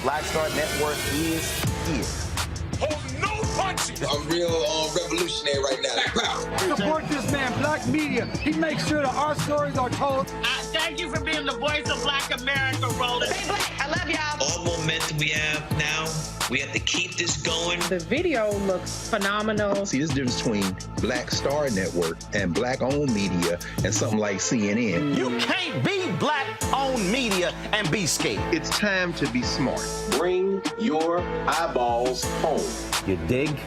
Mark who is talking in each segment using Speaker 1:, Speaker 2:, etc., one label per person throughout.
Speaker 1: Black Star Network is here.
Speaker 2: Hold no punches.
Speaker 3: I'm real revolutionary right now.
Speaker 4: Support this man, Black Media. He makes sure that our stories are told.
Speaker 5: Thank you for being the voice of Black America, Roland.
Speaker 6: Stay black. I love y'all.
Speaker 7: All momentum we have now, we have to keep this going.
Speaker 8: The video looks phenomenal.
Speaker 9: See, this difference between Black Star Network and Black-owned media and something like CNN.
Speaker 1: You can't be Black-owned media and be scared.
Speaker 10: It's time to be smart.
Speaker 11: Bring your eyeballs home.
Speaker 1: You dig?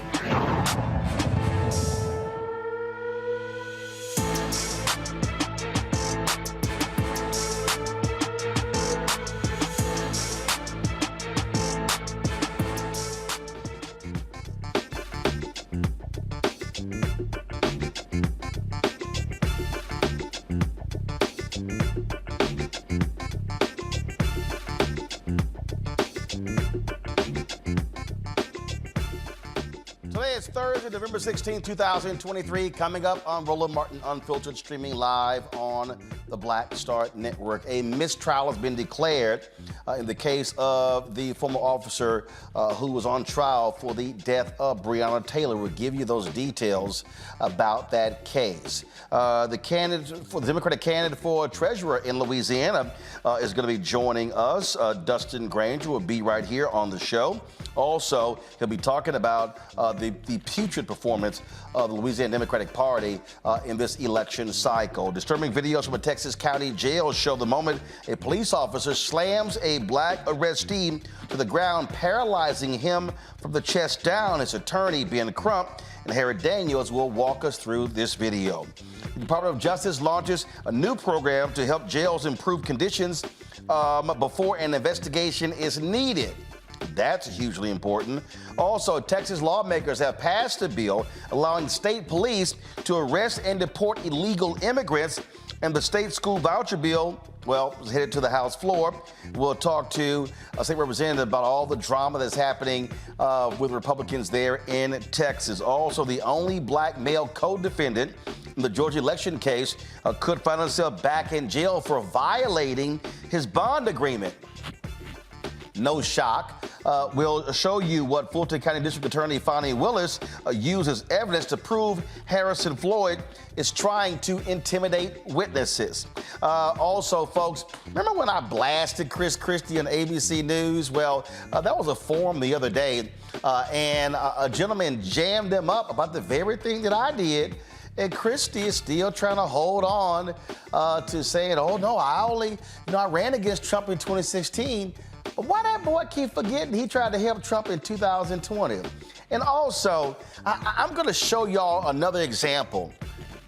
Speaker 1: Thursday, November 16, 2023, coming up on Roland Martin Unfiltered, streaming live on the Black Star Network. A mistrial has been declared in the case of the former officer who was on trial for the death of Breonna Tayler. We'll give you those details about that case. The Democratic candidate for treasurer in Louisiana is going to be joining us. Dustin Granger will be right here on the show. Also, he'll be talking about the putrid performance of the Louisiana Democratic Party in this election cycle. Disturbing videos from a Texas county jail show the moment a police officer slams a black arrestee to the ground, paralyzing him from the chest down. His attorney, Crump and Harry Daniels, will walk us through this video. The Department of Justice launches a new program to help jails improve conditions before an investigation is needed. That's hugely important. Also, Texas lawmakers have passed a bill allowing state police to arrest and deport illegal immigrants, and the state school voucher bill, well, is headed to the House floor. We'll talk to a state representative about all the drama that's happening with Republicans there in Texas. Also, the only black male co-defendant in the Georgia election case could find himself back in jail for violating his bond agreement. No shock. We'll show you what Fulton County District Attorney Fonnie Willis uses evidence to prove Harrison Floyd is trying to intimidate witnesses. Also, folks, remember when I blasted Chris Christie on ABC News? Well, that was a forum the other day, and a gentleman jammed him up about the very thing that I did. And Christie is still trying to hold on to saying, oh, no, I ran against Trump in 2016. But why that boy keep forgetting he tried to help Trump in 2020? And also, I'm going to show y'all another example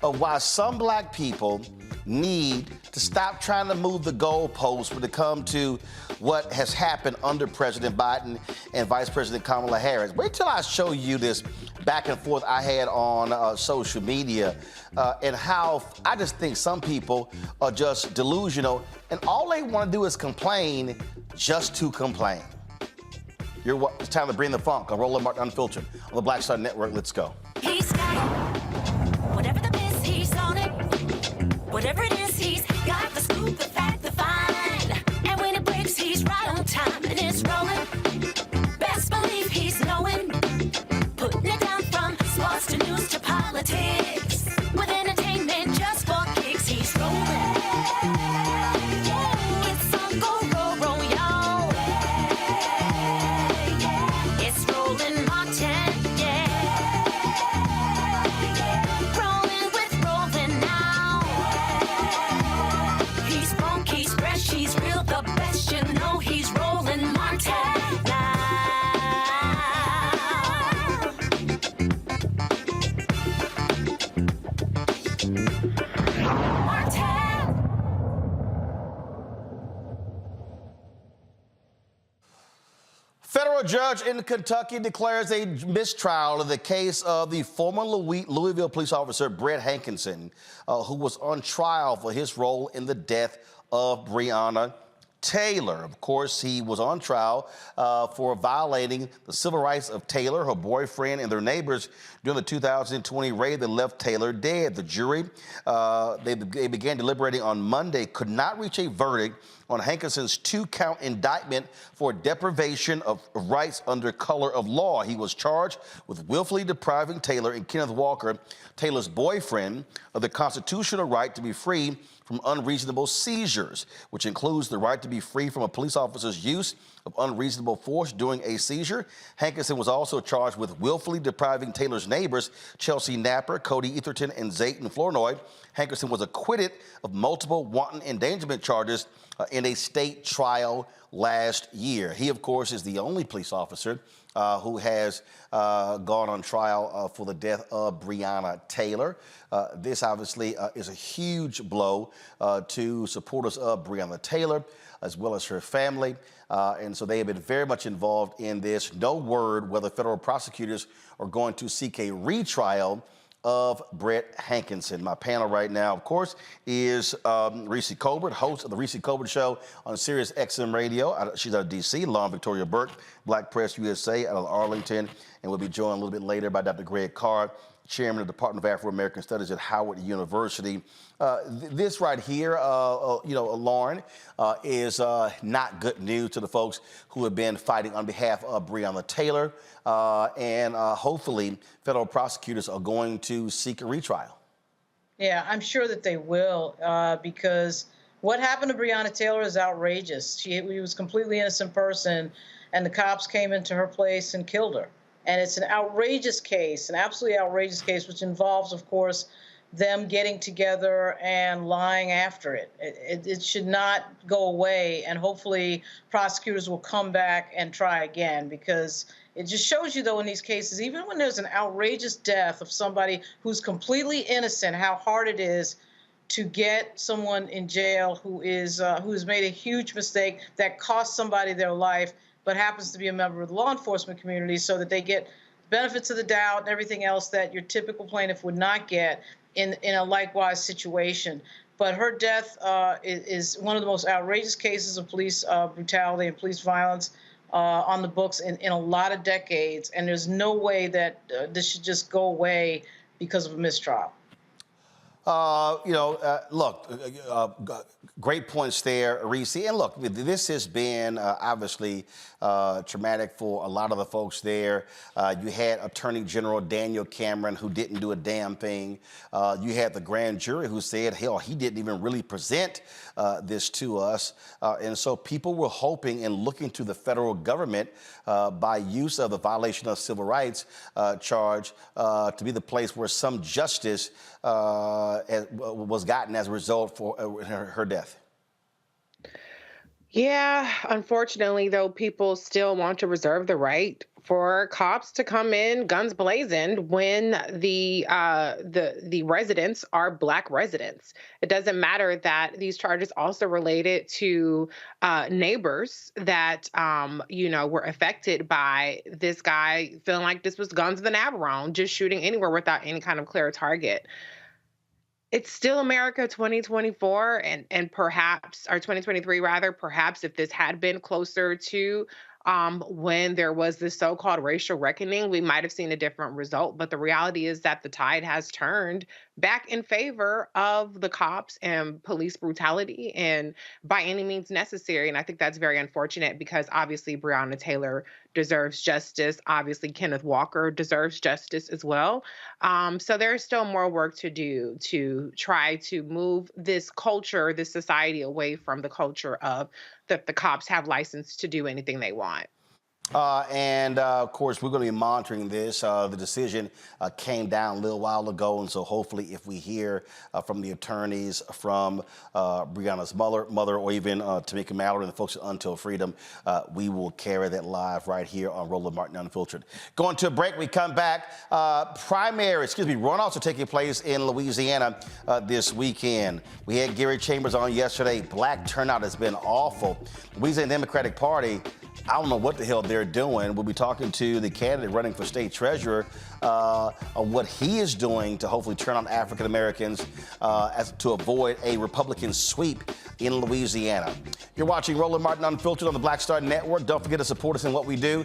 Speaker 1: of why some black people need to stop trying to move the goalposts when it comes to what has happened under President Biden and Vice President Kamala Harris. Wait till I show you this back and forth I had on social media and how I just think some people are just delusional and all they want to do is complain just to complain. It's time to bring the funk on Roland Martin Unfiltered on the Black Star Network. Let's go.
Speaker 6: He's got whatever the biz, he's on it. Whatever it is, he's got the scoop, the fact, the find. And when it breaks, he's right on time and it's rolling. Best believe he's knowing. Putting it down from sports to news to politics. With entertainment just for kicks, he's rolling. It's on go, roll, y'all. It's Roland Martin, rolling with Roland now. He's funk, he's fresh, he's real, the best, you know he's Roland Martin now.
Speaker 1: Federal judge in Kentucky declares a mistrial in the case of the former Louisville police officer Brett Hankinson, who was on trial for his role in the death of Breonna Tayler. Of course, he was on trial for violating the civil rights of Tayler, her boyfriend, and their neighbors during the 2020 raid that left Tayler dead. The jury, they began deliberating on Monday, could not reach a verdict on Hankinson's 2-count indictment for deprivation of rights under color of law. He was charged with willfully depriving Tayler and Kenneth Walker, Taylor's boyfriend, of the constitutional right to be free from unreasonable seizures, which includes the right to be free from a police officer's use of unreasonable force during a seizure. Hankinson was also charged with willfully depriving Taylor's neighbors, Chelsea Napper, Cody Etherton, and Zayton Flournoy. Hankinson was acquitted of multiple wanton endangerment charges in a state trial last year. He, of course, is the only police officer who has gone on trial for the death of Breonna Tayler. This obviously is a huge blow to supporters of Breonna Tayler, as well as her family. And so they have been very much involved in this. No word whether federal prosecutors are going to seek a retrial of Brett Hankinson. My panel right now, of course, is Reese Colbert, host of the Reese Colbert Show on Sirius XM Radio. She's out of D.C. Lauren Victoria Burke, Black Press USA out of Arlington, and we'll be joined a little bit later by Dr. Greg Carr, Chairman of the Department of Afro-American Studies at Howard University. This right here, Lauren, is not good news to the folks who have been fighting on behalf of Breonna Tayler, and hopefully federal prosecutors are going to seek a retrial.
Speaker 8: Yeah, I'm sure that they will, because what happened to Breonna Tayler is outrageous. She was a completely innocent person, and the cops came into her place and killed her. And it's an outrageous case, an absolutely outrageous case, which involves, of course, them getting together and lying after it. It should not go away, and hopefully prosecutors will come back and try again, because it just shows you, though, in these cases, even when there's an outrageous death of somebody who's completely innocent, how hard it is to get someone in jail who's made a huge mistake that cost somebody their life, but happens to be a member of the law enforcement community, so that they get benefits of the doubt and everything else that your typical plaintiff would not get in a likewise situation. But her death is one of the most outrageous cases of police brutality and police violence on the books in a lot of decades, and there's no way that this should just go away because of a mistrial.
Speaker 1: Look, great points there, Reese. And look, this has been obviously traumatic for a lot of the folks there. You had Attorney General Daniel Cameron, who didn't do a damn thing. You had the grand jury who said, hell, he didn't even really present this to us. And so people were hoping and looking to the federal government by use of the violation of civil rights charge to be the place where some justice was gotten as a result for her death.
Speaker 10: Yeah, unfortunately, though, people still want to reserve the right for cops to come in guns blazing when the residents are Black residents. It doesn't matter that these charges also related to neighbors that were affected by this guy feeling like this was guns of the Navarone, just shooting anywhere without any kind of clear target. It's still America 2024 and perhaps, or 2023 rather, perhaps if this had been closer to when there was this so-called racial reckoning, we might have seen a different result. But the reality is that the tide has turned back in favor of the cops and police brutality, and by any means necessary. And I think that's very unfortunate, because obviously Breonna Tayler deserves justice. Obviously Kenneth Walker deserves justice as well. So there's still more work to do to try to move this culture, this society, away from the culture of that the cops have license to do anything they want.
Speaker 1: Of course, we're going to be monitoring this. The decision came down a little while ago, and so hopefully if we hear from the attorneys, from Breonna's mother, or even Tamika Mallory and the folks at Until Freedom, we will carry that live right here on Roland Martin Unfiltered. Going to a break, we come back. Runoffs are taking place in Louisiana this weekend. We had Gary Chambers on yesterday. Black turnout has been awful. Louisiana Democratic Party, I don't know what the hell they're doing. We'll be talking to the candidate running for state treasurer on what he is doing to hopefully turn on African Americans to avoid a Republican sweep in Louisiana. You're watching Roland Martin Unfiltered on the Black Star Network. Don't forget to support us in what we do.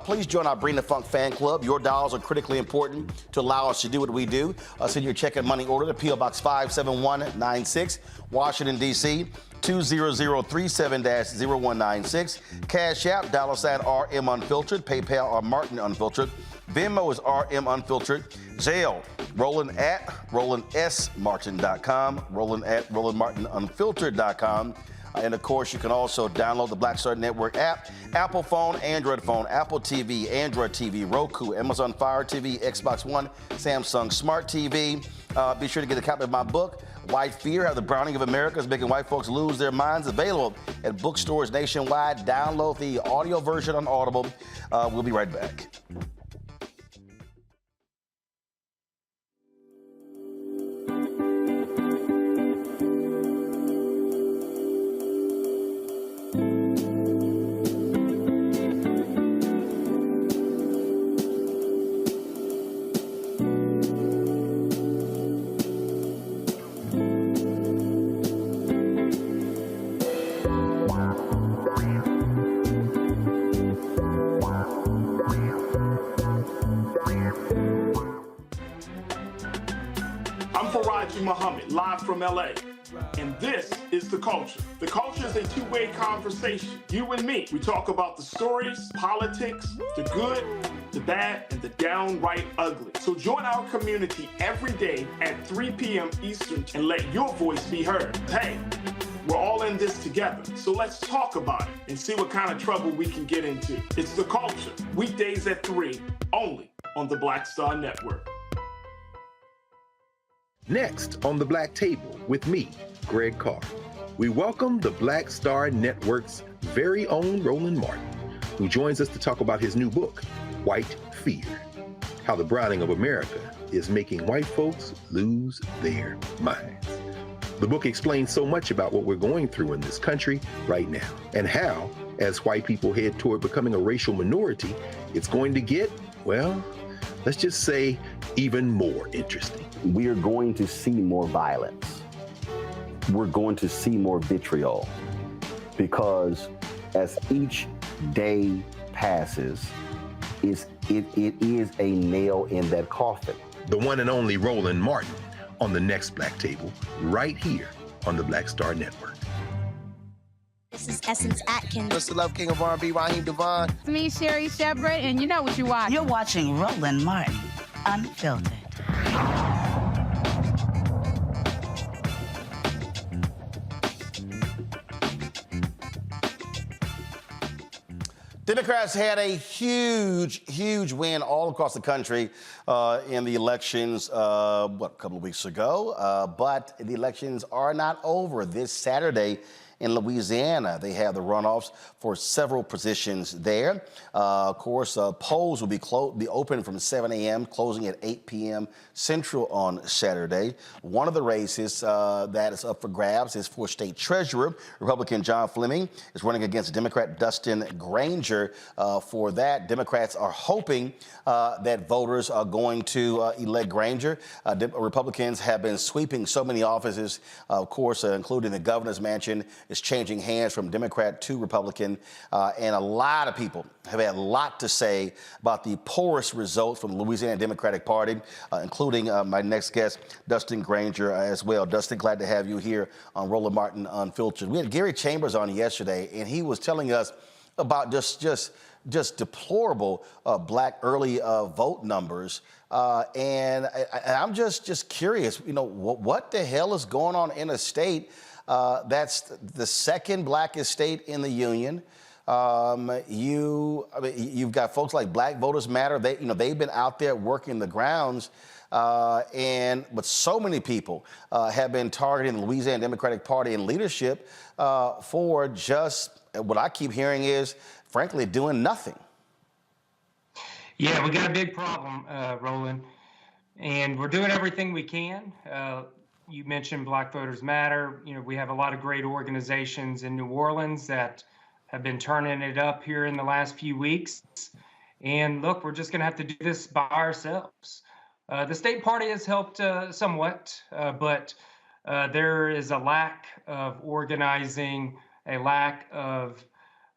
Speaker 1: Please join our Bring the Funk fan club. Your dollars are critically important to allow us to do what we do. Send your check and money order to P.O. Box 57196, Washington, D.C. 20037-0196. Cash App, $RM Unfiltered. PayPal or Martin Unfiltered. Venmo is RM Unfiltered. Zelle, Roland at RolandSMartin.com. Roland at RolandMartinUnfiltered.com. And of course, you can also download the Black Star Network app, Apple phone, Android phone, Apple TV, Android TV, Roku, Amazon Fire TV, Xbox One, Samsung Smart TV. Be sure to get a copy of my book, White Fear, How the Browning of America is Making White Folks Lose Their Minds, available at bookstores nationwide. Download the audio version on Audible. We'll be right back.
Speaker 2: I'm Faraji Muhammad, live from LA. And this is The Culture. The Culture is a two-way conversation. You and me. We talk about the stories, politics, the good, the bad, and the downright ugly. So join our community every day at 3 p.m. Eastern and let your voice be heard. Hey, we're all in this together. So let's talk about it and see what kind of trouble we can get into. It's The Culture, weekdays at 3, only on the Black Star Network.
Speaker 9: Next on the Black Table with me, Greg Carr, we welcome the Black Star Network's very own Roland Martin, who joins us to talk about his new book, White Fear, How the Browning of America is Making White Folks Lose Their Minds. The book explains so much about what we're going through in this country right now, and how, as white people head toward becoming a racial minority, it's going to get, well, let's just say, even more interesting.
Speaker 11: We are going to see more violence. We're going to see more vitriol, because as each day passes, it is a nail in that coffin.
Speaker 9: The one and only Roland Martin on the next Black Table, right here on the Black Star Network.
Speaker 12: This is Essence Atkins.
Speaker 13: Mr. Love King of R&B, Raheem Devon.
Speaker 14: It's me, Sherry Shepherd, and you know what you watch.
Speaker 15: You're watching Roland Martin, Unfiltered.
Speaker 1: Democrats had a huge win all across the country in the elections, a couple of weeks ago. But the elections are not over. This Saturday in Louisiana, they have the runoffs for several positions there. Of course, polls will be open from 7 a.m., closing at 8 p.m. Central on Saturday. One of the races that is up for grabs is for state treasurer. Republican John Fleming is running against Democrat Dustin Granger for that. Democrats are hoping that voters are going to elect Granger. Republicans have been sweeping so many offices, of course, including the governor's mansion is changing hands from Democrat to Republican, and a lot of people have had a lot to say about the poorest results from the Louisiana Democratic Party, including my next guest, Dustin Granger, as well. Dustin, glad to have you here on Roland Martin Unfiltered. We had Gary Chambers on yesterday, and he was telling us about just deplorable black early vote numbers. And I'm just curious, you know, what the hell is going on in a state that's the second blackest state in the union? You've got folks like Black Voters Matter. They've been out there working the grounds, but so many people have been targeting the Louisiana Democratic Party and leadership for just what I keep hearing is, frankly, doing nothing.
Speaker 16: Yeah, we got a big problem, Roland, and we're doing everything we can. You mentioned Black Voters Matter. You know, we have a lot of great organizations in New Orleans that have been turning it up here in the last few weeks. And look, we're just going to have to do this by ourselves. The state party has helped somewhat, but there is a lack of organizing, a lack of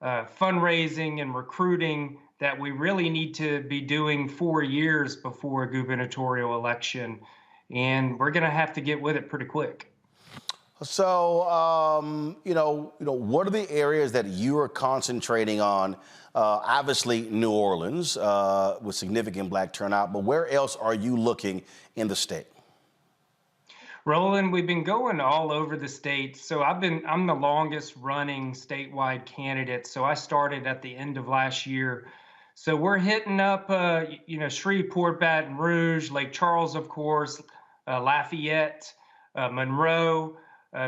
Speaker 16: fundraising and recruiting that we really need to be doing 4 years before a gubernatorial election. And we're going to have to get with it pretty quick.
Speaker 1: So, what are the areas that you are concentrating on? Obviously, New Orleans with significant black turnout, but where else are you looking in the state?
Speaker 16: Roland, we've been going all over the state. So I'm the longest running statewide candidate. So I started at the end of last year. So we're hitting up, Shreveport, Baton Rouge, Lake Charles, of course, Lafayette, Monroe,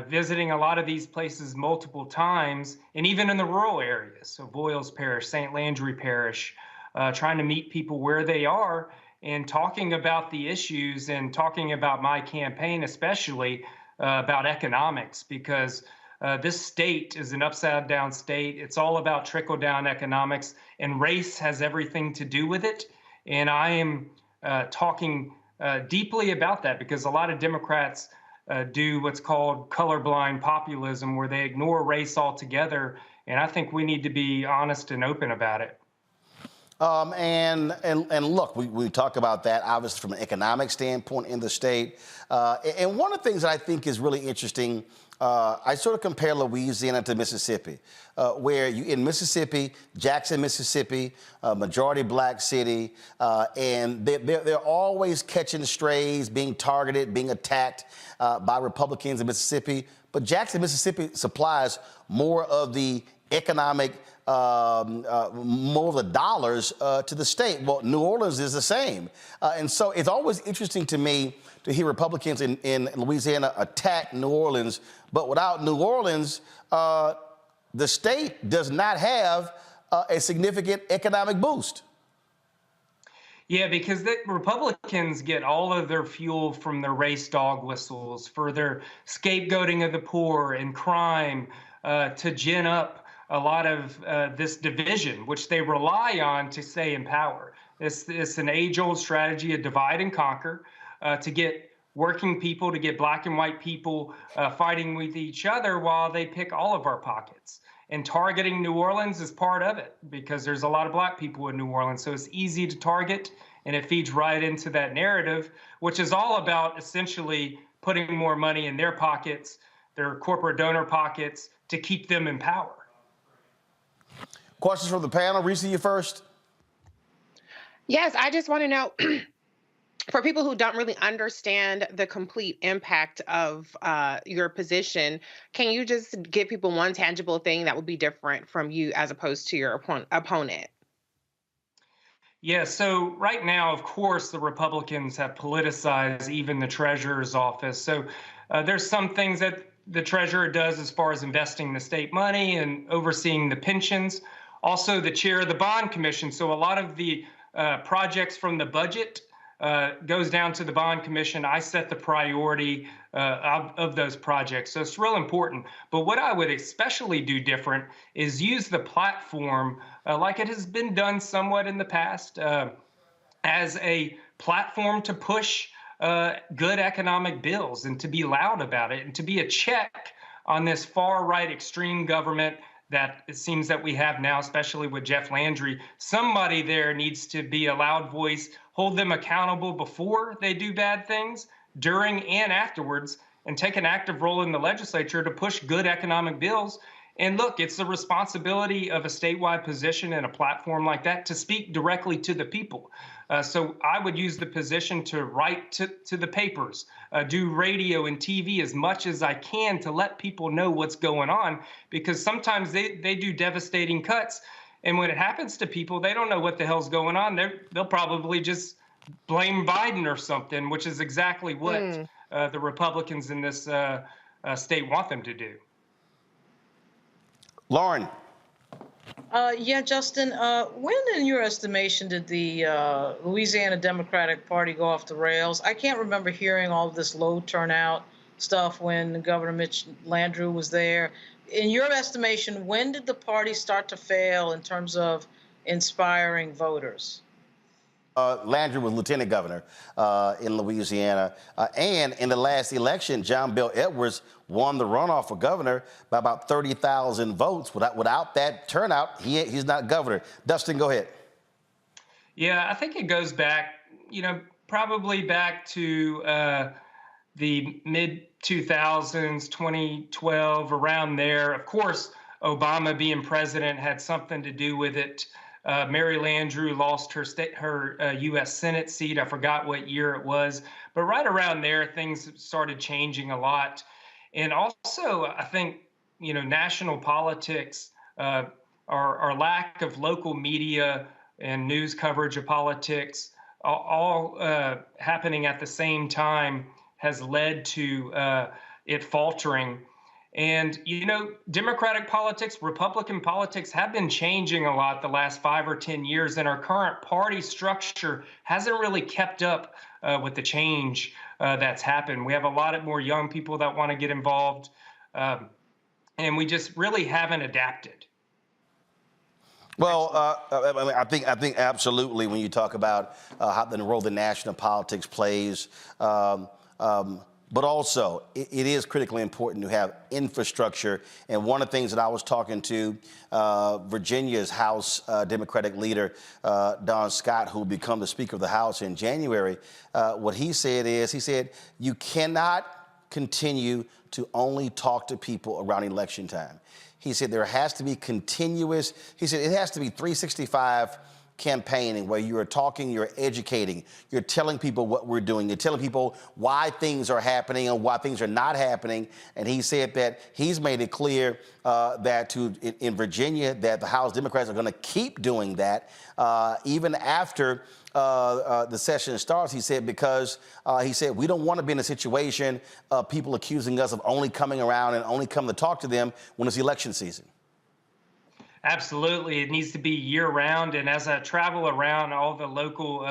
Speaker 16: visiting a lot of these places multiple times, and even in the rural areas, so Voiles Parish, St. Landry Parish, trying to meet people where they are and talking about the issues and talking about my campaign, especially about economics, because this state is an upside down state. It's all about trickle down economics, and race has everything to do with it. And I am talking deeply about that because a lot of Democrats do what's called colorblind populism, where they ignore race altogether. And I think we need to be honest and open about it.
Speaker 1: And look, we talk about that obviously from an economic standpoint in the state. And one of the things that I think is really interesting, I sort of compare Louisiana to Mississippi, where in Mississippi, Jackson, Mississippi, majority black city, and they're always catching strays, being targeted, being attacked by Republicans in Mississippi. But Jackson, Mississippi supplies more of the economic more of the dollars to the state. Well, New Orleans is the same. And so it's always interesting to me to hear Republicans in Louisiana attack New Orleans, but without New Orleans, the state does not have a significant economic boost.
Speaker 16: Yeah, because the Republicans get all of their fuel from their race dog whistles for their scapegoating of the poor and crime to gin up a lot of this division, which they rely on to stay in power. It's an age-old strategy of divide and conquer to get working people, to get black and white people fighting with each other while they pick all of our pockets. And targeting New Orleans is part of it because there's a lot of black people in New Orleans. So it's easy to target, and it feeds right into that narrative, which is all about essentially putting more money in their pockets, their corporate donor pockets, to keep them in power.
Speaker 1: Questions from the panel. Reese, you first.
Speaker 10: Yes, I just want to know, for people who don't really understand the complete impact of your position, can you just give people one tangible thing that would be different from you as opposed to your opponent?
Speaker 16: Yeah, so right now, of course, the Republicans have politicized even the treasurer's office. So there's some things that the treasurer does as far as investing the state money and overseeing the pensions. Also, the chair of the bond commission. So a lot of the projects from the budget goes down to the bond commission. I set the priority of those projects. So it's real important. But what I would especially do different is use the platform like it has been done somewhat in the past as a platform to push good economic bills and to be loud about it and to be a check on this far right extreme government that it seems that we have now, especially with Jeff Landry. Somebody there needs to be a loud voice, hold them accountable before they do bad things, during and afterwards, and take an active role in the legislature to push good economic bills. And look, it's the responsibility of a statewide position and a platform like that to speak directly to the people. So I would use the position to write to the papers, do radio and TV as much as I can to let people know what's going on, because sometimes they do devastating cuts. And when it happens to people, they don't know what the hell's going on. They'll probably just blame Biden or something, which is exactly what the Republicans in this state want them to do.
Speaker 1: Lauren.
Speaker 8: Yeah, Justin, when in your estimation did the Louisiana Democratic Party go off the rails? I can't remember hearing all of this low turnout stuff when Governor Mitch Landrieu was there. In your estimation, when did the party start to fail in terms of inspiring voters?
Speaker 1: Landrieu was lieutenant governor in Louisiana. And in the last election, John Bel Edwards won the runoff for governor by about 30,000 votes. Without that turnout, he's not governor. Dustin, go ahead.
Speaker 16: Yeah, I think it goes back, probably back to the mid-2000s, 2012, around there. Of course, Obama being president had something to do with it. Mary Landrieu lost her U.S. Senate seat. I forgot what year it was. But right around there, things started changing a lot. And also, I think, national politics, our lack of local media and news coverage of politics, all happening at the same time, has led to it faltering. And, Democratic politics, Republican politics have been changing a lot the last 5 or 10 years, and our current party structure hasn't really kept up with the change that's happened. We have a lot more young people that want to get involved, and we just really haven't adapted.
Speaker 1: Well, I think absolutely when you talk about how the role the national politics plays, But also, it is critically important to have infrastructure. And one of the things that I was talking to Virginia's House Democratic leader, Don Scott, who will become the Speaker of the House in January, what he said is, he said, you cannot continue to only talk to people around election time. He said there has to be continuous, he said it has to be 365 campaigning where you are talking, you're educating, you're telling people what we're doing, you're telling people why things are happening and why things are not happening. And he said that he's made it clear that in Virginia that the House Democrats are going to keep doing that even after the session starts. He said because he said we don't want to be in a situation of people accusing us of only coming around and only coming to talk to them when it's election season.
Speaker 16: Absolutely. It needs to be year-round. And as I travel around all the local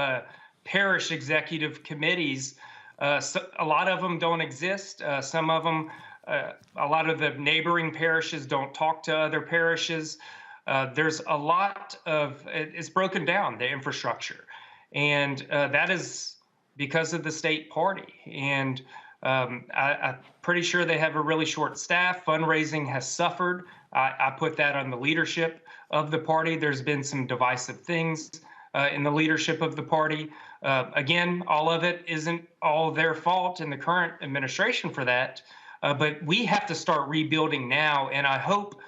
Speaker 16: parish executive committees, a lot of them don't exist. Some of them, a lot of the neighboring parishes don't talk to other parishes. There's a lot of, it's broken down, the infrastructure. And that is because of the state party. And I'm pretty sure they have a really short staff. Fundraising has suffered. I put that on the leadership of the party. There's been some divisive things in the leadership of the party. Again, all of it isn't all their fault in the current administration for that, but we have to start rebuilding now. And I hope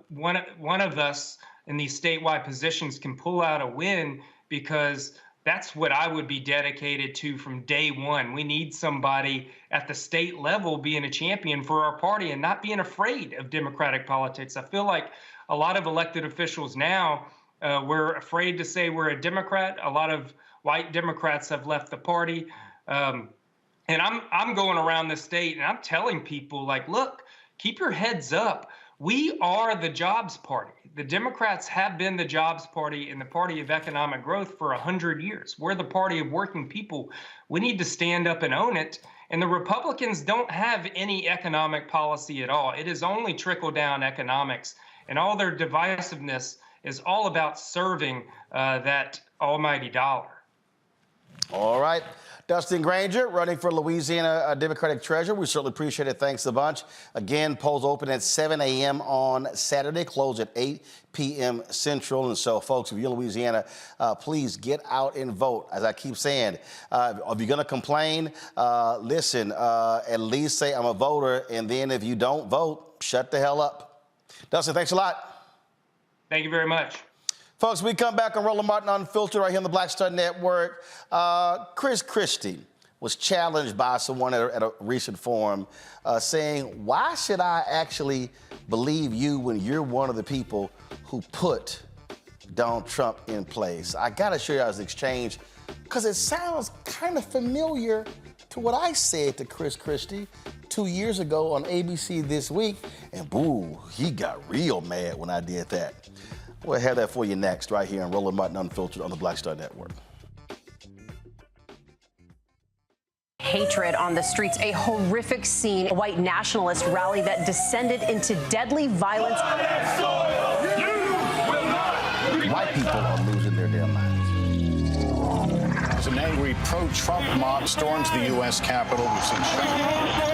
Speaker 16: one of us in these statewide positions can pull out a win, because that's what I would be dedicated to from day one. We need somebody at the state level being a champion for our party and not being afraid of Democratic politics. I feel like a lot of elected officials now, we're afraid to say we're a Democrat. A lot of white Democrats have left the party. And I'm going around the state and I'm telling people, like, look, keep your heads up. We are the jobs party. The Democrats have been the jobs party and the party of economic growth for 100 years. We're the party of working people. We need to stand up and own it. And the Republicans don't have any economic policy at all. It is only trickle-down economics. And all their divisiveness is all about serving that almighty dollar.
Speaker 1: All right. Dustin Granger, running for Louisiana Democratic Treasurer. We certainly appreciate it. Thanks a bunch. Again, polls open at 7 a.m. on Saturday, close at 8 p.m. Central. And so, folks, if you're in Louisiana, please get out and vote. As I keep saying, if you're going to complain, listen, at least say I'm a voter. And then if you don't vote, shut the hell up. Dustin, thanks a lot.
Speaker 16: Thank you very much.
Speaker 1: Folks, we come back on Roland Martin Unfiltered right here on the Black Star Network. Chris Christie was challenged by someone at a recent forum saying, why should I actually believe you when you're one of the people who put Donald Trump in place? I got to show you guys the exchange because it sounds kind of familiar to what I said to Chris Christie 2 years ago on ABC This Week. And boo, he got real mad when I did that. We'll have that for you next, right here on Roland Martin Unfiltered on the Black Star Network.
Speaker 17: Hatred on the streets, a horrific scene, a white nationalist rally that descended into deadly violence.
Speaker 1: White people are losing their damn minds.
Speaker 18: An angry pro-Trump mob storms the U.S. Capitol.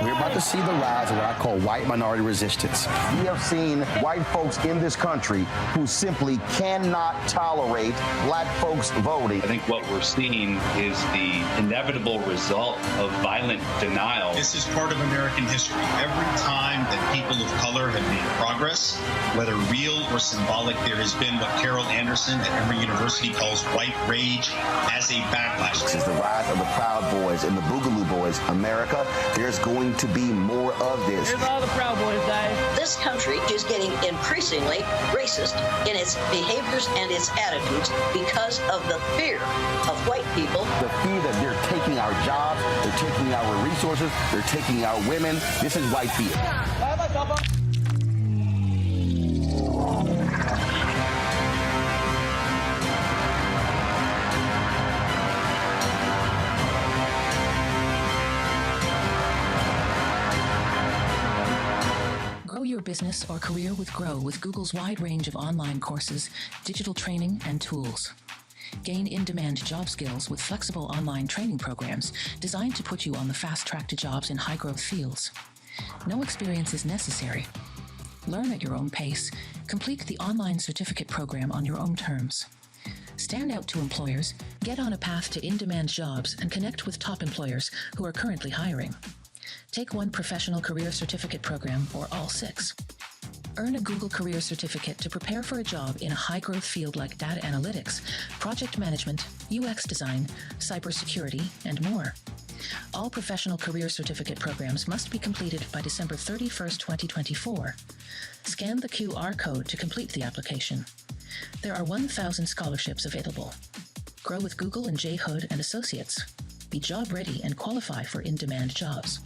Speaker 1: We're about to see the rise of what I call white minority resistance. We have seen white folks in this country who simply cannot tolerate black folks voting.
Speaker 19: I think what we're seeing is the inevitable result of violent denial.
Speaker 20: This is part of American history. Every time that people of color have made progress, whether real or symbolic, there has been what Carol Anderson at Emory University calls white rage as a backlash.
Speaker 1: This is the rise of the Proud Boys and the Boogaloo Boys. America, there's going to be more of this.
Speaker 21: Here's all the Proud Boys, Dave.
Speaker 22: This country is getting increasingly racist in its behaviors and its attitudes because of the fear of white people.
Speaker 1: The fear that they're taking our jobs, they're taking our resources, they're taking our women. This is white fear.
Speaker 23: Your business or career with Grow with Google's wide range of online courses, digital training, and tools.
Speaker 3: Gain in-demand job skills with flexible online training programs designed to put you on the fast track to jobs in high-growth fields. No experience is necessary. Learn at your own pace. Complete the online certificate program on your own terms. Stand out to employers, get on a path to in-demand jobs, and connect with top employers who are currently hiring. Take one professional career certificate program or all 6. Earn a Google Career Certificate to prepare for a job in a high-growth field like data analytics, project management, UX design, cybersecurity, and more. All professional career certificate programs must be completed by December 31st, 2024. Scan the QR code to complete the application. There are 1,000 scholarships available. Grow with Google and J. Hood and Associates. Be job ready and qualify for in-demand jobs.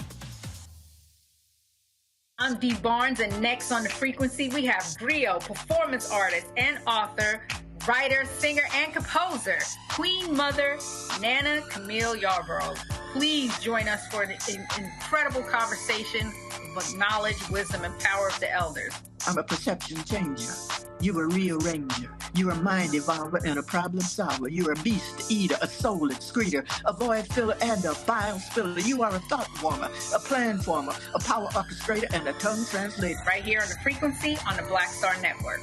Speaker 14: I'm Dee Barnes, and next on The Frequency, we have griot, performance artist and author, writer, singer, and composer, Queen Mother Nana Camille Yarborough. Please join us for an incredible conversation with knowledge, wisdom, and power of the elders.
Speaker 4: I'm a perception changer. You're a rearranger. You're a mind evolver and a problem solver. You're a beast eater, a soul excreter, a void filler, and a bile spiller. You are a thought warmer, a plan former, a power orchestrator, and a tongue translator.
Speaker 14: Right here on The Frequency on the Black Star Network.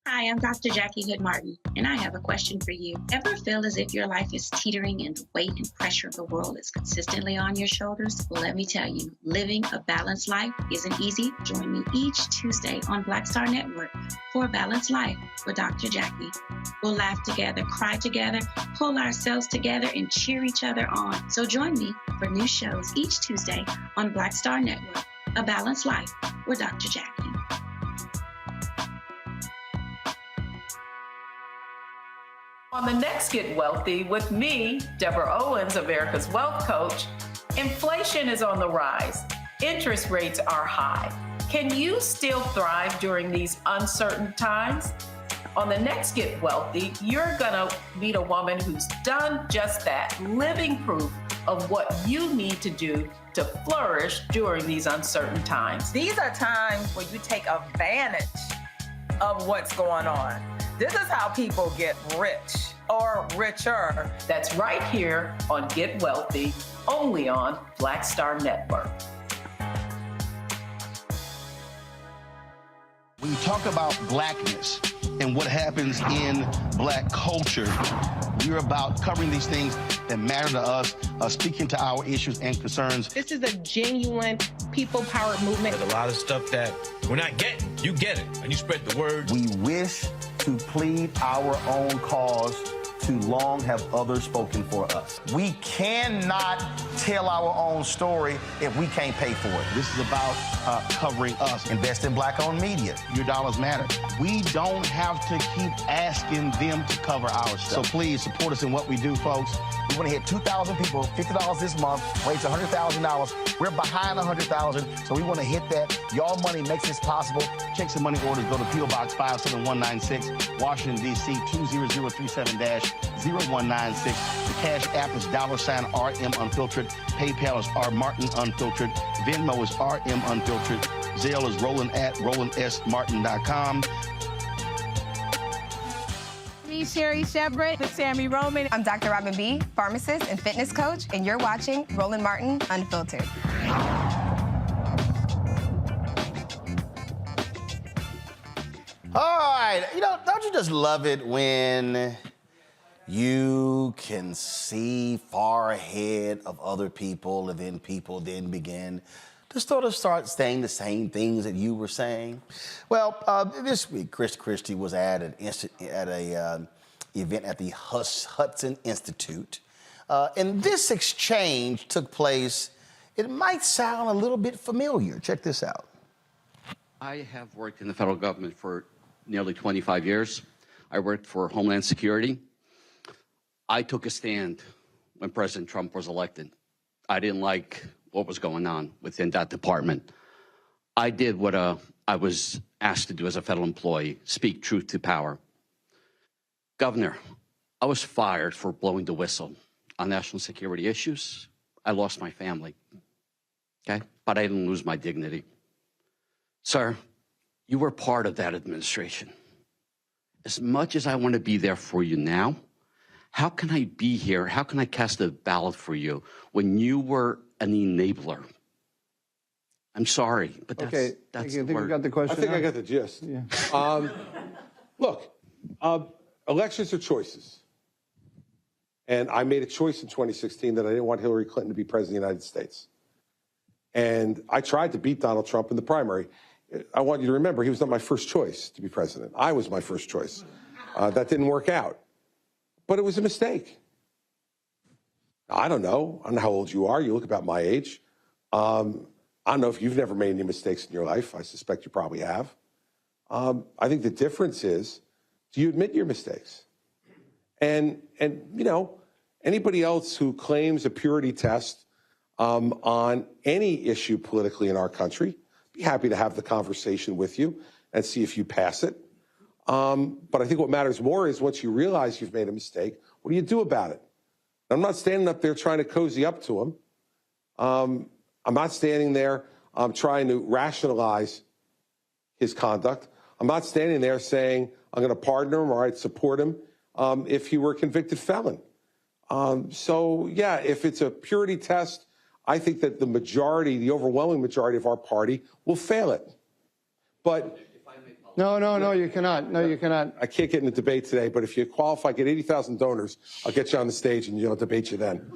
Speaker 23: Hi, I'm Dr. Jackie Hood Martin, and I have a question for you. Ever feel as if your life is teetering and the weight and pressure of the world is consistently on your shoulders? Well, let me tell you, living a balanced life isn't easy. Join me each Tuesday on Black Star Network for A Balanced Life with Dr. Jackie. We'll laugh together, cry together, pull ourselves together, and cheer each other on. So join me for new shows each Tuesday on Black Star Network, A Balanced Life with Dr. Jackie.
Speaker 24: On the next Get Wealthy with me, Deborah Owens, America's Wealth Coach, inflation is on the rise. Interest rates are high. Can you still thrive during these uncertain times? On the next Get Wealthy, you're gonna meet a woman who's done just that, living proof of what you need to do to flourish during these uncertain times.
Speaker 25: These are times where you take advantage of what's going on. This is how people get rich or richer.
Speaker 24: That's right here on Get Wealthy, only on Black Star Network.
Speaker 1: When you talk about blackness and what happens in black culture, we're about covering these things that matter to us, speaking to our issues and concerns.
Speaker 10: This is a genuine people-powered movement.
Speaker 26: There's a lot of stuff that we're not getting. You get it, and you spread the word.
Speaker 11: We wish to plead our own cause. Too long have others spoken for us.
Speaker 1: We cannot tell our own story if we can't pay for it. This is about covering us. Invest in black-owned media. Your dollars matter. We don't have to keep asking them to cover our stuff. So please support us in what we do, folks. We want to hit 2,000 people, $50 this month, raise $100,000. We're behind 100,000, so we want to hit that. Y'all money makes this possible. Checks and money orders go to P.O. Box 57196, Washington, D.C. 20037-0196. The Cash App is $RM Unfiltered. PayPal is R Martin Unfiltered. Venmo is RM Unfiltered. Zelle is RolandSMartin.com.
Speaker 14: Me, Sherry Shepard, with Sammy Roman.
Speaker 27: I'm Dr. Robin B., pharmacist and fitness coach, and you're watching Roland Martin Unfiltered.
Speaker 1: All right, don't you just love it when you can see far ahead of other people, and then people then begin to sort of start saying the same things that you were saying? Well, this week, Chris Christie was at an event at the Hudson Institute, and this exchange took place. It might sound a little bit familiar. Check this out.
Speaker 28: I have worked in the federal government for nearly 25 years. I worked for Homeland Security. I took a stand when President Trump was elected. I didn't like what was going on within that department. I did what I was asked to do as a federal employee, speak truth to power. Governor, I was fired for blowing the whistle on national security issues. I lost my family, okay? But I didn't lose my dignity. Sir, you were part of that administration. as much as I want to be there for you now, how can I be here? How can I cast a ballot for you when you were an enabler? I'm sorry, but that's,
Speaker 2: okay.
Speaker 28: that's
Speaker 2: I
Speaker 28: the
Speaker 2: think
Speaker 28: word.
Speaker 2: you got the question.
Speaker 5: I think I got the gist.
Speaker 2: Yeah.
Speaker 5: Look, elections are choices. And I made a choice in 2016 that I didn't want Hillary Clinton to be president of the United States. And I tried to beat Donald Trump in the primary. I want you to remember, he was not my first choice to be president. I was my first choice. That didn't work out. But it was a mistake. I don't know. I don't know how old you are. You look about my age. I don't know if you've never made any mistakes in your life. I suspect you probably have. I think the difference is, do you admit your mistakes? And you know, anybody else who claims a purity test on any issue politically in our country, be happy to have the conversation with you and see if you pass it. But I think what matters more is once you realize you've made a mistake, what do you do about it? I'm not standing up there trying to cozy up to him. I'm not standing there trying to rationalize his conduct. I'm not standing there saying I'm going to pardon him or I'd support him if he were a convicted felon. So, yeah, if it's a purity test, I think that the majority, the overwhelming majority of our party will fail it. But
Speaker 2: No, you cannot. No, you cannot.
Speaker 5: I can't get in a debate today, but if you qualify, get 80,000 donors, I'll get you on the stage and I'll debate you then.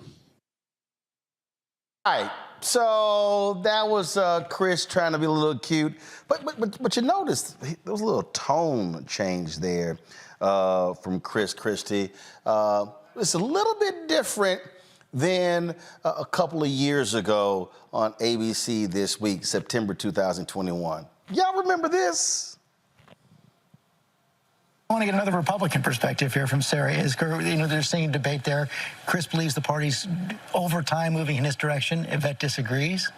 Speaker 1: All right, so that was Chris trying to be a little cute, but you noticed there was a little tone change there from Chris Christie. It's a little bit different than a couple of years ago on ABC This Week, September 2021. Y'all remember this?
Speaker 6: I want to get another Republican perspective here from Sarah Isger. You know, there's seeing debate there. Chris believes the party's over time moving in his direction. Yvette disagrees.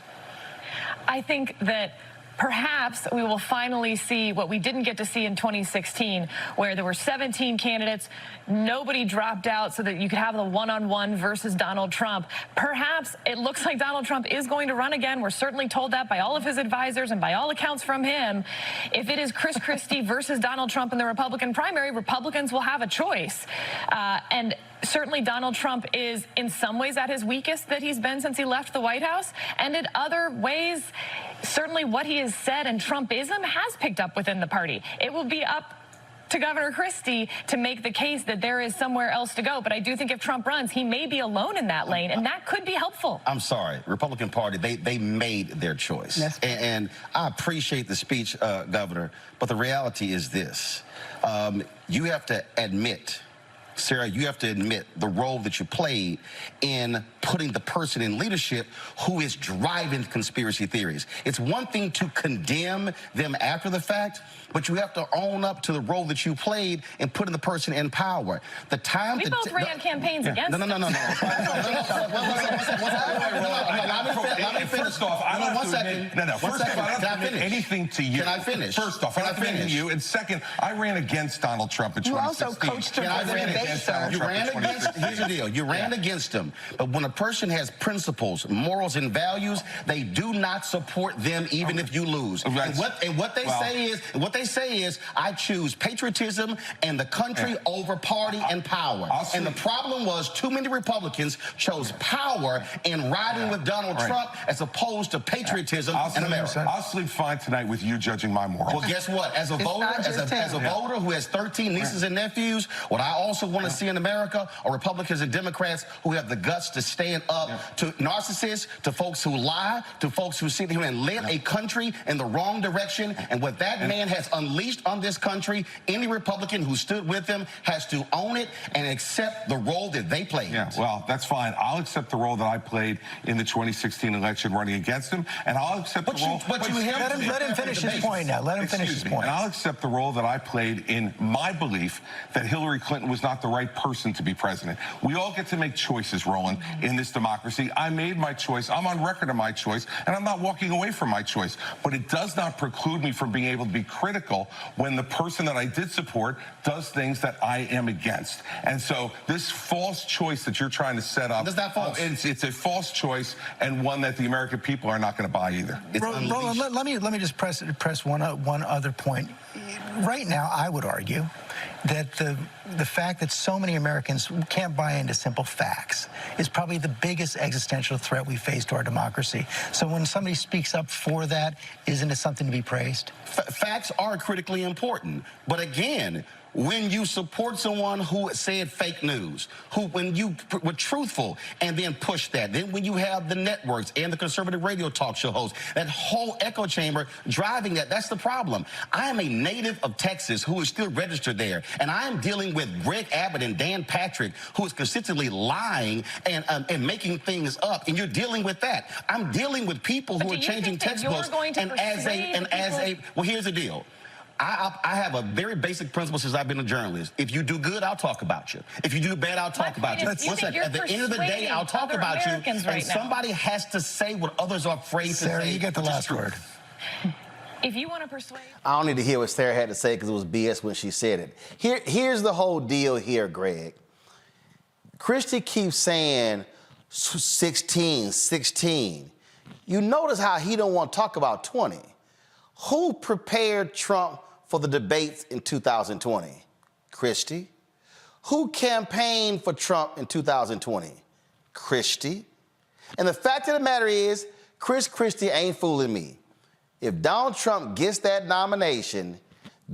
Speaker 7: I think that perhaps we will finally see what we didn't get to see in 2016, where there were 17 candidates, nobody dropped out so that you could have the one-on-one versus Donald Trump. Perhaps it looks like Donald Trump is going to run again. We're certainly told that by all of his advisors and by all accounts from him. If it is Chris Christie versus Donald Trump in the Republican primary, Republicans will have a choice. And certainly Donald Trump is in some ways at his weakest that he's been since he left the White House, and in other ways, certainly what he has said and Trumpism has picked up within the party. It will be up to Governor Christie to make the case that there is somewhere else to go. But I do think if Trump runs, he may be alone in that lane, and that could be helpful.
Speaker 9: I'm sorry, Republican Party, they made their choice. And I appreciate the speech, Governor, but the reality is this. You have to admit, Sarah, you have to admit the role that you played in putting the person in leadership who is driving conspiracy theories. It's one thing to condemn them after the fact, but you have to own up to the role that you played in putting the person in power. The time
Speaker 7: we both ran campaigns against
Speaker 9: No. Let me finish.
Speaker 12: First off, I don't have to admit, First off, I don't have to admit anything to you.
Speaker 9: Can I finish?
Speaker 12: First off, I don't have to admit to you. And second, I ran against Donald Trump in 2016.
Speaker 9: You also coached him for the debate, sir. You ran against, here's the deal, you ran against him. But when a person has principles, morals, and values, they do not support them even if you lose. And what they say is, I choose patriotism and the country over party and power. And the problem was too many Republicans chose power in riding with Donald Trump as opposed to patriotism in America.
Speaker 12: I'll sleep fine tonight with you judging my morals.
Speaker 9: Well, guess what? As a voter, as a voter who has 13 nieces and nephews, what I also want to see in America are Republicans and Democrats who have the guts to stand up to narcissists, to folks who lie, to folks who sit here and lead a country in the wrong direction. And what that man has unleashed on this country, any Republican who stood with him has to own it and accept the role that they played.
Speaker 12: Yeah, well, that's fine. I'll accept the role that I played in the 2016 election running against him, and I'll accept the role...
Speaker 6: Let him finish his point now. Let him finish his point.
Speaker 12: And I'll accept the role that I played in my belief that Hillary Clinton was not the right person to be president. We all get to make choices, Roland, in this democracy. I made my choice. I'm on record of my choice, and I'm not walking away from my choice. But it does not preclude me from being able to be critical when the person that I did support does things that I am against. And so this false choice that you're trying to set up, it's a false choice and one that the American people are not going to buy either.
Speaker 6: Roland, let me just press one other point. Right now, I would argue that the fact that so many Americans can't buy into simple facts is probably the biggest existential threat we face to our democracy. So when somebody speaks up for that, isn't it something to be praised?
Speaker 9: Facts are critically important, but again, when you support someone who said fake news, when you were truthful and then push that, then when you have the networks and the conservative radio talk show hosts, that whole echo chamber driving that's the problem. I am a native of Texas who is still registered there, and I am dealing with Greg Abbott and Dan Patrick, who is consistently lying and making things up, and you're dealing with that. I'm dealing with people who are changing textbooks, well, here's the deal. I have a very basic principle since I've been a journalist. If you do good, I'll talk about you. If you do bad, I'll talk about you. At the end of the day, I'll talk about you. And somebody has to say what others are afraid to say.
Speaker 6: Sarah, you get the last word.
Speaker 7: If you want to persuade...
Speaker 1: I don't need to hear what Sarah had to say because it was BS when she said it. Here's the whole deal here, Greg. Christie keeps saying 16, 16. You notice how he don't want to talk about 20. Who prepared Trump for the debates in 2020? Christie. Who campaigned for Trump in 2020? Christie. And the fact of the matter is, Chris Christie ain't fooling me. If Donald Trump gets that nomination,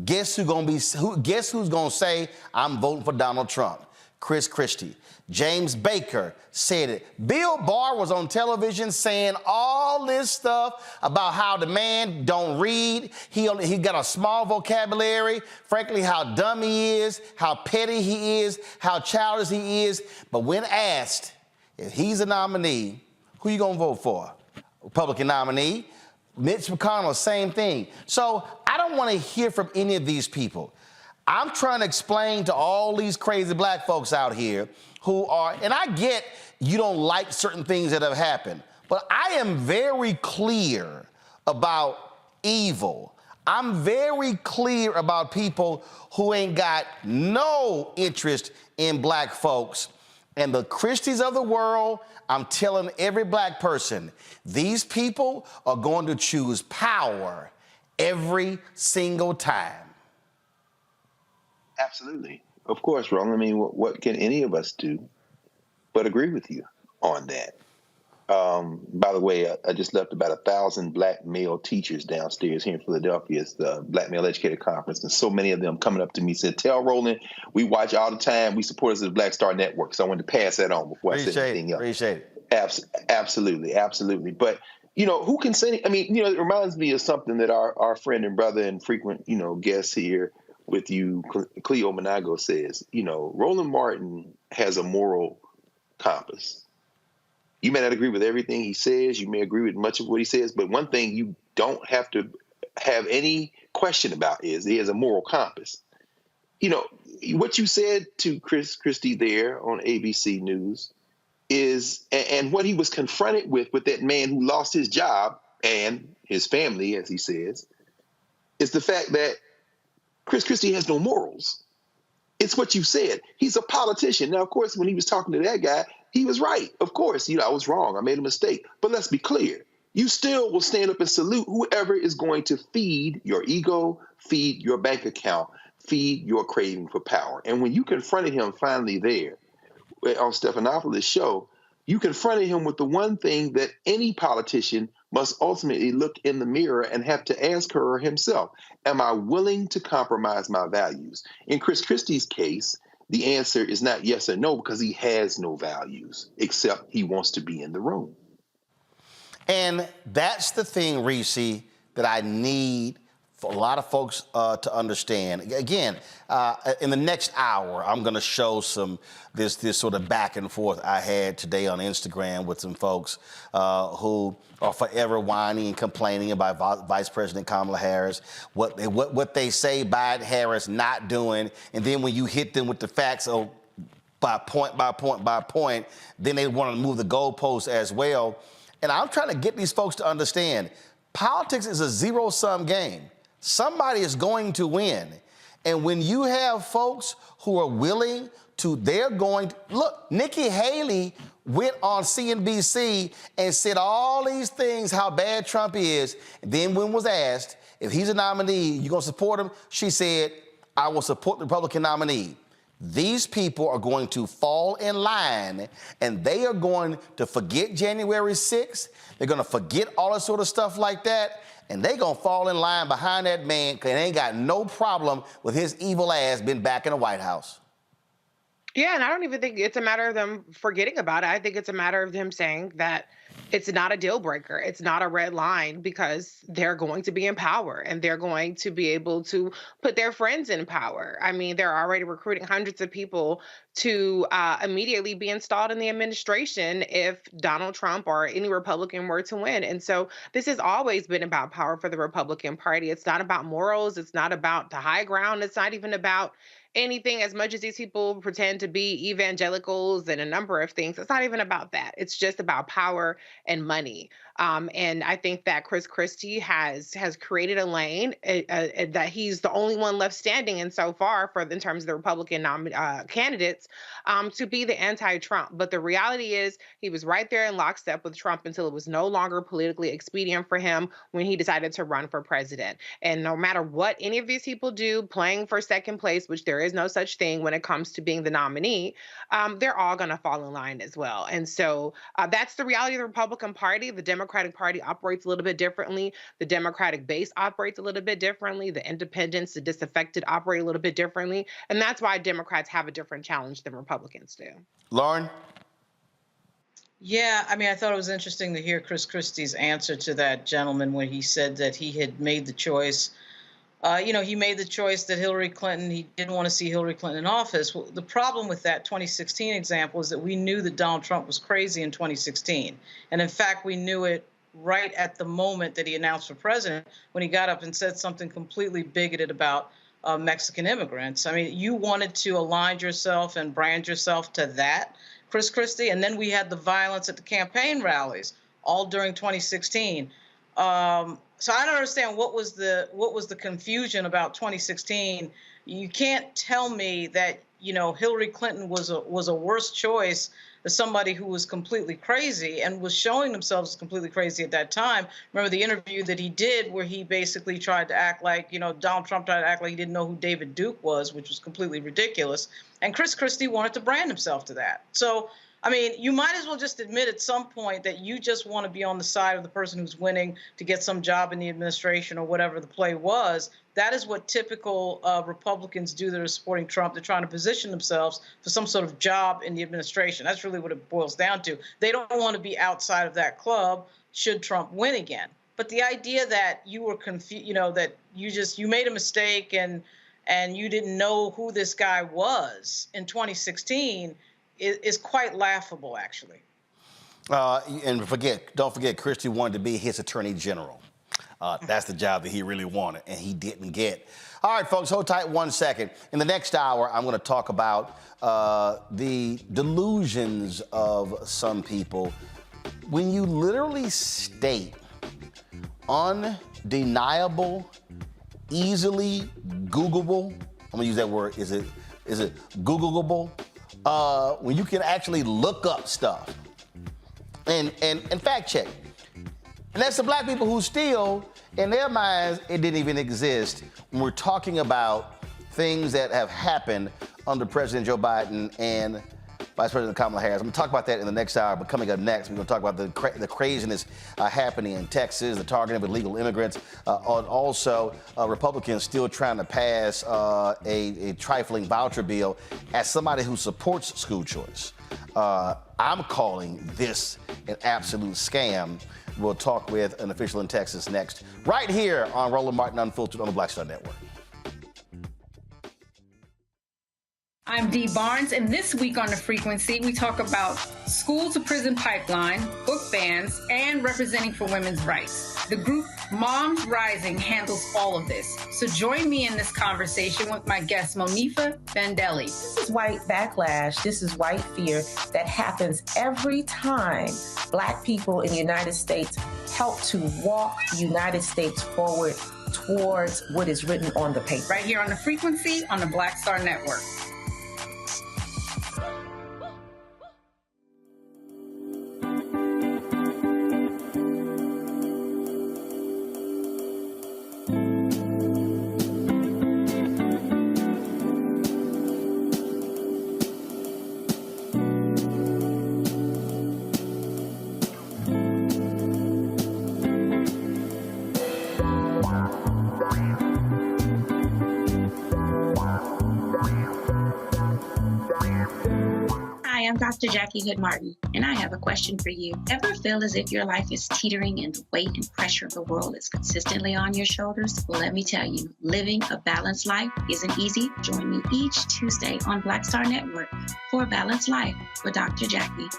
Speaker 1: guess who's gonna say I'm voting for Donald Trump? Chris Christie. James Baker said it. Bill Barr was on television saying all this stuff about how the man don't read. He got a small vocabulary. Frankly, how dumb he is, how petty he is, how childish he is. But when asked if he's a nominee, who you gonna vote for? Republican nominee. Mitch McConnell, same thing. So I don't want to hear from any of these people. I'm trying to explain to all these crazy black folks out here who are, and I get you don't like certain things that have happened, but I am very clear about evil. I'm very clear about people who ain't got no interest in black folks. And the Christies of the world, I'm telling every black person, these people are going to choose power every single time.
Speaker 8: Absolutely. Of course, Roland. I mean, what can any of us do but agree with you on that? By the way, I just left about 1,000 black male teachers downstairs here in Philadelphia. It's the Black Male Educator Conference, and so many of them coming up to me said, "Tell Roland, we watch all the time. We support us at the Black Star Network." So I wanted to pass that on before I said anything else.
Speaker 1: Appreciate it.
Speaker 8: Absolutely, absolutely. But who can say? I mean, it reminds me of something that our friend and brother and frequent, guest here with you, Cleo Monago, says. Roland Martin has a moral compass. You may not agree with everything he says. You may agree with much of what he says. But one thing you don't have to have any question about is he has a moral compass. What you said to Chris Christie there on ABC News is, and what he was confronted with that man who lost his job and his family, as he says, is the fact that Chris Christie has no morals. It's what you said. He's a politician. Now, of course, when he was talking to that guy, he was right. Of course, I was wrong. I made a mistake. But let's be clear. You still will stand up and salute whoever is going to feed your ego, feed your bank account, feed your craving for power. And when you confronted him finally there on Stephanopoulos' show, you confronted him with the one thing that any politician must ultimately look in the mirror and have to ask her himself, am I willing to compromise my values? In Chris Christie's case, the answer is not yes or no, because he has no values, except he wants to be in the room.
Speaker 1: And that's the thing, Reese, that I need for a lot of folks to understand. Again, in the next hour, I'm going to show this sort of back and forth I had today on Instagram with some folks who are forever whining and complaining about Vice President Kamala Harris, what they say Biden Harris not doing, and then when you hit them with the facts by point, then they want to move the goalposts as well. And I'm trying to get these folks to understand, politics is a zero-sum game. Somebody is going to win. And when you have folks who are willing to, look, Nikki Haley went on CNBC and said all these things, how bad Trump is. And then when was asked if he's a nominee, you gonna support him? She said, I will support the Republican nominee. These people are going to fall in line, and they are going to forget January 6th. They're going to forget all that sort of stuff like that, and they're going to fall in line behind that man because they ain't got no problem with his evil ass being back in the White House.
Speaker 10: Yeah, and I don't even think it's a matter of them forgetting about it. I think it's a matter of them saying that it's not a deal breaker. It's not a red line because they're going to be in power and they're going to be able to put their friends in power. I mean, they're already recruiting hundreds of people to immediately be installed in the administration if Donald Trump or any Republican were to win. And so this has always been about power for the Republican Party. It's not about morals. It's not about the high ground. It's not even about anything, as much as these people pretend to be evangelicals and a number of things. It's not even about that. It's just about power and money. And I think that Chris Christie has created a lane that he's the only one left standing in so far in terms of the Republican candidates to be the anti-Trump. But the reality is he was right there in lockstep with Trump until it was no longer politically expedient for him when he decided to run for president. And no matter what any of these people do, playing for second place, which there is no such thing when it comes to being the nominee, they're all going to fall in line as well. And so that's the reality of the Republican Party. The Democratic Party operates a little bit differently. The Democratic base operates a little bit differently. The independents, the disaffected operate a little bit differently. And that's why Democrats have a different challenge than Republicans do.
Speaker 1: Lauren?
Speaker 13: Yeah, I mean, I thought it was interesting to hear Chris Christie's answer to that gentleman when he said that he had made the choice. He made the choice that Hillary Clinton, he didn't want to see Hillary Clinton in office. Well, the problem with that 2016 example is that we knew that Donald Trump was crazy in 2016. And in fact, we knew it right at the moment that he announced for president when he got up and said something completely bigoted about Mexican immigrants. I mean, you wanted to align yourself and brand yourself to that, Chris Christie. And then we had the violence at the campaign rallies all during 2016. So I don't understand what was the confusion about 2016. You can't tell me that Hillary Clinton was a worse choice as somebody who was completely crazy and was showing themselves completely crazy at that time. Remember the interview that he did where he basically tried to act like Donald Trump tried to act like he didn't know who David Duke was, which was completely ridiculous. And Chris Christie wanted to brand himself to that. So I mean, you might as well just admit at some point that you just want to be on the side of the person who's winning to get some job in the administration or whatever the play was. That is what typical Republicans do that are supporting Trump. They're trying to position themselves for some sort of job in the administration. That's really what it boils down to. They don't want to be outside of that club should Trump win again. But the idea that you were confused, that you made a mistake and you didn't know who this guy was in 2016 is quite laughable, actually.
Speaker 1: And don't forget, Christie wanted to be his attorney general. That's the job that he really wanted, and he didn't get. All right, folks, hold tight 1 second. In the next hour, I'm going to talk about the delusions of some people. When you literally state undeniable, easily Googleable, I'm going to use that word, is it Googleable? When you can actually look up stuff and fact check. And that's the black people who still, in their minds, it didn't even exist when we're talking about things that have happened under President Joe Biden and Vice President Kamala Harris. I'm going to talk about that in the next hour, but coming up next, we're going to talk about the craziness happening in Texas, the targeting of illegal immigrants, and also Republicans still trying to pass a trifling voucher bill as somebody who supports school choice. I'm calling this an absolute scam. We'll talk with an official in Texas next, right here on Roland Martin Unfiltered on the Black Star Network.
Speaker 14: I'm Dee Barnes, and this week on The Frequency, we talk about school to prison pipeline, book bans, and representing for women's rights. The group Moms Rising handles all of this. So join me in this conversation with my guest, Monifa Bandelli.
Speaker 15: This is white backlash. This is white fear that happens every time Black people in the United States help to walk the United States forward towards what is written on the paper.
Speaker 14: Right here on The Frequency on the Black Star Network.
Speaker 23: Dr. Jackie Hood Martin, and I have a question for you. Ever feel as if your life is teetering and the weight and pressure of the world is consistently on your shoulders? Well, let me tell you, living a balanced life isn't easy. Join me each Tuesday on Black Star Network for A Balanced Life with Dr. Jackie.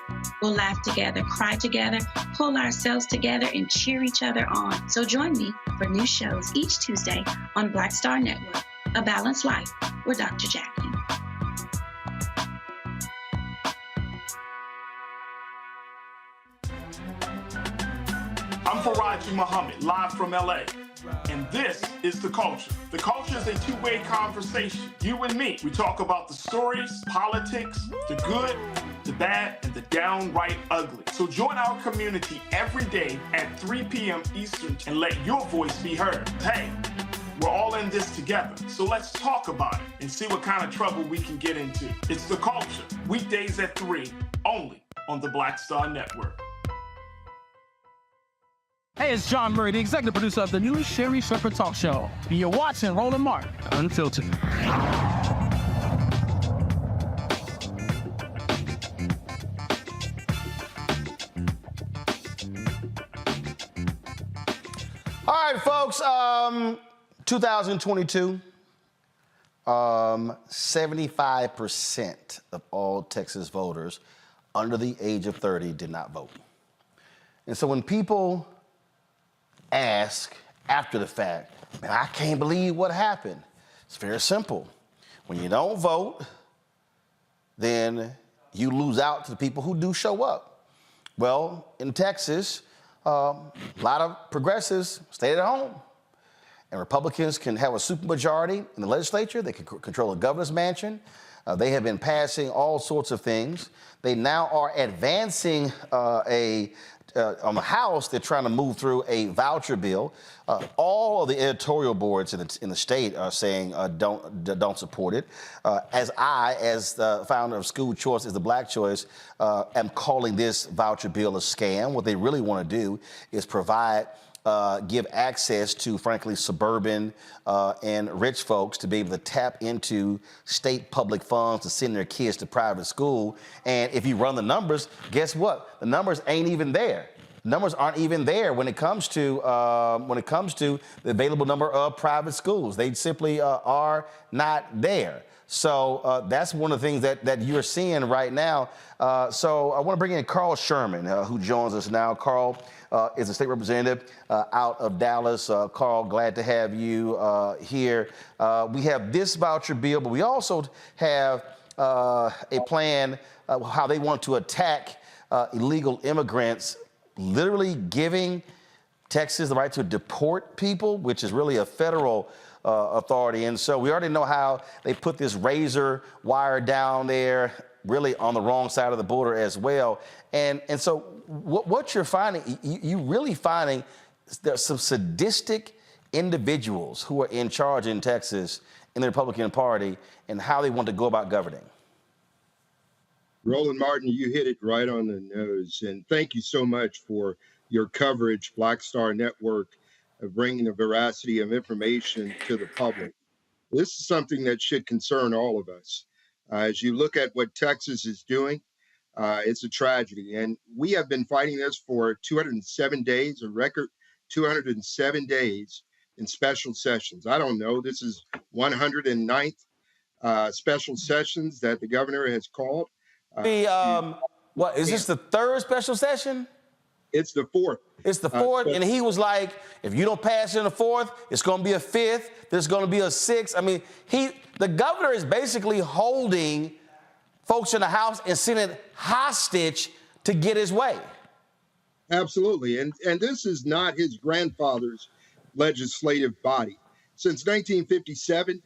Speaker 23: We'll laugh together, cry together, pull ourselves together, and cheer each other on. So join me for new shows each Tuesday on Black Star Network, A Balanced Life with Dr. Jackie.
Speaker 3: I'm Faraji Muhammad, live from LA. And this is The Culture. The Culture is a two-way conversation. You and me. We talk about the stories, politics, the good, the bad, and the downright ugly. So join our community every day at 3 p.m. Eastern and let your voice be heard. Hey, we're all in this together. So let's talk about it and see what kind of trouble we can get into. It's The Culture, weekdays at 3, only on the Black Star Network.
Speaker 16: Hey, it's John Murray, the executive producer of the new Sherry Shepherd Talk Show. You're watching Roland Martin Unfiltered.
Speaker 1: All right, folks, 2022, 75% of all Texas voters under the age of 30 did not vote. And so when people ask after the fact, man, I can't believe what happened. It's very simple. When you don't vote, then you lose out to the people who do show up. Well, in Texas, a lot of progressives stayed at home. And Republicans can have a supermajority in the legislature. They can control the governor's mansion. They have been passing all sorts of things. They now are advancing on the House, they're trying to move through a voucher bill. All of the editorial boards in the state are saying don't support it. As the founder of School Choice is the Black Choice, am calling this voucher bill a scam. What they really want to do is give access to, frankly, suburban and rich folks to be able to tap into state public funds to send their kids to private school. And if you run the numbers, guess what? The numbers ain't even there. Numbers aren't even there when it comes to the available number of private schools. They simply are not there. So that's one of the things that you're seeing right now. So I want to bring in Carl Sherman, who joins us now. Carl is a state representative out of Dallas. Carl, glad to have you here. We have this voucher bill, but we also have a plan how they want to attack illegal immigrants, literally giving Texas the right to deport people, which is really a federal authority. And so we already know how they put this razor wire down there, really on the wrong side of the border as well. And so what you're finding, you're really finding there's some sadistic individuals who are in charge in Texas in the Republican Party and how they want to go about governing.
Speaker 17: Roland Martin, you hit it right on the nose. And thank you so much for your coverage, Black Star Network, of bringing the veracity of information to the public. This is something that should concern all of us. As you look at what Texas is doing, it's a tragedy. And we have been fighting this for 207 days, a record 207 days in special sessions. I don't know, this is 109th special sessions that the governor has called.
Speaker 1: What is this, the third special session?
Speaker 17: It's the fourth.
Speaker 1: It's the fourth, and he was like, if you don't pass it in the fourth, it's going to be a fifth, there's going to be a sixth. I mean, the governor is basically holding folks in the House and Senate hostage to get his way.
Speaker 17: Absolutely, and this is not his grandfather's legislative body. Since 1957,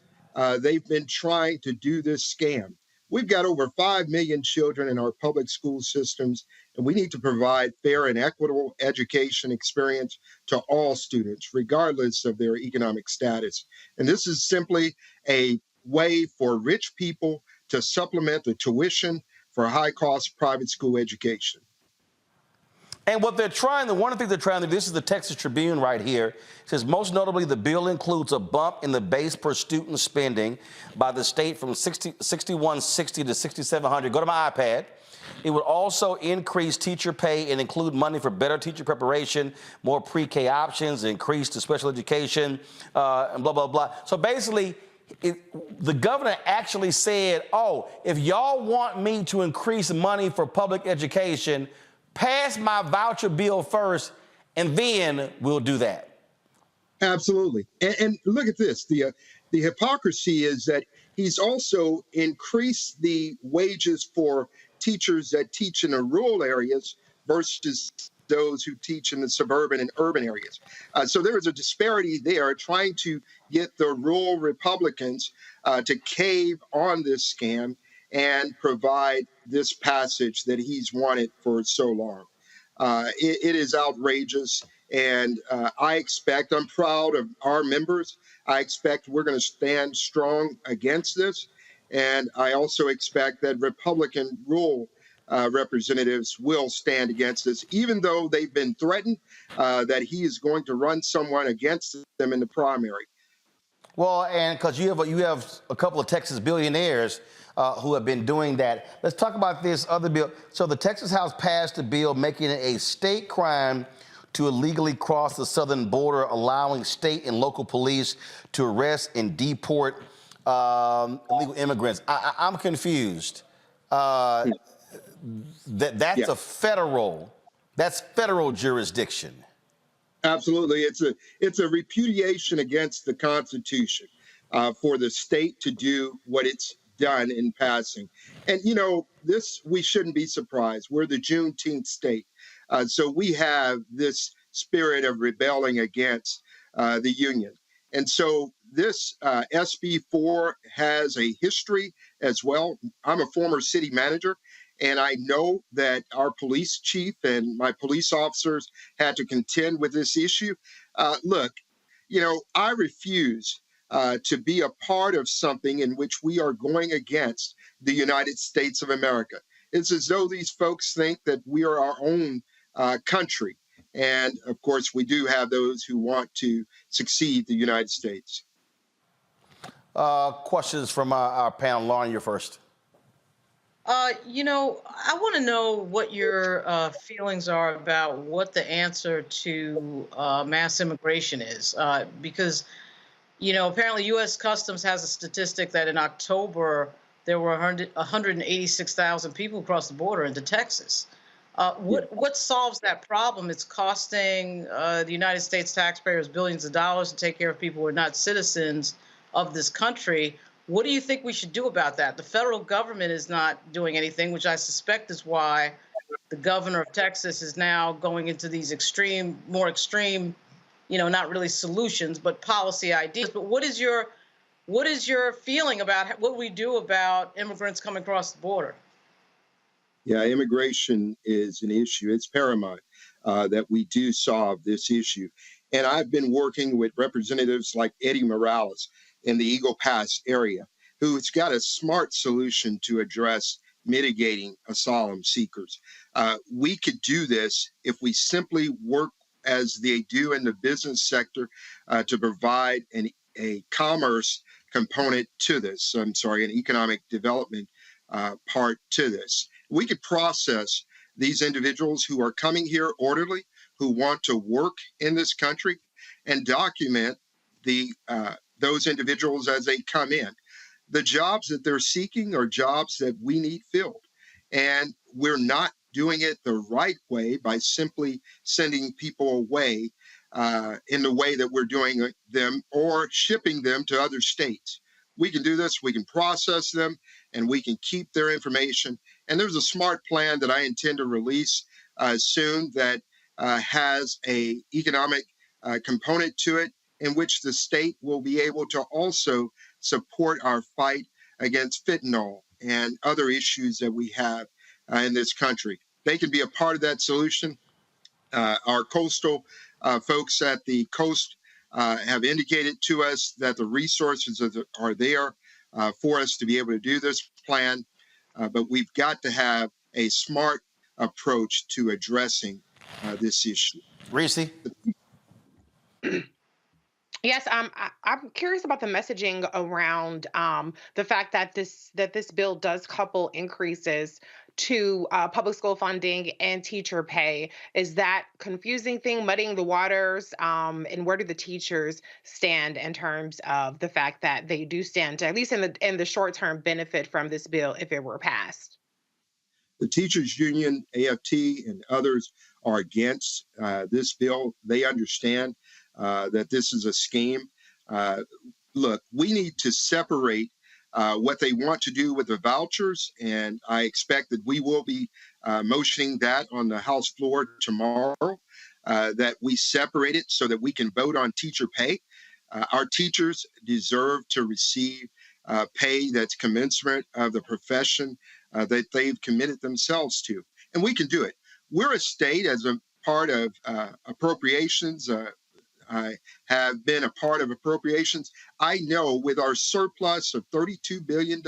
Speaker 17: they've been trying to do this scam. We've got over 5 million children in our public school systems, and we need to provide fair and equitable education experience to all students, regardless of their economic status. And this is simply a way for rich people to supplement the tuition for high-cost private school education.
Speaker 1: And what they're trying, one of the things they're trying to do, this is the Texas Tribune right here, it says most notably the bill includes a bump in the base per student spending by the state from $6,160 to $6,700. Go to my iPad. It would also increase teacher pay and include money for better teacher preparation, more pre-K options, increase to special education, and blah, blah, blah. So basically, the governor actually said, oh, if y'all want me to increase money for public education, pass my voucher bill first, and then we'll do that.
Speaker 17: Absolutely. And look at this. The hypocrisy is that he's also increased the wages for teachers that teach in the rural areas versus those who teach in the suburban and urban areas. So there is a disparity there, trying to get the rural Republicans to cave on this scam and provide this passage that he's wanted for so long. It is outrageous, and I'm proud of our members. I expect we're going to stand strong against this, and I also expect that Republican rural representatives will stand against this, even though they've been threatened that he is going to run someone against them in the primary.
Speaker 1: Well, and because you have a couple of Texas billionaires who have been doing that. Let's talk about this other bill. So the Texas House passed a bill making it a state crime to illegally cross the southern border, allowing state and local police to arrest and deport illegal immigrants. I'm confused. That's a federal jurisdiction.
Speaker 17: Absolutely. It's a repudiation against the Constitution for the state to do what it's done in passing. And, we shouldn't be surprised. We're the Juneteenth state. So we have this spirit of rebelling against the Union. And so this SB 4 has a history as well. I'm a former city manager, and I know that our police chief and my police officers had to contend with this issue. Look, I refuse to be a part of something in which we are going against the United States of America. It's as though these folks think that we are our own country. And of course, we do have those who want to succeed the United States.
Speaker 1: Questions from our panel. Lauren, you're first.
Speaker 13: I want to know what your feelings are about what the answer to mass immigration is, because, apparently U.S. Customs has a statistic that in October there were 186,000 people across the border into Texas. What solves that problem? It's costing the United States taxpayers billions of dollars to take care of people who are not citizens of this country. What do you think we should do about that? The federal government is not doing anything, which I suspect is why the governor of Texas is now going into these more extreme, not really solutions, but policy ideas. But what is your feeling about what we do about immigrants coming across the border?
Speaker 17: Yeah, immigration is an issue. It's paramount that we do solve this issue. And I've been working with representatives like Eddie Morales in the Eagle Pass area, who's got a smart solution to address mitigating asylum seekers. We could do this if we simply work as they do in the business sector to provide a commerce component to this. An economic development part to this. We could process these individuals who are coming here orderly, who want to work in this country, and document those individuals as they come in. The jobs that they're seeking are jobs that we need filled. And we're not doing it the right way by simply sending people away in the way that we're doing them or shipping them to other states. We can do this, we can process them, and we can keep their information. And there's a smart plan that I intend to release soon that has an economic component to it, in which the state will be able to also support our fight against fentanyl and other issues that we have in this country. They can be a part of that solution. Our coastal folks at the coast have indicated to us that the resources are there for us to be able to do this plan, but we've got to have a smart approach to addressing this issue.
Speaker 1: Reese?
Speaker 10: Yes, I'm curious about the messaging around the fact that this bill does couple increases to public school funding and teacher pay. Is that confusing thing, muddying the waters? And where do the teachers stand in terms of the fact that they do stand to, at least in the short term, benefit from this bill if it were passed?
Speaker 17: The teachers union, AFT, and others are against this bill. They understand that this is a scheme. Look, we need to separate what they want to do with the vouchers, and I expect that we will be motioning that on the House floor tomorrow, that we separate it so that we can vote on teacher pay. Our teachers deserve to receive pay that's commensurate of the profession that they've committed themselves to. And we can do it. We're a state as a part of appropriations. I have been a part of appropriations. I know with our surplus of $32 billion,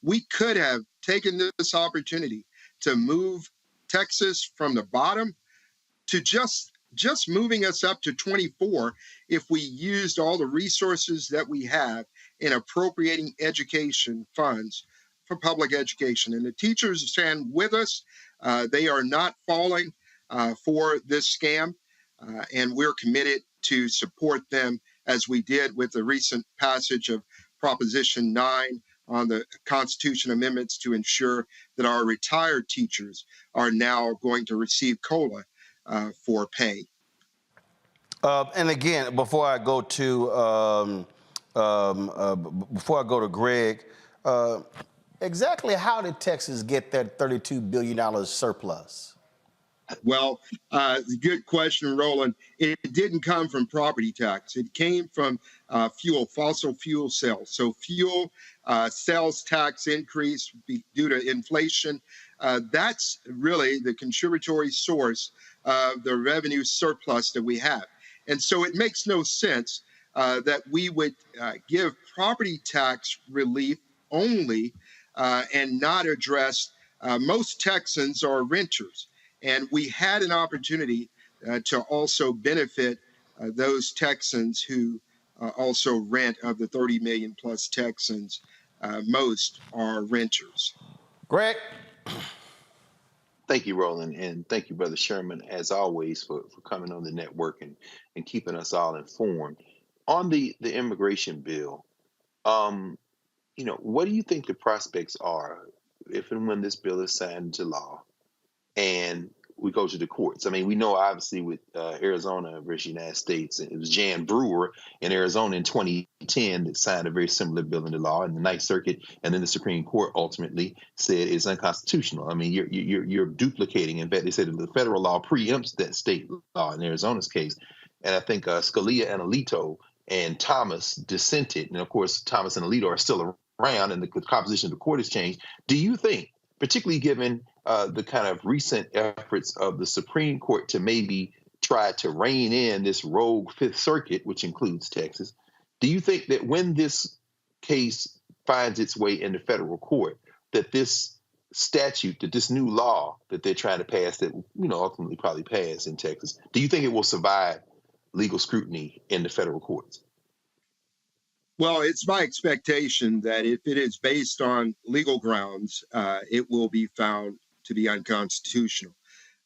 Speaker 17: we could have taken this opportunity to move Texas from the bottom to just moving us up to 24 if we used all the resources that we have in appropriating education funds for public education. And the teachers stand with us. They are not falling for this scam, and we're committed to support them as we did with the recent passage of Proposition 9 on the Constitution amendments to ensure that our retired teachers are now going to receive COLA for pay.
Speaker 1: And again, before I go to Greg, exactly how did Texas get that $32 billion surplus?
Speaker 17: Well, good question, Roland. It didn't come from property tax. It came from fossil fuel sales. So fuel sales tax increase due to inflation. That's really the contributory source of the revenue surplus that we have. And so it makes no sense that we would give property tax relief only and not address most Texans are renters. And we had an opportunity to also benefit those Texans who also rent. Of the 30 million plus Texans, most are renters.
Speaker 1: Greg?
Speaker 8: Thank you, Roland, and thank you, Brother Sherman, as always, for coming on the network and keeping us all informed. On the immigration bill, what do you think the prospects are if and when this bill is signed into law and we go to the courts? I mean, we know obviously with Arizona versus United States, it was Jan Brewer in Arizona in 2010 that signed a very similar bill into law, and the Ninth Circuit and then the Supreme Court ultimately said it's unconstitutional. I mean, you're duplicating. In fact, they said that the federal law preempts that state law in Arizona's case, and I think Scalia and Alito and Thomas dissented, and of course Thomas and Alito are still around, and the composition of the court has changed. Do you think, particularly given the kind of recent efforts of the Supreme Court to maybe try to rein in this rogue Fifth Circuit, which includes Texas, do you think that when this case finds its way into federal court, that this statute, that this new law that they're trying to pass, that ultimately probably pass in Texas, do you think it will survive legal scrutiny in the federal courts?
Speaker 17: Well, it's my expectation that if it is based on legal grounds, it will be found to be unconstitutional.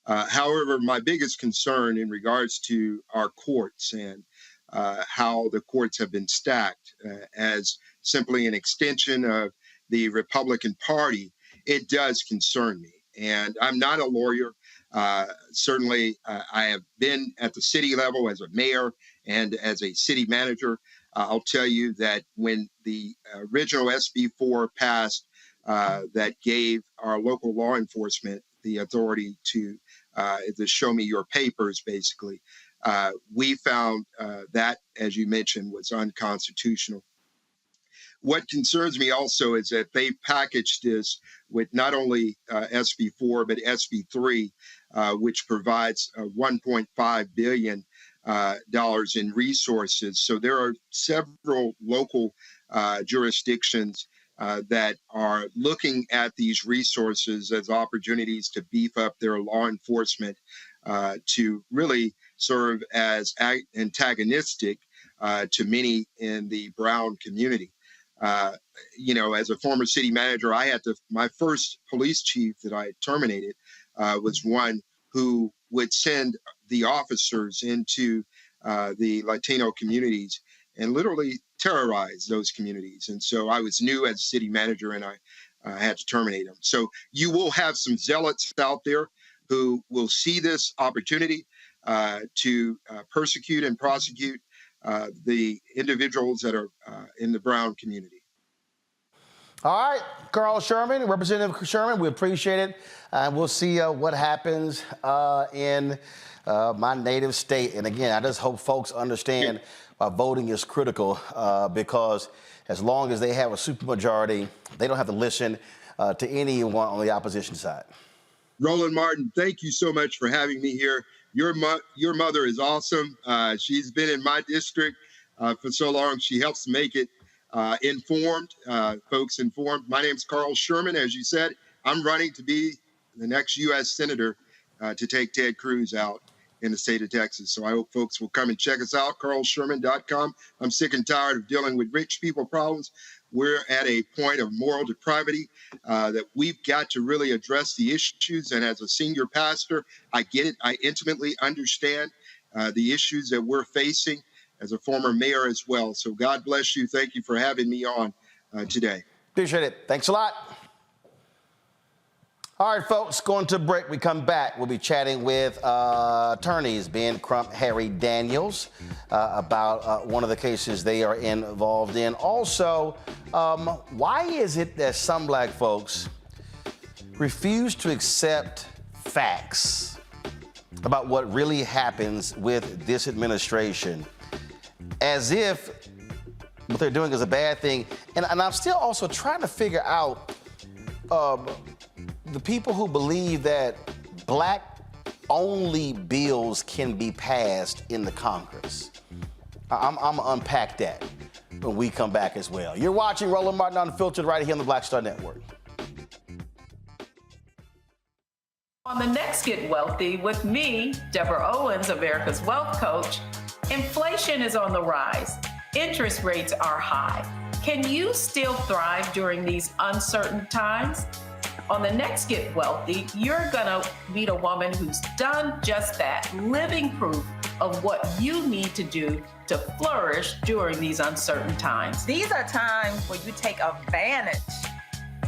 Speaker 17: However, my biggest concern in regards to our courts and how the courts have been stacked as simply an extension of the Republican Party, it does concern me. And I'm not a lawyer. Certainly, I have been at the city level as a mayor and as a city manager. I'll tell you that when the original SB 4 passed, that gave our local law enforcement the authority to show me your papers, basically, we found that, as you mentioned, was unconstitutional. What concerns me also is that they packaged this with not only SB 4, but SB 3, which provides $1.5 billion in resources. So there are several local jurisdictions that are looking at these resources as opportunities to beef up their law enforcement to really serve as antagonistic to many in the brown community. As a former city manager, my first police chief that I terminated was one who would send the officers into the Latino communities and literally terrorize those communities. And so I was new as city manager, and I had to terminate him. So you will have some zealots out there who will see this opportunity to persecute and prosecute the individuals that are in the brown community.
Speaker 1: All right, Carl Sherman, Representative Sherman, we appreciate it. We'll see what happens in my native state. And again, I just hope folks understand voting is critical because as long as they have a supermajority, they don't have to listen to anyone on the opposition side.
Speaker 17: Roland Martin, thank you so much for having me here. Your mother is awesome. She's been in my district for so long. She helps make it folks informed. My name's Carl Sherman. As you said, I'm running to be the next U.S. Senator to take Ted Cruz out in the state of Texas. So I hope folks will come and check us out, carlsherman.com. I'm sick and tired of dealing with rich people problems. We're at a point of moral depravity that we've got to really address the issues. And as a senior pastor, I get it. I intimately understand the issues that we're facing as a former mayor as well. So God bless you. Thank you for having me on today.
Speaker 1: Appreciate it. Thanks a lot. All right, folks, going to break. We come back. We'll be chatting with attorneys Ben Crump, Harry Daniels about one of the cases they are involved in. Also, why is it that some black folks refuse to accept facts about what really happens with this administration, as if what they're doing is a bad thing? And I'm still also trying to figure out the people who believe that black-only bills can be passed in the Congress. I'm going to unpack that when we come back as well. You're watching Roland Martin Unfiltered right here on the Black Star Network.
Speaker 4: On the next Get Wealthy with me, Deborah Owens, America's Wealth Coach, inflation is on the rise. Interest rates are high. Can you still thrive during these uncertain times? On the next Get Wealthy, you're gonna meet a woman who's done just that, living proof of what you need to do to flourish during these uncertain times.
Speaker 18: These are times where you take advantage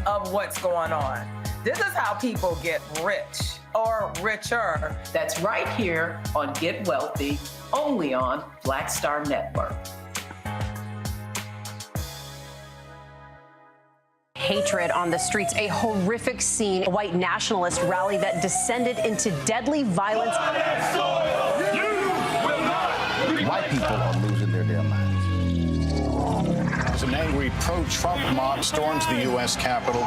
Speaker 18: of what's going on. This is how people get rich or richer.
Speaker 4: That's right here on Get Wealthy, only on Black Star Network.
Speaker 19: Hatred on the streets, a horrific scene, a white nationalist rally that descended into deadly violence.
Speaker 9: White people are losing their damn minds.
Speaker 20: As an angry pro-Trump mob storms the U.S. Capitol,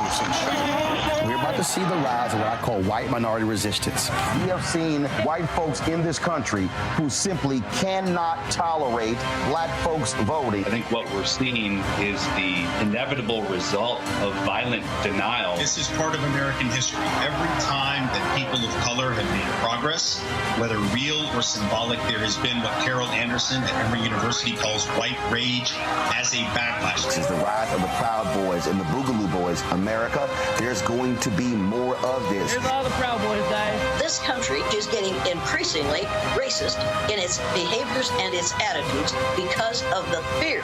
Speaker 9: We're about to see the rise of what I call white minority resistance. We have seen white folks in this country who simply cannot tolerate black folks voting.
Speaker 21: I think what we're seeing is the inevitable result of violent denial.
Speaker 22: This is part of American history. Every time that people of color have made progress, whether real or symbolic, there has been what Carol Anderson at Emory University calls white rage as a backlash.
Speaker 9: This is the rise of the Proud Boys and the Boogaloo Boys. America, there's going to be more of this.
Speaker 24: Here's all the Proud Boys, guys.
Speaker 25: This country is getting increasingly racist in its behaviors and its attitudes because of the fear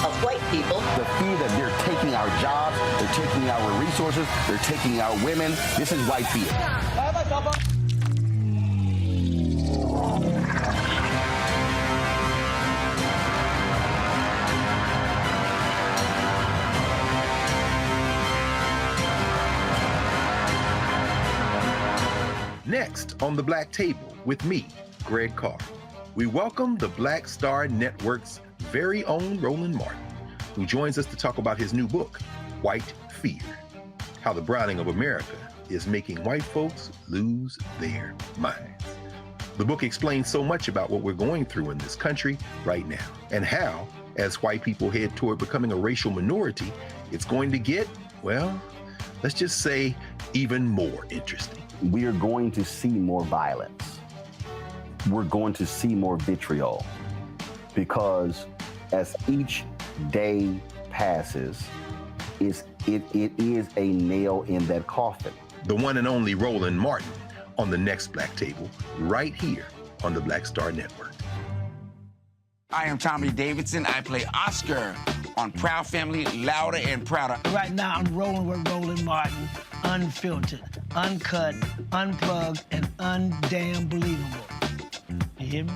Speaker 25: of white people.
Speaker 9: The fear that they're taking our jobs, they're taking our resources, they're taking our women. This is white fear.
Speaker 29: Next on The Black Table with me, Greg Carr, we welcome the Black Star Network's very own Roland Martin, who joins us to talk about his new book, White Fear, how the browning of America is making white folks lose their minds. The book explains so much about what we're going through in this country right now, and how, as white people head toward becoming a racial minority, it's going to get, well, let's just say even more interesting.
Speaker 11: We are going to see more violence. we're going to see more vitriol, because as each day passes, it is a nail in that coffin.
Speaker 29: The one and only Roland Martin on the next Black Table, right here on the Black Star Network.
Speaker 2: I am Tommy Davidson. I play Oscar on Proud Family, Louder and Prouder.
Speaker 24: Right now, I'm rolling with Roland Martin, unfiltered, uncut, unplugged, and undamn believable. You hear me?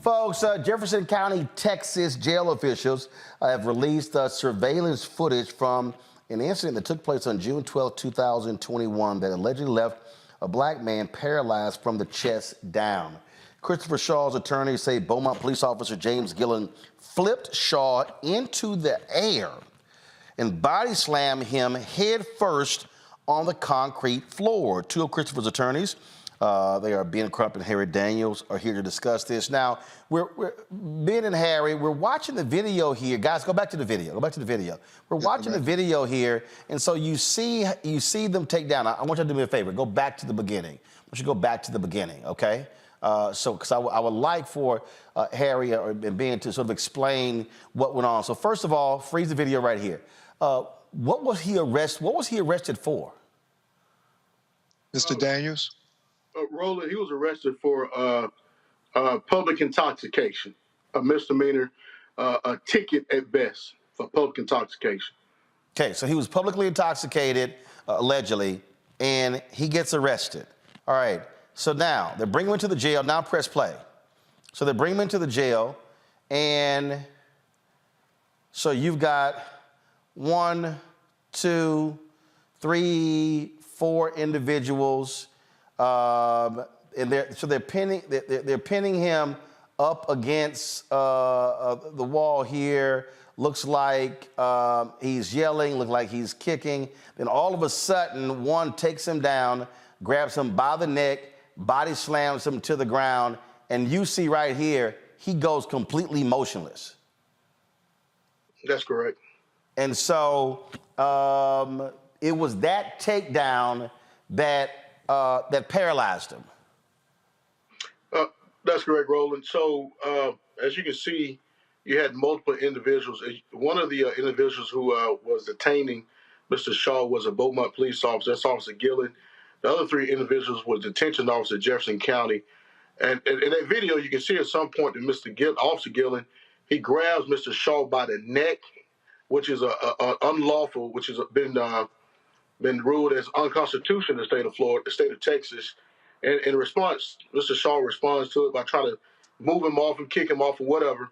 Speaker 1: Folks, Jefferson County, Texas jail officials have released surveillance footage from an incident that took place on June 12, 2021 that allegedly left a black man paralyzed from the chest down. Christopher Shaw's attorneys say Beaumont police officer James Gillen flipped Shaw into the air and body slammed him head first on the concrete floor. Two of Christopher's attorneys, they are Ben Crump and Harry Daniels, are here to discuss this. Now, Ben and Harry, we're watching the video here. Guys, go back to the video. Go back to the video. We're watching the video here, and so you see them take down. I want you to do me a favor. Go back to the beginning. I want you to go back to the beginning, okay? Because I would like for Harry and Ben to sort of explain what went on. So first of all, freeze the video right here. What was he arrested for?
Speaker 5: Mr. Daniels?
Speaker 6: Roland, he was arrested for public intoxication, a misdemeanor, a ticket at best for public intoxication.
Speaker 1: Okay, so he was publicly intoxicated, allegedly, and he gets arrested. All right, so now they're bringing him into the jail. Now press play. So they bring him into the jail, and so you've got 1, 2, 3, 4 individuals. And they're pinning him up against the wall here. Looks like he's yelling, looks like he's kicking. Then all of a sudden, one takes him down, grabs him by the neck, body slams him to the ground, and you see right here, he goes completely motionless.
Speaker 6: That's correct.
Speaker 1: And so it was that takedown that paralyzed him.
Speaker 6: That's correct, Roland. So as you can see, you had multiple individuals. One of the individuals who was detaining Mr. Shaw was a Beaumont police officer. That's Officer Gillen. The other 3 individuals were detention officer Jefferson County. And in that video, you can see at some point that Officer Gillen, he grabs Mr. Shaw by the neck, which is unlawful, which has been ruled as unconstitutional in the state of Florida, the state of Texas. And in response, Mr. Shaw responds to it by trying to move him off and kick him off or whatever.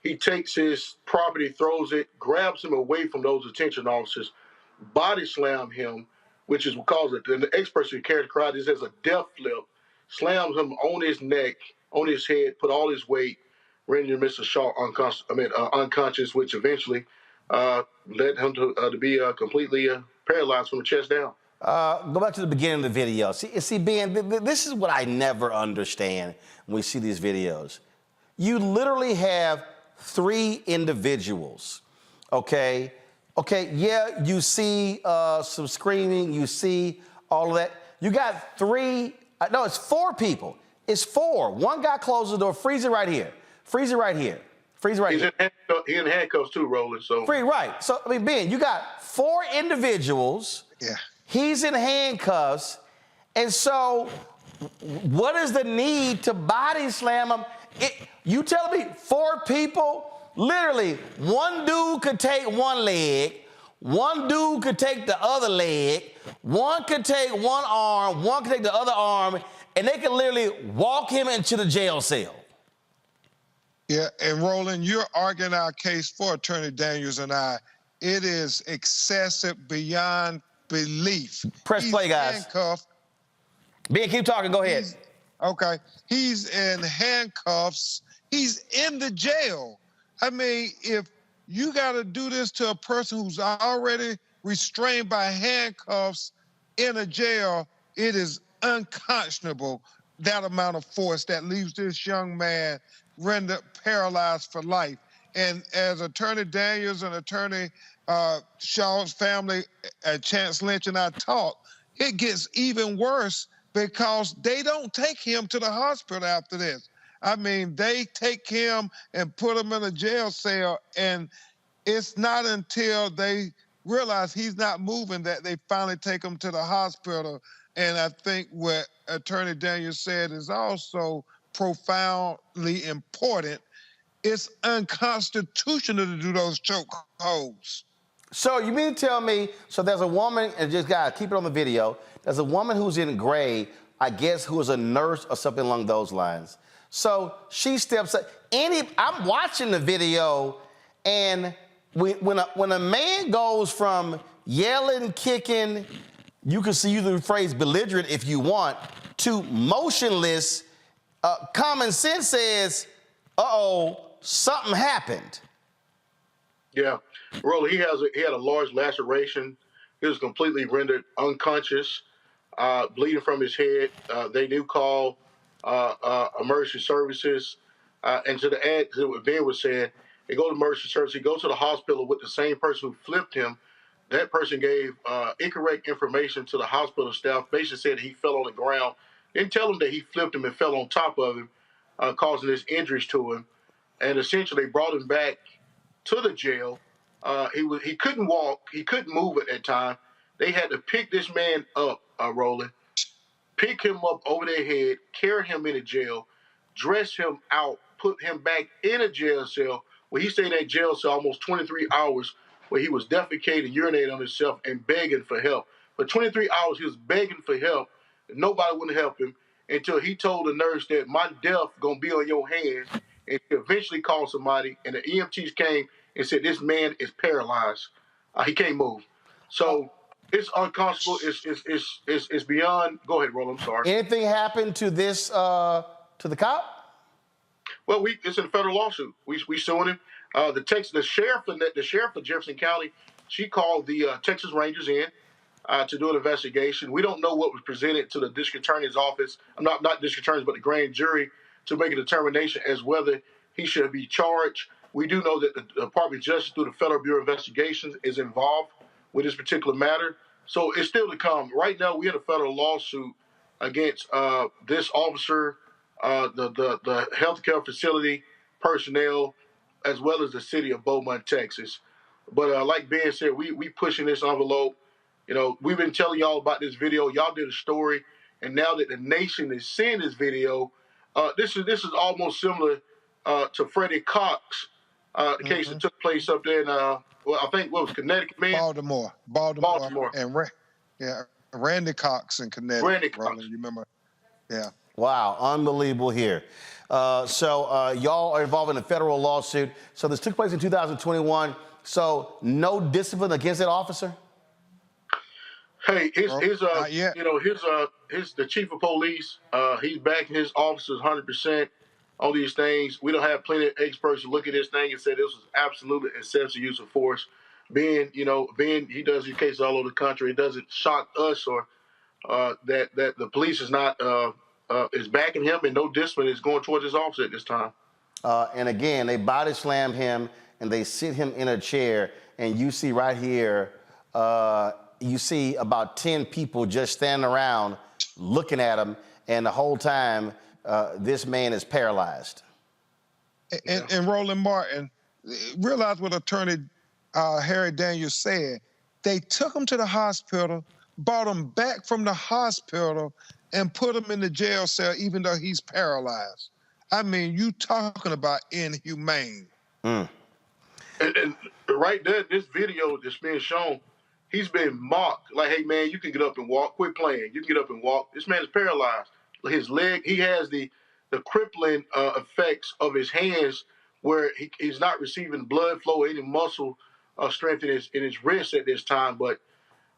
Speaker 6: He takes his property, throws it, grabs him away from those detention officers, body slam him, which is because the experts who characterize this as a death flip, slams him on his neck, on his head, put all his weight, rendering Mr. Shaw unconscious, which eventually led him to be completely paralyzed from the chest down.
Speaker 1: Go back to the beginning of the video. See, Ben, this is what I never understand when we see these videos. You literally have 3 individuals, okay? Okay, yeah, you see some screaming, you see all of that. You got 3, no, it's 4 people. It's 4. One guy closes the door, freeze it right here. Freeze it right here. Freeze it right here.
Speaker 6: He's in handcuffs too, Roland. So
Speaker 1: right. So, I mean, Ben, you got 4 individuals.
Speaker 5: Yeah.
Speaker 1: He's in handcuffs. And so what is the need to body slam him? You telling me 4 people? Literally, one dude could take one leg, one dude could take the other leg, one could take one arm, one could take the other arm, and they could literally walk him into the jail cell.
Speaker 5: Yeah, and Roland, you're arguing our case for Attorney Daniels and I. It is excessive beyond belief.
Speaker 1: Press play, guys.
Speaker 5: Handcuffed.
Speaker 1: Ben, keep talking. Go ahead.
Speaker 5: Okay. He's in handcuffs. He's in the jail. I mean, if you got to do this to a person who's already restrained by handcuffs in a jail, it is unconscionable, that amount of force that leaves this young man rendered paralyzed for life. And as Attorney Daniels and Attorney Shaw's family, Chance Lynch and I talked, it gets even worse because they don't take him to the hospital after this. I mean, they take him and put him in a jail cell, and it's not until they realize he's not moving that they finally take him to the hospital. And I think what Attorney Daniels said is also profoundly important. It's unconstitutional to do those chokeholds.
Speaker 1: So you mean to tell me, so there's a woman, and just gotta keep it on the video, there's a woman who's in gray, I guess, who is a nurse or something along those lines. So she steps up. I'm watching the video, and when a man goes from yelling, kicking, you can see the phrase belligerent if you want, to motionless, common sense says, uh-oh, something happened.
Speaker 6: Yeah, Roller, he had a large laceration. He was completely rendered unconscious, bleeding from his head. They do call emergency services. And to the add to what Ben was saying, they go to emergency service. He goes to the hospital with the same person who flipped him. That person gave incorrect information to the hospital staff. Basically said he fell on the ground. Didn't tell him that he flipped him and fell on top of him, causing his injuries to him. And essentially, they brought him back to the jail. He couldn't walk. He couldn't move at that time. They had to pick this man up, Roland, pick him up over their head, carry him into jail, dress him out, put him back in a jail cell where he stayed in that jail cell almost 23 hours, where he was defecating, urinating on himself, and begging for help. For 23 hours, he was begging for help. And nobody wouldn't help him until he told the nurse that my death gonna be on your hands. And he eventually called somebody, and the EMTs came and said, this man is paralyzed. He can't move. So it's unconscionable. It's beyond. Go ahead, Roland. I'm sorry.
Speaker 1: Anything happened to this, to the cop?
Speaker 6: Well, it's in a federal lawsuit. We suing him. The sheriff of Jefferson County, she called the Texas Rangers in to do an investigation. We don't know what was presented to the district attorney's office. Not district attorneys, but the grand jury, to make a determination as whether he should be charged. We do know that the Department of Justice, through the Federal Bureau of Investigations, is involved with this particular matter. So it's still to come. Right now, we had a federal lawsuit against this officer, the healthcare facility personnel, as well as the city of Beaumont, Texas. But like Ben said, we pushing this envelope. You know, we've been telling y'all about this video. Y'all did a story, and now that the nation is seeing this video, this is almost similar to Freddie Cox, the case that took place up there in, I think, what was Connecticut, man?
Speaker 5: Baltimore. And Randy Cox in Connecticut.
Speaker 6: Randy Cox.
Speaker 5: Roland, you remember? Yeah.
Speaker 1: Wow, unbelievable here. So y'all are involved in a federal lawsuit. So this took place in 2021. So no discipline against that officer?
Speaker 6: Hey, the chief of police, he's backing his officers 100% on these things. We don't have plenty of experts to look at this thing and say this was absolutely excessive use of force. Ben, he does these cases all over the country. It doesn't shock us or that the police is not is backing him, and no discipline is going towards his officer at this time.
Speaker 1: And again, they body slam him and they sit him in a chair, and you see right here, you see about 10 people just standing around looking at him, and the whole time this man is paralyzed.
Speaker 5: And Roland Martin, realize what Attorney Harry Daniels said. They took him to the hospital, brought him back from the hospital, and put him in the jail cell even though he's paralyzed. I mean, you talking about inhumane.
Speaker 6: And right there, this video that's being shown, he's been mocked. Like, hey, man, you can get up and walk. Quit playing. You can get up and walk. This man is paralyzed. His leg, he has the crippling effects of his hands where he's not receiving blood flow or any muscle strength in his wrist at this time. But,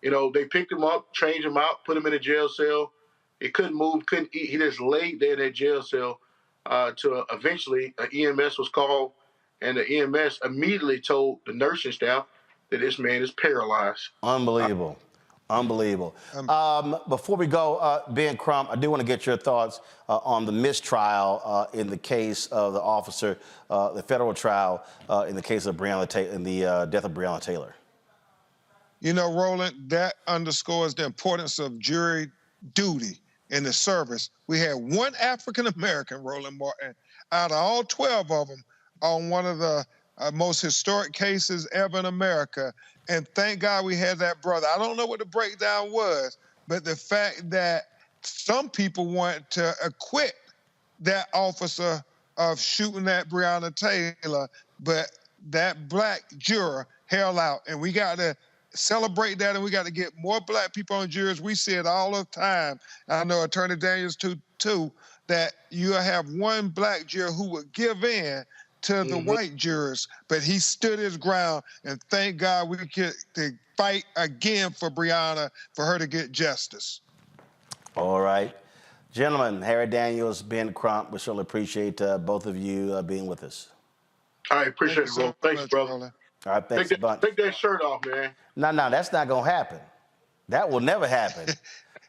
Speaker 6: they picked him up, changed him out, put him in a jail cell. He couldn't move, couldn't eat. He just laid there in that jail cell till eventually an EMS was called, and the EMS immediately told the nursing staff that this man is paralyzed.
Speaker 1: Unbelievable. Unbelievable. Before we go, Ben Crump, I do want to get your thoughts on the mistrial in the case of the officer, the federal trial in the case of Breonna Tayler, in the death of Breonna Tayler.
Speaker 5: You know, Roland, that underscores the importance of jury duty in the service. We had one African-American, Roland Martin, out of all 12 of them on one of the most historic cases ever in America. And thank God we had that brother. I don't know what the breakdown was, but the fact that some people want to acquit that officer of shooting at Breonna Tayler, but that black juror held out. And we got to celebrate that, and we got to get more black people on juries. We see it all the time. I know Attorney Daniels too, that you have one black juror who would give in to the white jurors, but he stood his ground, and thank God we get to fight again for Breonna, for her to get justice.
Speaker 1: All right. Gentlemen, Harry Daniels, Ben Crump, we certainly appreciate both of you being with us.
Speaker 6: All right, appreciate it, Roland. Thanks, brother.
Speaker 1: All right, thanks a bunch.
Speaker 6: Take that shirt off, man.
Speaker 1: No, that's not going to happen. That will never happen.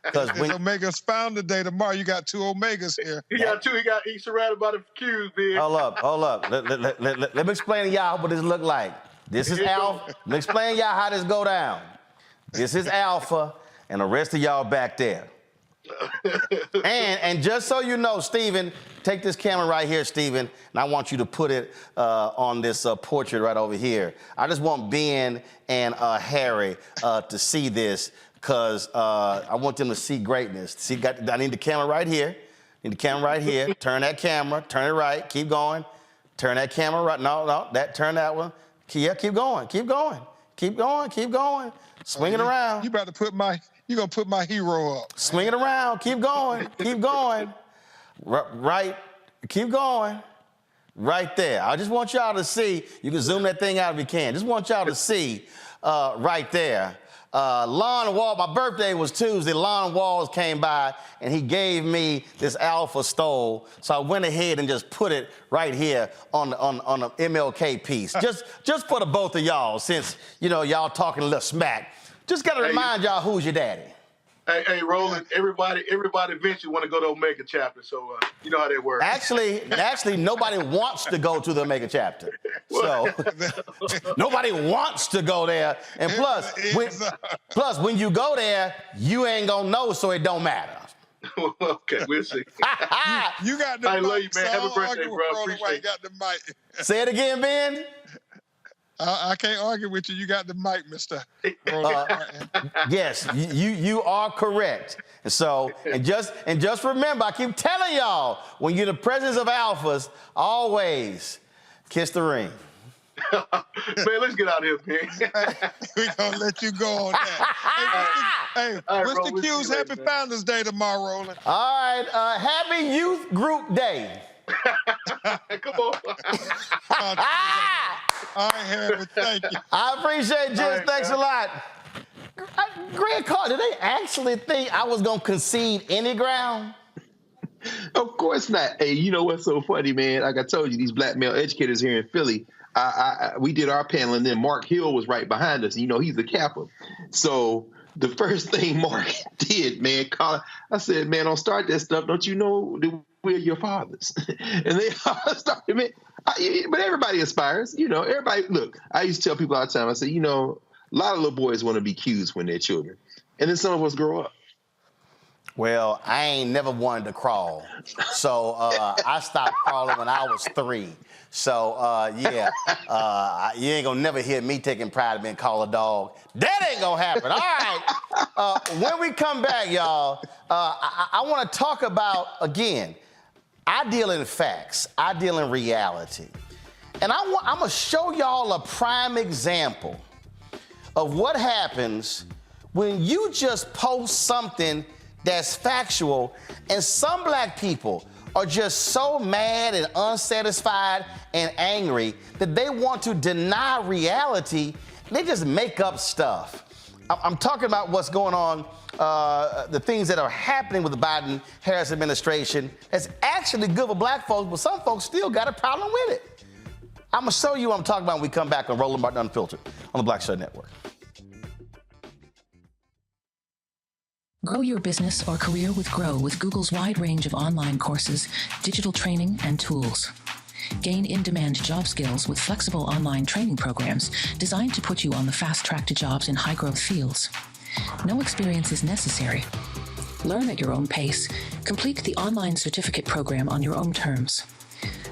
Speaker 5: Because when Omega's Founder Day tomorrow, you got two Omegas here.
Speaker 6: He got two. He's surrounded by the Qs, man.
Speaker 1: Hold up. Let me explain to y'all what this look like. This is Alpha. Let me explain y'all how this go down. This is Alpha, and the rest of y'all back there. and just so you know, Stephen, take this camera right here, Stephen, and I want you to put it on this portrait right over here. I just want Ben and Harry to see this, because I want them to see greatness. See, I need the camera right here. Need the camera right here. Turn that camera. Turn it right. Keep going. Turn that camera right. No, turn that one. Yeah, keep going. Keep going. Keep going. Keep going. Swing it around.
Speaker 5: You about to put you're going to put my hero up.
Speaker 1: Swing it around. Keep going. Keep going. Right. Keep going. Right there. I just want y'all to see. You can zoom that thing out if you can. Just want y'all to see right there. Lon Wall, my birthday was Tuesday. Lon Walls came by and he gave me this Alpha stole. So I went ahead and just put it right here on the MLK piece. just for the both of y'all, since y'all talking a little smack. Just gotta remind y'all who's your daddy.
Speaker 6: Hey, Roland, everybody eventually want to go to Omega chapter, so you know how they work.
Speaker 1: Actually, nobody wants to go to the Omega chapter. So nobody wants to go there. And plus, when you go there, you ain't gonna know, so it don't matter.
Speaker 6: Okay, we'll see.
Speaker 5: You got the mic.
Speaker 6: I love you, man. Have a birthday, bro. Appreciate
Speaker 5: got the mic.
Speaker 1: Say it again, Ben.
Speaker 5: I can't argue with you. You got the mic, Mr.
Speaker 1: Yes, you are correct. And so, and just remember, I keep telling y'all, when you're in the presence of alphas, always kiss the ring.
Speaker 6: Man, let's get out of here, man.
Speaker 5: We're going to let you go on that. Hey, what's the Q's? Happy Founders Day tomorrow, Roland.
Speaker 1: All right, happy Youth Group Day.
Speaker 6: Come on.
Speaker 5: All right, Harry, thank you.
Speaker 1: I appreciate it, Jim. Thanks a lot. Greg Carr, did they actually think I was going to concede any ground?
Speaker 8: Of course not. Hey, you know what's so funny, man? Like I told you, these black male educators here in Philly, we did our panel, and then Mark Hill was right behind us. He's the Kappa. So the first thing Mark did, man, I said, man, don't start that stuff. Don't you know that we're your fathers? And they all started, man. But everybody aspires. Everybody, look, I used to tell people all the time, I say, a lot of little boys want to be Qs when they're children. And then some of us grow up.
Speaker 1: Well, I ain't never wanted to crawl. So I stopped crawling when I was 3. So, yeah, you ain't going to never hear me taking pride in being called a dog. That ain't going to happen. All right. When we come back, y'all, I want to talk about, again, I deal in facts. I deal in reality. And I'm going to show y'all a prime example of what happens when you just post something that's factual, and some black people are just so mad and unsatisfied and angry that they want to deny reality. They just make up stuff. I'm talking about what's going on, the things that are happening with the Biden-Harris administration that's actually good for black folks, but some folks still got a problem with it. I'm going to show you what I'm talking about when we come back on Roland Martin Unfiltered on the Black Star Network.
Speaker 3: Grow your business or career with Grow with Google's wide range of online courses, digital training, and tools. Gain in-demand job skills with flexible online training programs designed to put you on the fast track to jobs in high-growth fields. No experience is necessary. Learn at your own pace. Complete the online certificate program on your own terms.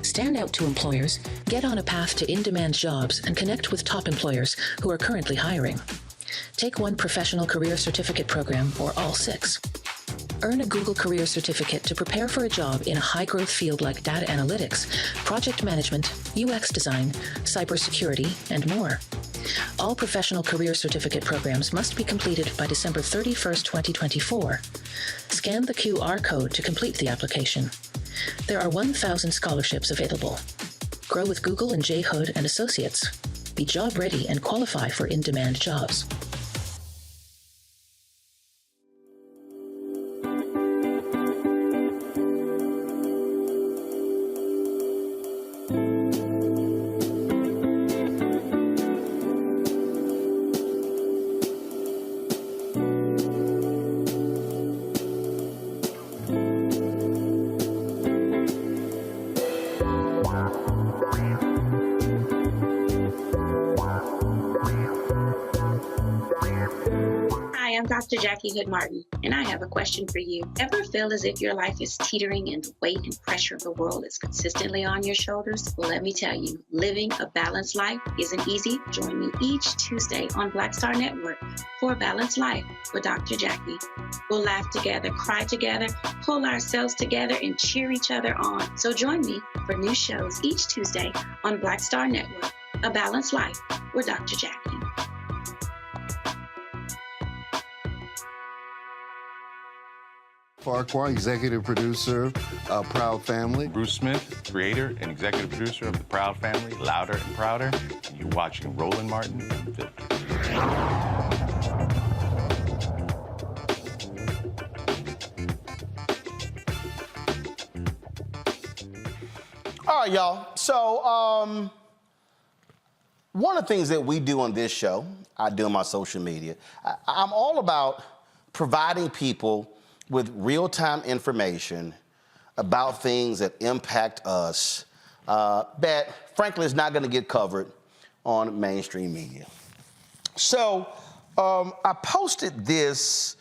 Speaker 3: Stand out to employers, get on a path to in-demand jobs, and connect with top employers who are currently hiring. Take one professional career certificate program or all 6. Earn a Google Career Certificate to prepare for a job in a high-growth field like data analytics, project management, UX design, cybersecurity, and more. All professional career certificate programs must be completed by December 31st, 2024. Scan the QR code to complete the application. There are 1,000 scholarships available. Grow with Google and J. Hood and Associates. Be job ready and qualify for in-demand jobs.
Speaker 7: Dr. Jackie Hood Martin, and I have a question for you. Ever feel as if your life is teetering and the weight and pressure of the world is consistently on your shoulders? Well, let me tell you, living a balanced life isn't easy. Join me each Tuesday on Black Star Network for a Balanced Life with Dr. Jackie. We'll laugh together, cry together, pull ourselves together, and cheer each other on. So join me for new shows each Tuesday on Black Star Network, A Balanced Life with Dr. Jackie.
Speaker 12: Farquhar, executive producer of Proud Family.
Speaker 14: Bruce Smith, creator and executive producer of The Proud Family, Louder and Prouder. And you're watching Roland Martin Unfiltered.
Speaker 1: All right, y'all. So, one of the things that we do on this show, I do on my social media, I'm all about providing people with real-time information about things that impact us that, frankly, is not going to get covered on mainstream media. So I posted this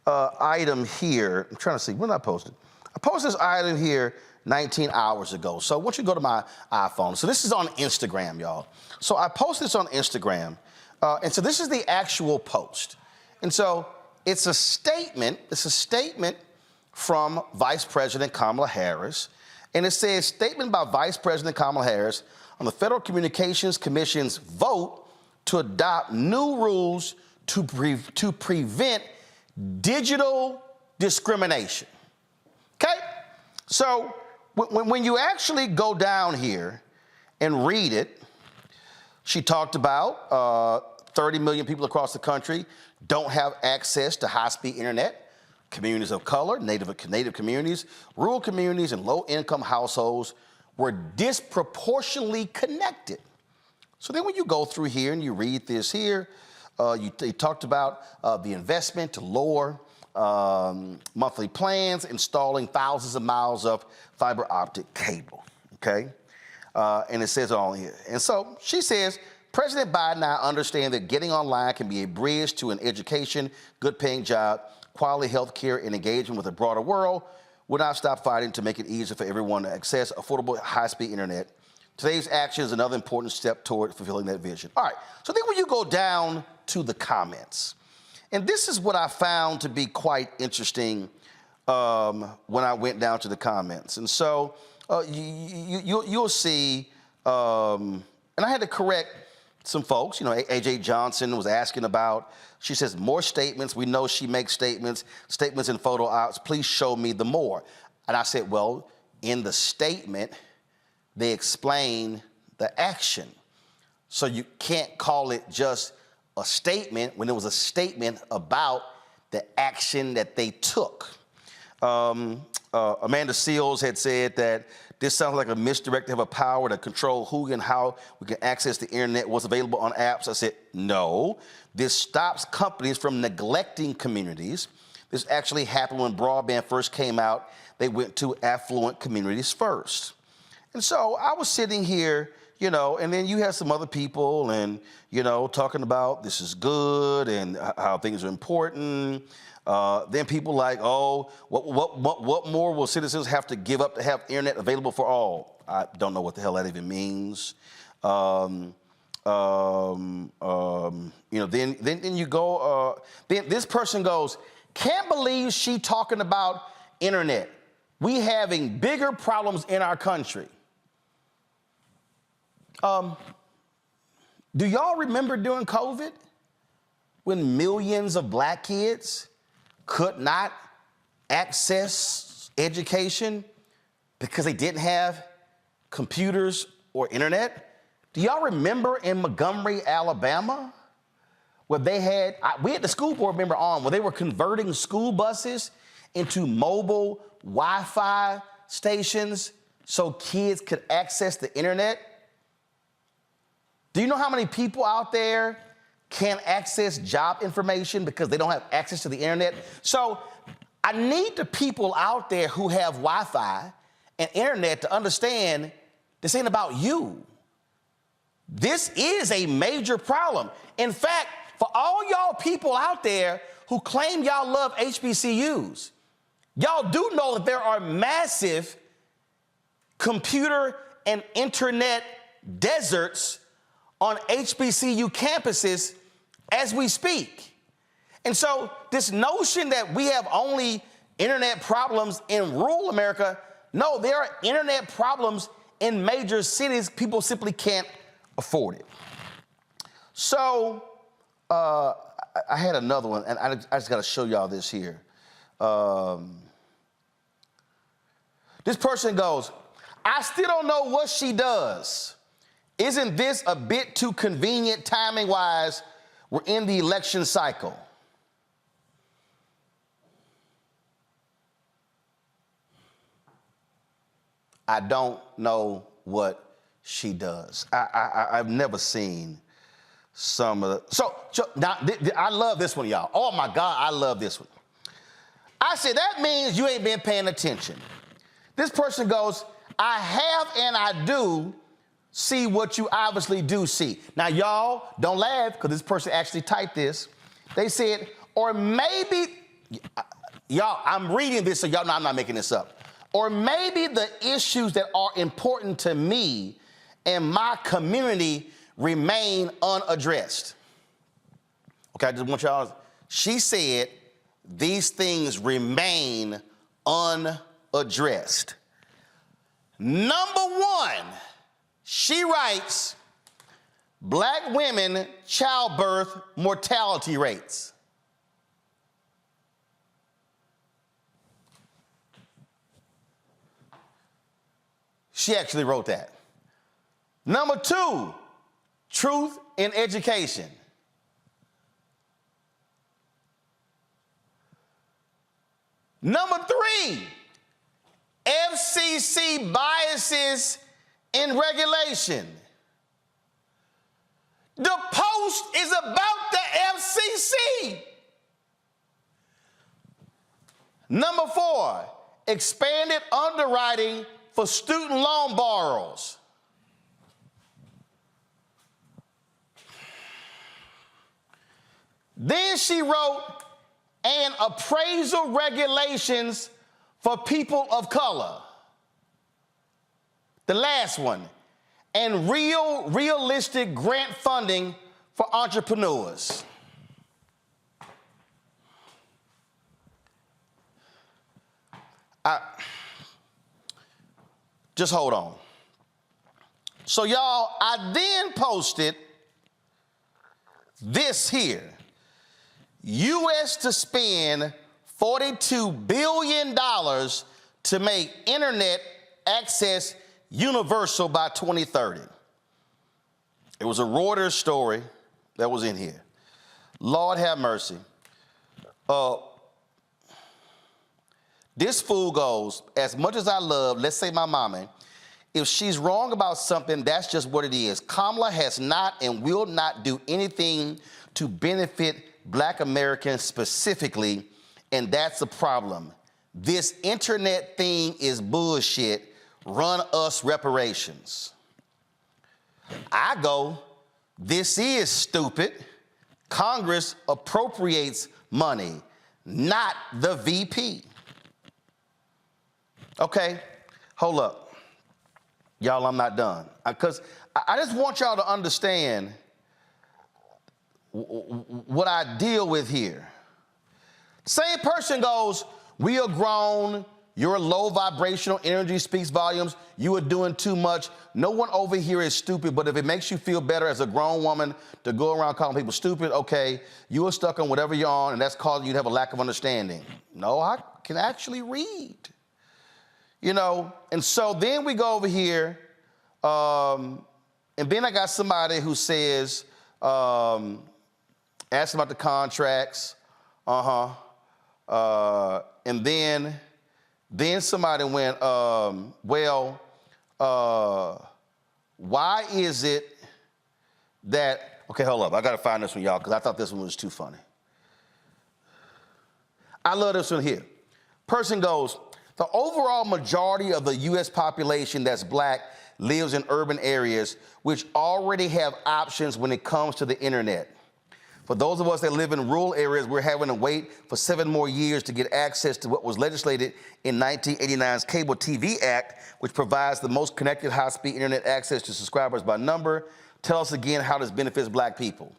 Speaker 1: item here. I'm trying to see, when did I post it? I posted this item here 19 hours ago. So I want you to go to my iPhone. So this is on Instagram, y'all. So I posted this on Instagram. And so this is the actual post. And so it's a statement from Vice President Kamala Harris. And it says, statement by Vice President Kamala Harris on the Federal Communications Commission's vote to adopt new rules to prevent digital discrimination. Okay? So when you actually go down here and read it, she talked about 30 million people across the country don't have access to high-speed internet. Communities of color, native communities, rural communities, and low-income households were disproportionately connected. So then when you go through here and you read this here, they talked about the investment to lower monthly plans, installing thousands of miles of fiber optic cable, okay? And it says it all here. And so she says, President Biden now understands that getting online can be a bridge to an education, good-paying job, quality health care, and engagement with the broader world. Will not stop fighting to make it easier for everyone to access affordable, high-speed internet. Today's action is another important step toward fulfilling that vision. All right, so then when you go down to the comments, and this is what I found to be quite interesting when I went down to the comments. And so you'll see, and I had to correct some folks. You know, A.J. Johnson was asking about, she says, more statements. We know she makes statements in photo ops. Please show me the more. And I said, well, in the statement, they explain the action. So you can't call it just a statement when it was a statement about the action that they took. Amanda Seals had said that this sounds like a misdirective of power to control who and how we can access the internet, what's available on apps. I said, no, this stops companies from neglecting communities. This actually happened when broadband first came out. They went to affluent communities first. And so I was sitting here, you know, and then you have some other people and, you know, talking about this is good and how things are important. Then people like, oh, what more will citizens have to give up to have internet available for all? I don't know what the hell that even means. You know, then you go, then this person goes, can't believe she talking about internet. We having bigger problems in our country. Do y'all remember during COVID when millions of black kids could not access education because they didn't have computers or internet? Do y'all remember in Montgomery, Alabama, where they had, we had the school board member on, where they were converting school buses into mobile Wi-Fi stations so kids could access the internet? Do you know how many people out there can't access job information because they don't have access to the internet? So I need the people out there who have Wi-Fi and internet to understand this ain't about you. This is a major problem. In fact, for all y'all people out there who claim y'all love HBCUs, y'all do know that there are massive computer and internet deserts on HBCU campuses as we speak. And so this notion that we have only internet problems in rural America, no, there are internet problems in major cities. People simply can't afford it. So I had another one, and I just got to show y'all this here. This person goes, I still don't know what she does. Isn't this a bit too convenient timing-wise? We're in the election cycle. I don't know what she does. I've never seen some of the, so now I love this one, y'all. Oh my God, I love this one. I said, that means you ain't been paying attention. This person goes, I have and I do see what you obviously do see. Now, y'all, don't laugh, because this person actually typed this. They said, or maybe, y'all, I'm reading this, so y'all know I'm not making this up. Or maybe the issues that are important to me and my community remain unaddressed. Okay, I just want y'all, she said, these things remain unaddressed. Number one, she writes, black women childbirth mortality rates. She actually wrote that. Number two, truth in education. Number three, FCC biases in regulation. The Post is about the FCC. Number four, expanded underwriting for student loan borrowers. Then she wrote, and appraisal regulations for people of color. The last one, and realistic grant funding for entrepreneurs. Just hold on. So y'all, I then posted this here. U.S. to spend $42 billion to make internet access universal by 2030. It was a Reuters story that was in here. Lord have mercy. This fool goes, as much as I love, let's say my mama, if she's wrong about something, that's just what it is. Kamala has not and will not do anything to benefit Black Americans specifically and that's the problem. This internet thing is bullshit. Run us reparations. I go, this is stupid. Congress appropriates money, not the VP. Okay, hold up. Y'all, I'm not done. Because I just want y'all to understand what I deal with here. Same person goes, we are grown, your low vibrational energy speaks volumes, you are doing too much. No one over here is stupid, but if it makes you feel better as a grown woman to go around calling people stupid, okay, you are stuck on whatever you're on, and that's causing you to have a lack of understanding. No, I can actually read. You know, and so then we go over here, and then I got somebody who says, ask about the contracts, and then somebody went, why is it that, okay, hold up, I gotta find this one, y'all, because I thought this one was too funny. I love this one here. Person goes, the overall majority of the U.S. population that's black lives in urban areas which already have options when it comes to the internet. For those of us that live in rural areas, we're having to wait for 7 more years to get access to what was legislated in 1989's Cable TV Act, which provides the most connected high-speed internet access to subscribers by number. Tell us again how this benefits black people.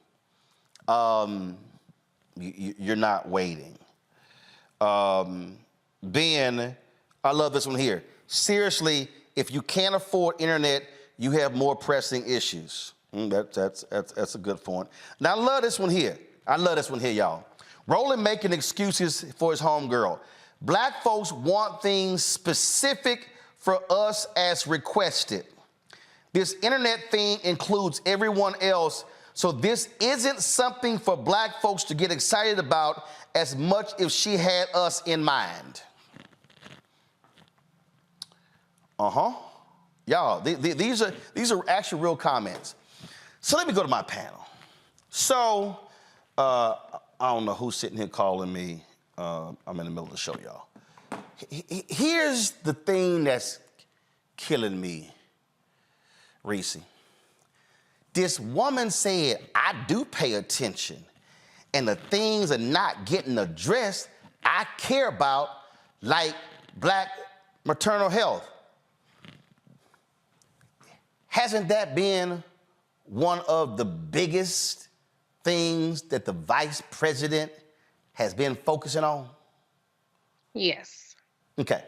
Speaker 1: You're not waiting. Then, I love this one here. Seriously, if you can't afford internet, you have more pressing issues. That's a good point. Now, I love this one here. Y'all. Roland making excuses for his homegirl. Black folks want things specific for us as requested. This internet thing includes everyone else, so this isn't something for black folks to get excited about as much if she had us in mind. Y'all, these are actually real comments. So let me go to my panel. So, I don't know who's sitting here calling me. I'm in the middle of the show, y'all. Here's the thing that's killing me, Reese. This woman said, I do pay attention, and the things are not getting addressed I care about, like black maternal health. Hasn't that been one of the biggest things that the vice president has been focusing on?
Speaker 10: Yes.
Speaker 1: Okay.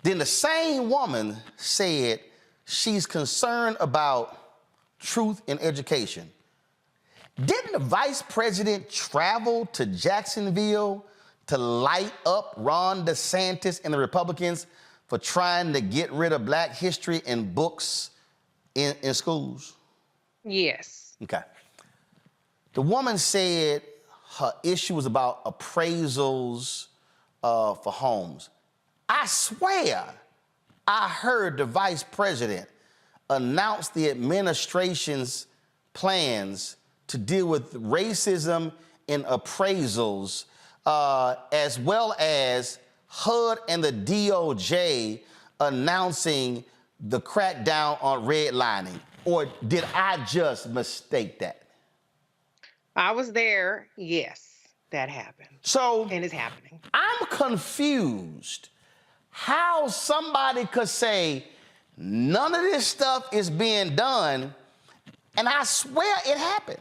Speaker 1: Then the same woman said she's concerned about truth in education. Didn't the vice president travel to Jacksonville to light up Ron DeSantis and the Republicans for trying to get rid of black history and books in schools?
Speaker 10: Yes.
Speaker 1: Okay. The woman said her issue was about appraisals for homes. I swear I heard the vice president announce the administration's plans to deal with racism in appraisals, as well as HUD and the DOJ announcing the crackdown on redlining. Or did I just mistake that?
Speaker 10: I was there. Yes, that happened.
Speaker 1: So,
Speaker 10: and it's happening.
Speaker 1: I'm confused how somebody could say none of this stuff is being done, and I swear it happened.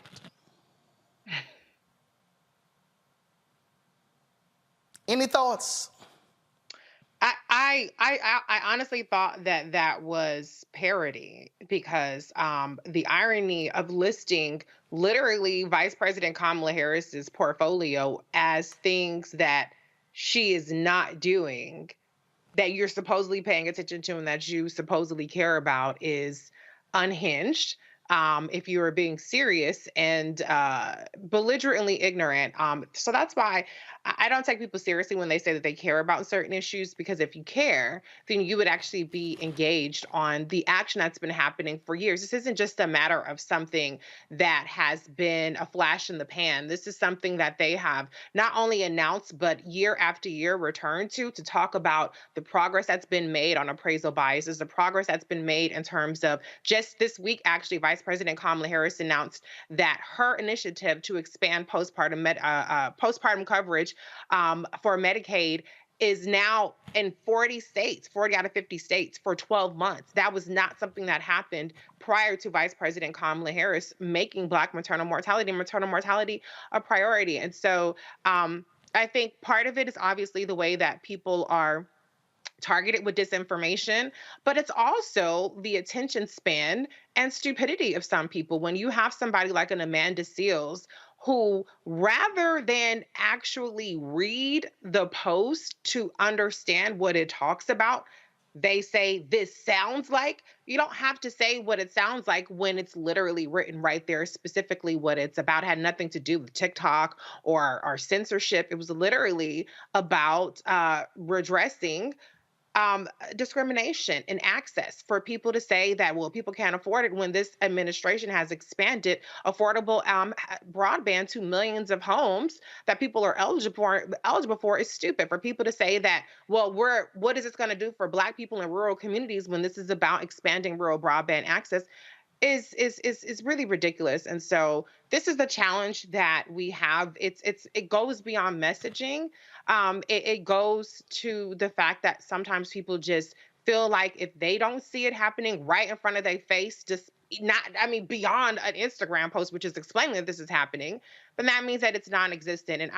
Speaker 1: Any thoughts?
Speaker 10: I honestly thought that was parody because the irony of listing literally Vice President Kamala Harris's portfolio as things that she is not doing, that you're supposedly paying attention to and that you supposedly care about, is unhinged. if you are being serious and belligerently ignorant. So that's why I don't take people seriously when they say that they care about certain issues, because if you care, then you would actually be engaged on the action that's been happening for years. This isn't just a matter of something that has been a flash in the pan. This is something that they have not only announced, but year after year returned to talk about the progress that's been made on appraisal biases, the progress that's been made in terms of just this week, actually, Vice President Kamala Harris announced that her initiative to expand postpartum coverage for Medicaid is now in 40 states, 40 out of 50 states for 12 months. That was not something that happened prior to Vice President Kamala Harris making Black maternal mortality a priority. And so I think part of it is obviously the way that people are targeted with disinformation, but it's also the attention span and stupidity of some people. When you have somebody like an Amanda Seales, who, rather than actually read the post to understand what it talks about, they say, this sounds like. You don't have to say what it sounds like when it's literally written right there, specifically what it's about. It had nothing to do with TikTok or censorship. It was literally about redressing discrimination and access for people to say that, well, people can't afford it, when this administration has expanded affordable broadband to millions of homes that people are eligible for is stupid. For people to say that, well, what is this going to do for Black people in rural communities when this is about expanding rural broadband access is really ridiculous. And so this is the challenge that we have. It goes beyond messaging. It goes to the fact that sometimes people just feel like if they don't see it happening right in front of their face, beyond an Instagram post, which is explaining that this is happening, then that means that it's non-existent. And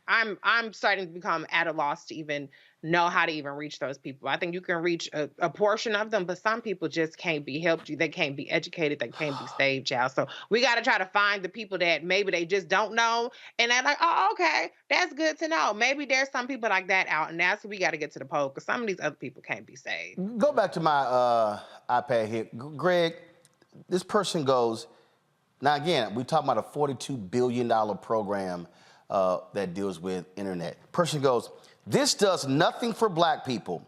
Speaker 10: I'm starting to become at a loss to even know how to even reach those people. I think you can reach a portion of them, but some people just can't be helped. They can't be educated. They can't be saved, child. So we got to try to find the people that maybe they just don't know. And they're like, oh, okay, that's good to know. Maybe there's some people like that out. And that's what we got to get to the poll, because some of these other people can't be saved.
Speaker 1: Go back to my iPad here. Greg, this person goes, now again, we're talking about a $42 billion program that deals with internet. Person goes, this does nothing for Black people.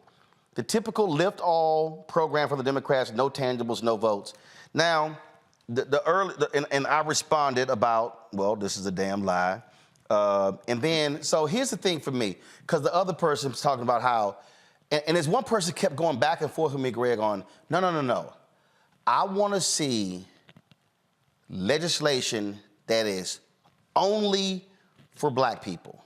Speaker 1: The typical lift all program for the Democrats, no tangibles, no votes. Now, and I responded about, well, this is a damn lie. And then, so here's the thing for me, because the other person was talking about how, and there's one person kept going back and forth with me, Greg, on, no. I want to see legislation that is only for Black people.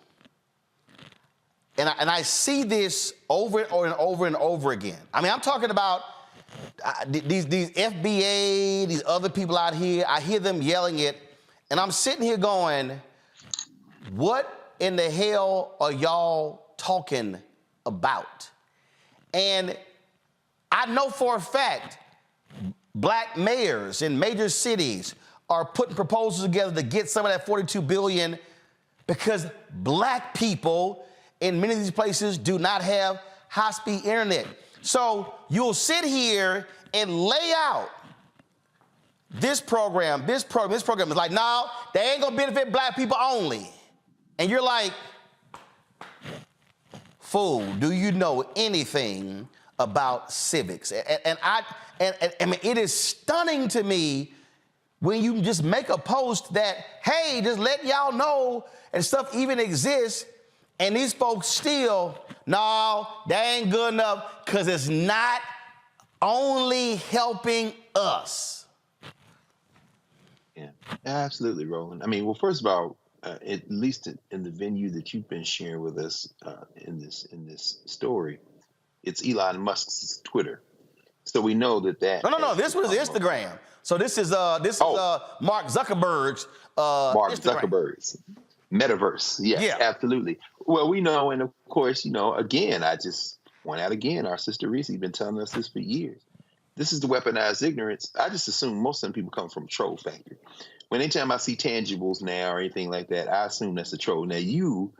Speaker 1: And I see this over and over and over again. I mean, I'm talking about these FBA, these other people out here. I hear them yelling it, and I'm sitting here going, what in the hell are y'all talking about? And I know for a fact Black mayors in major cities are putting proposals together to get some of that $42 billion because Black people in many of these places do not have high-speed internet. So you'll sit here and lay out this program is like, no, they ain't gonna benefit Black people only. And you're like, fool, do you know anything about civics? And I mean, it is stunning to me when you just make a post that, hey, just let y'all know and stuff even exists, and these folks still, no, that ain't good enough because it's not only helping us.
Speaker 8: Yeah, absolutely, Roland. I mean, well, first of all, at least in the venue that you've been sharing with us in this story, it's Elon Musk's Twitter. So we know that.
Speaker 1: No. This was Instagram. So this is Mark Zuckerberg's.
Speaker 8: Mark
Speaker 1: Instagram.
Speaker 8: Zuckerberg's metaverse. Yes, yeah, absolutely. Well, we know, and of course, again, I just point out again, our sister Reese has been telling us this for years. This is the weaponized ignorance. I just assume most of them people come from troll factory. When anytime I see tangibles now or anything like that, I assume that's a troll. Now, you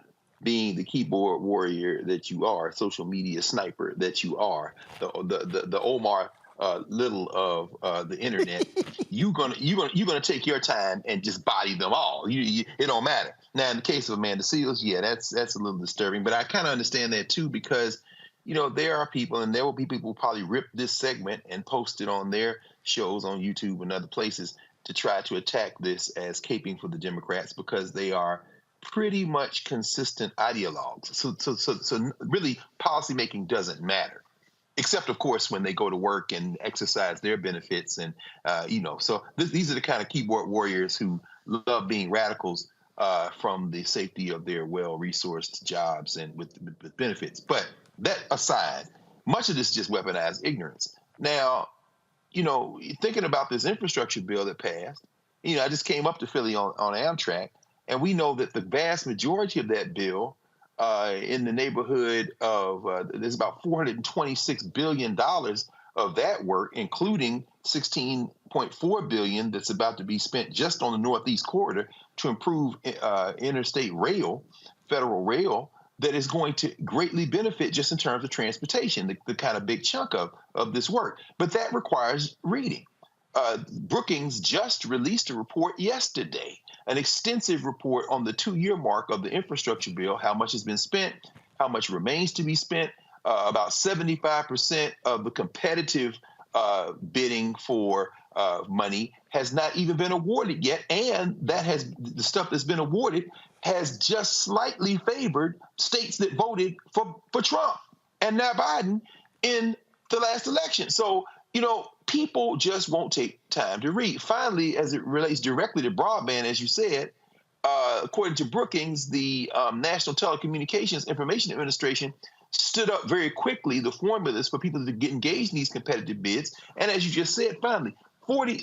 Speaker 8: being the keyboard warrior that you are, social media sniper that you are, the Omar little of the internet, you're gonna take your time and just body them all. It don't matter. Now, in the case of Amanda Seals, yeah, that's a little disturbing. But I kind of understand that too, because there are people, and there will be people who probably rip this segment and post it on their shows on YouTube and other places to try to attack this as caping for the Democrats, because they are pretty much consistent ideologues. So really, policymaking doesn't matter, except of course when they go to work and exercise their benefits, and So these are the kind of keyboard warriors who love being radicals from the safety of their well-resourced jobs and with benefits. But that aside, much of this is just weaponized ignorance. Now, thinking about this infrastructure bill that passed, I just came up to Philly on Amtrak, and we know that the vast majority of that bill, in the neighborhood of, there's about $426 billion of that work, including $16.4 billion that's about to be spent just on the Northeast Corridor to improve interstate rail, federal rail, that is going to greatly benefit just in terms of transportation, the kind of big chunk of this work. But that requires reading. Brookings just released a report yesterday, an extensive report on the 2-year mark of the infrastructure bill, how much has been spent, how much remains to be spent. About 75% of the competitive bidding for money has not even been awarded yet, and the stuff that's been awarded has just slightly favored states that voted for Trump and now Biden in the last election. So, people just won't take time to read. Finally, as it relates directly to broadband, as you said, according to Brookings, the National Telecommunications Information Administration stood up very quickly the formulas for people to get engaged in these competitive bids. And as you just said, finally,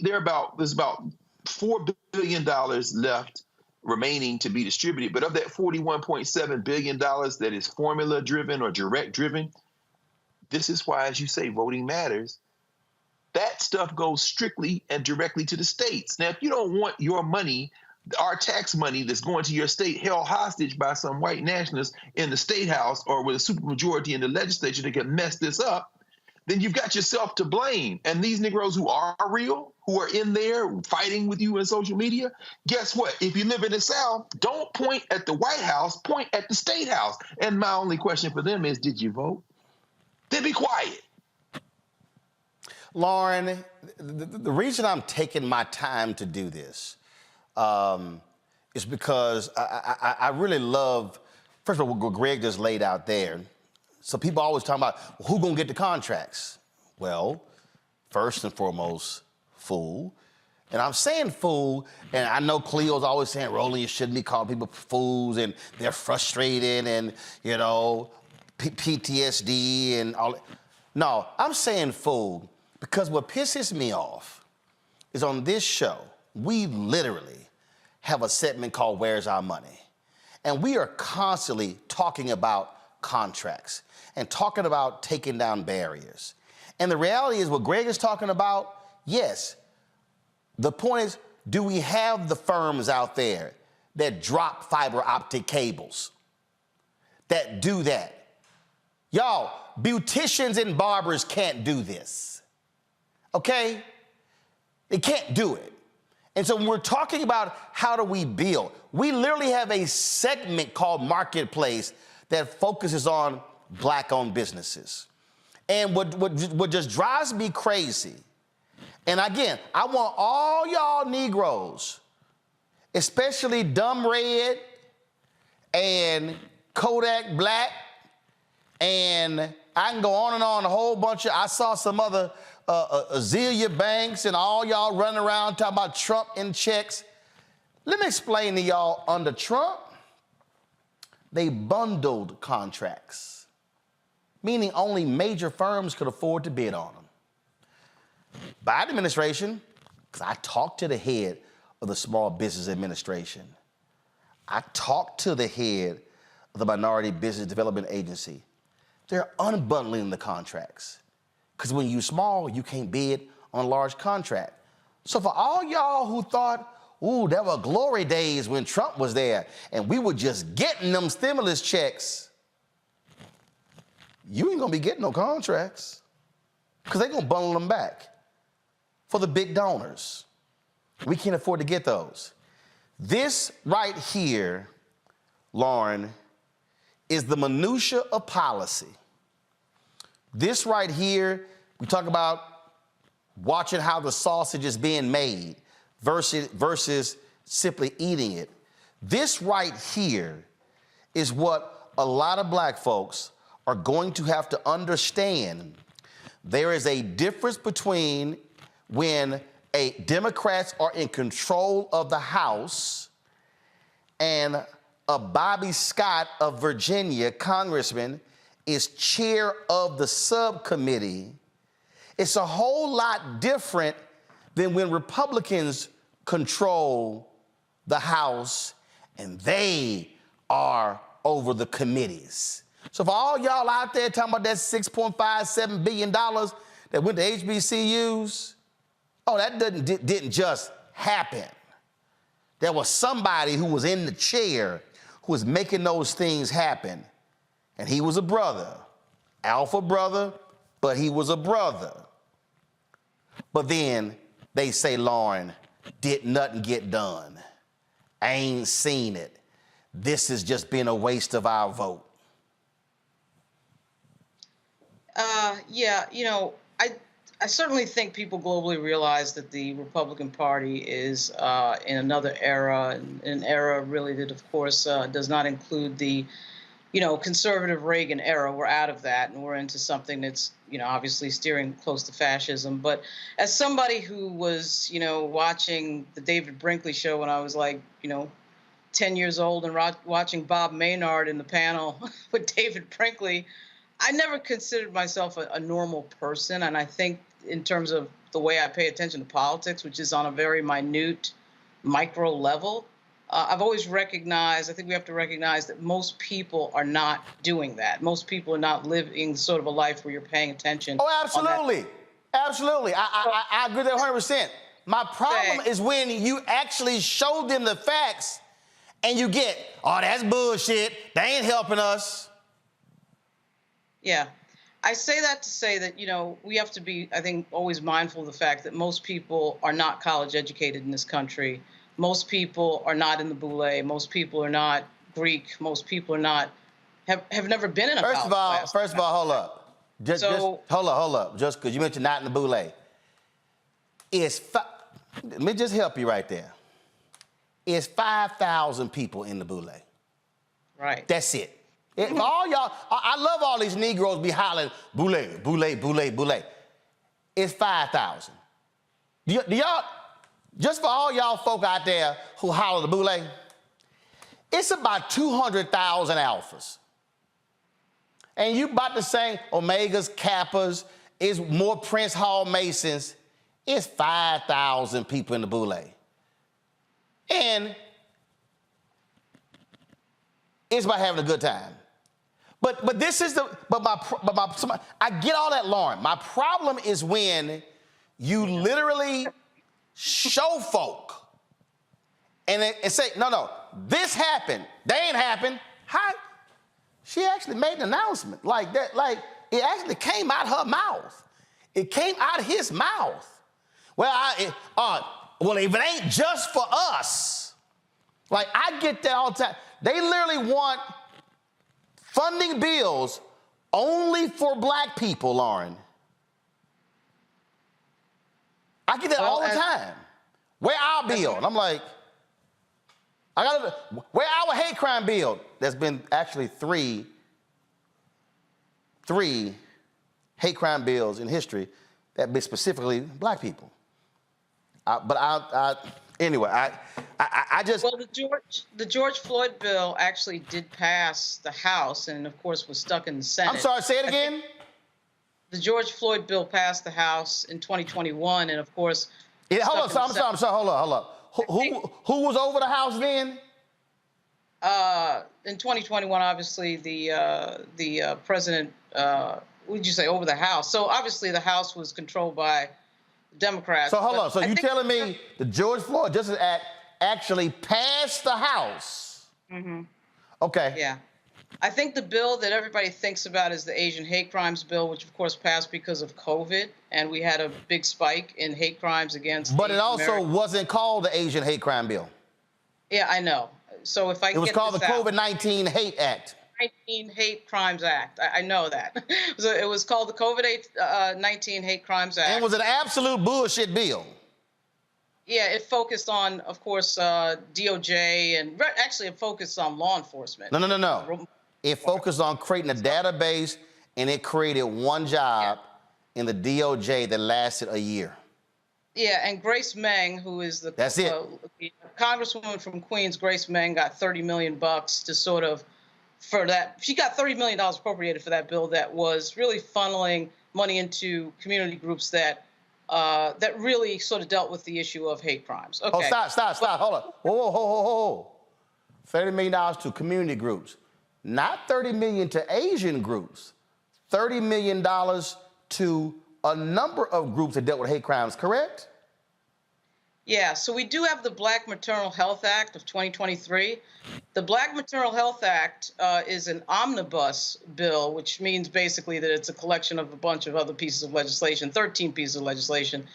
Speaker 8: there's about $4 billion left remaining to be distributed. But of that $41.7 billion that is formula driven or direct driven, this is why, as you say, voting matters. That stuff goes strictly and directly to the states. Now, if you don't want your money, our tax money that's going to your state, held hostage by some white nationalists in the state house or with a supermajority in the legislature that can mess this up, then you've got yourself to blame. And these Negroes who are real, who are in there fighting with you in social media, guess what? If you live in the South, don't point at the White House, point at the state house. And my only question for them is, did you vote? Then be quiet.
Speaker 1: Lauren, the reason I'm taking my time to do this is because I really love, first of all, what Greg just laid out there. So people always talk about, well, who's going to get the contracts? Well, first and foremost, fool. And I'm saying fool, and I know Cleo's always saying, Roland, you shouldn't be calling people fools, and they're frustrated, and, PTSD and all that. No, I'm saying fool because what pisses me off is on this show, we literally have a segment called Where's Our Money? And we are constantly talking about contracts and talking about taking down barriers. And the reality is what Greg is talking about, yes. The point is, do we have the firms out there that drop fiber optic cables, that do that? Y'all, beauticians and barbers can't do this, okay? They can't do it. And so when we're talking about how do we build, we literally have a segment called Marketplace that focuses on Black-owned businesses. And what just drives me crazy, and again, I want all y'all Negroes, especially Dumb Red and Kodak Black, and I can go on and on, a whole bunch of, I saw some other Azealia Banks and all y'all running around talking about Trump and checks. Let me explain to y'all, under Trump, they bundled contracts, meaning only major firms could afford to bid on them. Biden administration, because I talked to the head of the Small Business Administration. I talked to the head of the Minority Business Development Agency. They're unbundling the contracts. Because when you're small, you can't bid on a large contract. So for all y'all who thought, ooh, there were glory days when Trump was there and we were just getting them stimulus checks, you ain't gonna be getting no contracts. because they're going to bundle them back for the big donors. We can't afford to get those. This right here, Lauren, is the minutia of policy. This right here, we talk about watching how the sausage is being made versus simply eating it. This right here is what a lot of black folks are going to have to understand. There is a difference between when Democrats are in control of the House and a Bobby Scott of Virginia, congressman, is chair of the subcommittee. It's a whole lot different than when Republicans control the House and they are over the committees. So for all y'all out there talking about that $6.57 billion that went to HBCUs, oh, that didn't just happen. There was somebody who was in the chair who was making those things happen. And he was a brother, alpha brother, but he was a brother. But then they say, Lauren, did nothing get done. I ain't seen it. This has just been a waste of our vote.
Speaker 13: Yeah, you know, I certainly think people globally realize that the Republican Party is in another era, an era really that, of course, does not include the, you know, conservative Reagan era. We're out of that, and we're into something that's, you know, obviously steering close to fascism. But as somebody who was, you know, watching the David Brinkley show when I was like, you know, 10 years old and watching Bob Maynard in the panel with David Brinkley, I never considered myself a normal person. And I think in terms of the way I pay attention to politics, which is on a very minute, micro level, I've always recognized, I think we have to recognize that most people are not doing that. Most people are not living sort of a life where you're paying attention.
Speaker 1: Oh, absolutely. Absolutely. I agree with that 100%. My problem is when you actually show them the facts and you get, oh, that's bullshit. They ain't helping us.
Speaker 13: Yeah. I say that to say that, you know, we have to be, I think, always mindful of the fact that most people are not college educated in this country. Most people are not in the boule. Most people are not Greek. Most people are not, have never been in a college class.
Speaker 1: First of all, hold up. Hold up. Just because you mentioned not in the boule. Let me just help you right there. It's 5,000 people in the boule.
Speaker 13: Right.
Speaker 1: That's it. All y'all, I love all these Negroes be hollering, boule, boule, boule, boule. It's 5,000. Do y'all, just for all y'all folk out there who holler the boule, it's about 200,000 alphas. And you about to say Omegas, Kappas, is more Prince Hall Masons. It's 5,000 people in the boule. And it's about having a good time. But this is I get all that, Lauren. My problem is when you literally show folk and say, no, this happened. They ain't happened. How? She actually made an announcement like that. Like, it actually came out her mouth. It came out of his mouth. Well, if it ain't just for us. Like, I get that all the time. They literally want funding bills only for black people, Lauren. I get that all the time. Where our bill? And I'm like, where our hate crime bill? There's been actually three hate crime bills in history that be specifically black people. Anyway, I just...
Speaker 13: Well, the George Floyd bill actually did pass the House and, of course, was stuck in the Senate.
Speaker 1: I'm sorry, say it again?
Speaker 13: The George Floyd bill passed the House in 2021 and, of course...
Speaker 1: I'm sorry, hold up. Who was over the House then?
Speaker 13: In 2021, obviously, the president, what would you say, over the House? So, obviously, the House was controlled by Democrats.
Speaker 1: So hold on. So you telling me the George Floyd Justice Act actually passed the House?
Speaker 13: Mm-hmm.
Speaker 1: Okay.
Speaker 13: Yeah. I think the bill that everybody thinks about is the Asian hate crimes bill, which of course passed because of COVID, and we had a big spike in hate crimes against
Speaker 1: But it
Speaker 13: Asian
Speaker 1: also
Speaker 13: Americans.
Speaker 1: wasn't called the Asian hate crime bill.
Speaker 13: Yeah, I know. So if I
Speaker 1: It was
Speaker 13: get
Speaker 1: called the
Speaker 13: this out,
Speaker 1: COVID-19 Hate Act.
Speaker 13: 19 Hate Crimes Act. I know that. So it was called the COVID-19 Hate Crimes Act.
Speaker 1: And it was an absolute bullshit bill.
Speaker 13: Yeah, it focused on, of course, DOJ, and actually it focused on law enforcement.
Speaker 1: No. It focused on creating a database, and it created one job in the DOJ that lasted a year.
Speaker 13: Yeah, and Grace Meng, who is the Congresswoman from Queens, Grace Meng got $30 million to sort of, for that. She got $30 million appropriated for that bill that was really funneling money into community groups that that really sort of dealt with the issue of hate crimes. Okay.
Speaker 1: Oh, stop. Hold on. Whoa. $30 million to community groups. Not $30 million to Asian groups. $30 million to a number of groups that dealt with hate crimes, correct?
Speaker 13: Yeah, so we do have the Black Maternal Health Act of 2023. The Black Maternal Health Act is an omnibus bill, which means basically that it's a collection of a bunch of other pieces of legislation, 13 pieces of legislation.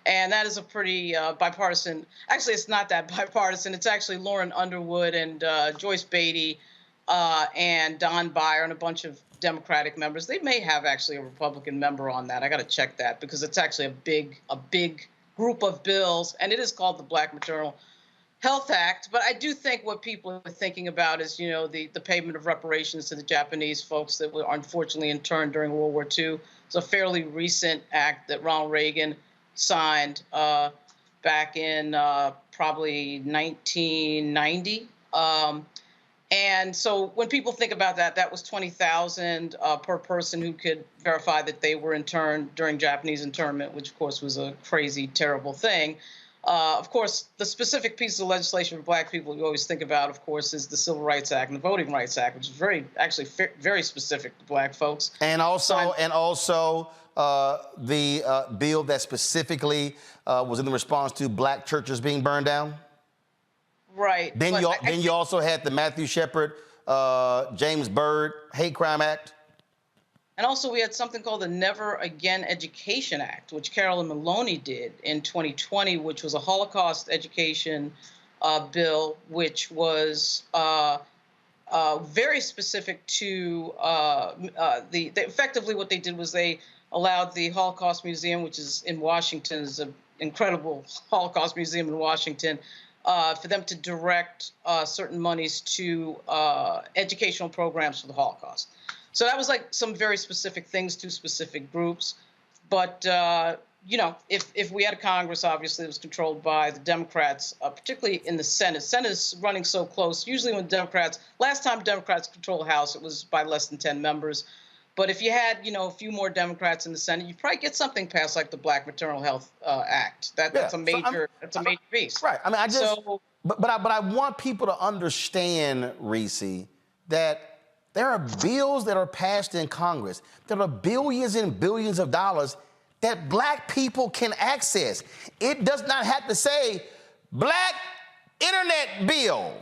Speaker 13: And that is a pretty bipartisan, actually it's not that bipartisan, it's actually Lauren Underwood and Joyce Beatty and Don Beyer and a bunch of Democratic members. They may have actually a Republican member on that. I got to check that because it's actually a big group of bills, and it is called the Black Maternal Health Act. But I do think what people are thinking about is, you know, the payment of reparations to the Japanese folks that were unfortunately interned during World War II. It's a fairly recent act that Ronald Reagan signed back in probably 1990. And so when people think about that, that was $20,000 per person who could verify that they were interned during Japanese internment, which of course was a crazy, terrible thing. Of course, the specific pieces of legislation for Black people you always think about, of course, is the Civil Rights Act and the Voting Rights Act, which is very specific to Black folks.
Speaker 1: And also the bill that specifically was in the response to Black churches being burned down.
Speaker 13: Right.
Speaker 1: Then you also had the Matthew Shepard, James Byrd Hate Crime Act.
Speaker 13: And also we had something called the Never Again Education Act, which Carolyn Maloney did in 2020, which was a Holocaust education bill, which was very specific to effectively what they did was they allowed the Holocaust Museum, which is in Washington, is an incredible Holocaust museum in Washington, for them to direct certain monies to educational programs for the Holocaust. So that was like some very specific things to specific groups. But, you know, if we had a Congress, obviously, it was controlled by the Democrats, particularly in the Senate. Senate is running so close. Usually when last time Democrats controlled the House, it was by less than 10 members. But if you had, you know, a few more Democrats in the Senate, you'd probably get something passed like the Black Maternal Health Act. That's a major piece.
Speaker 1: Right. I mean, but I want people to understand, Reese, that there are bills that are passed in Congress. There are billions and billions of dollars that Black people can access. It does not have to say Black Internet Bill.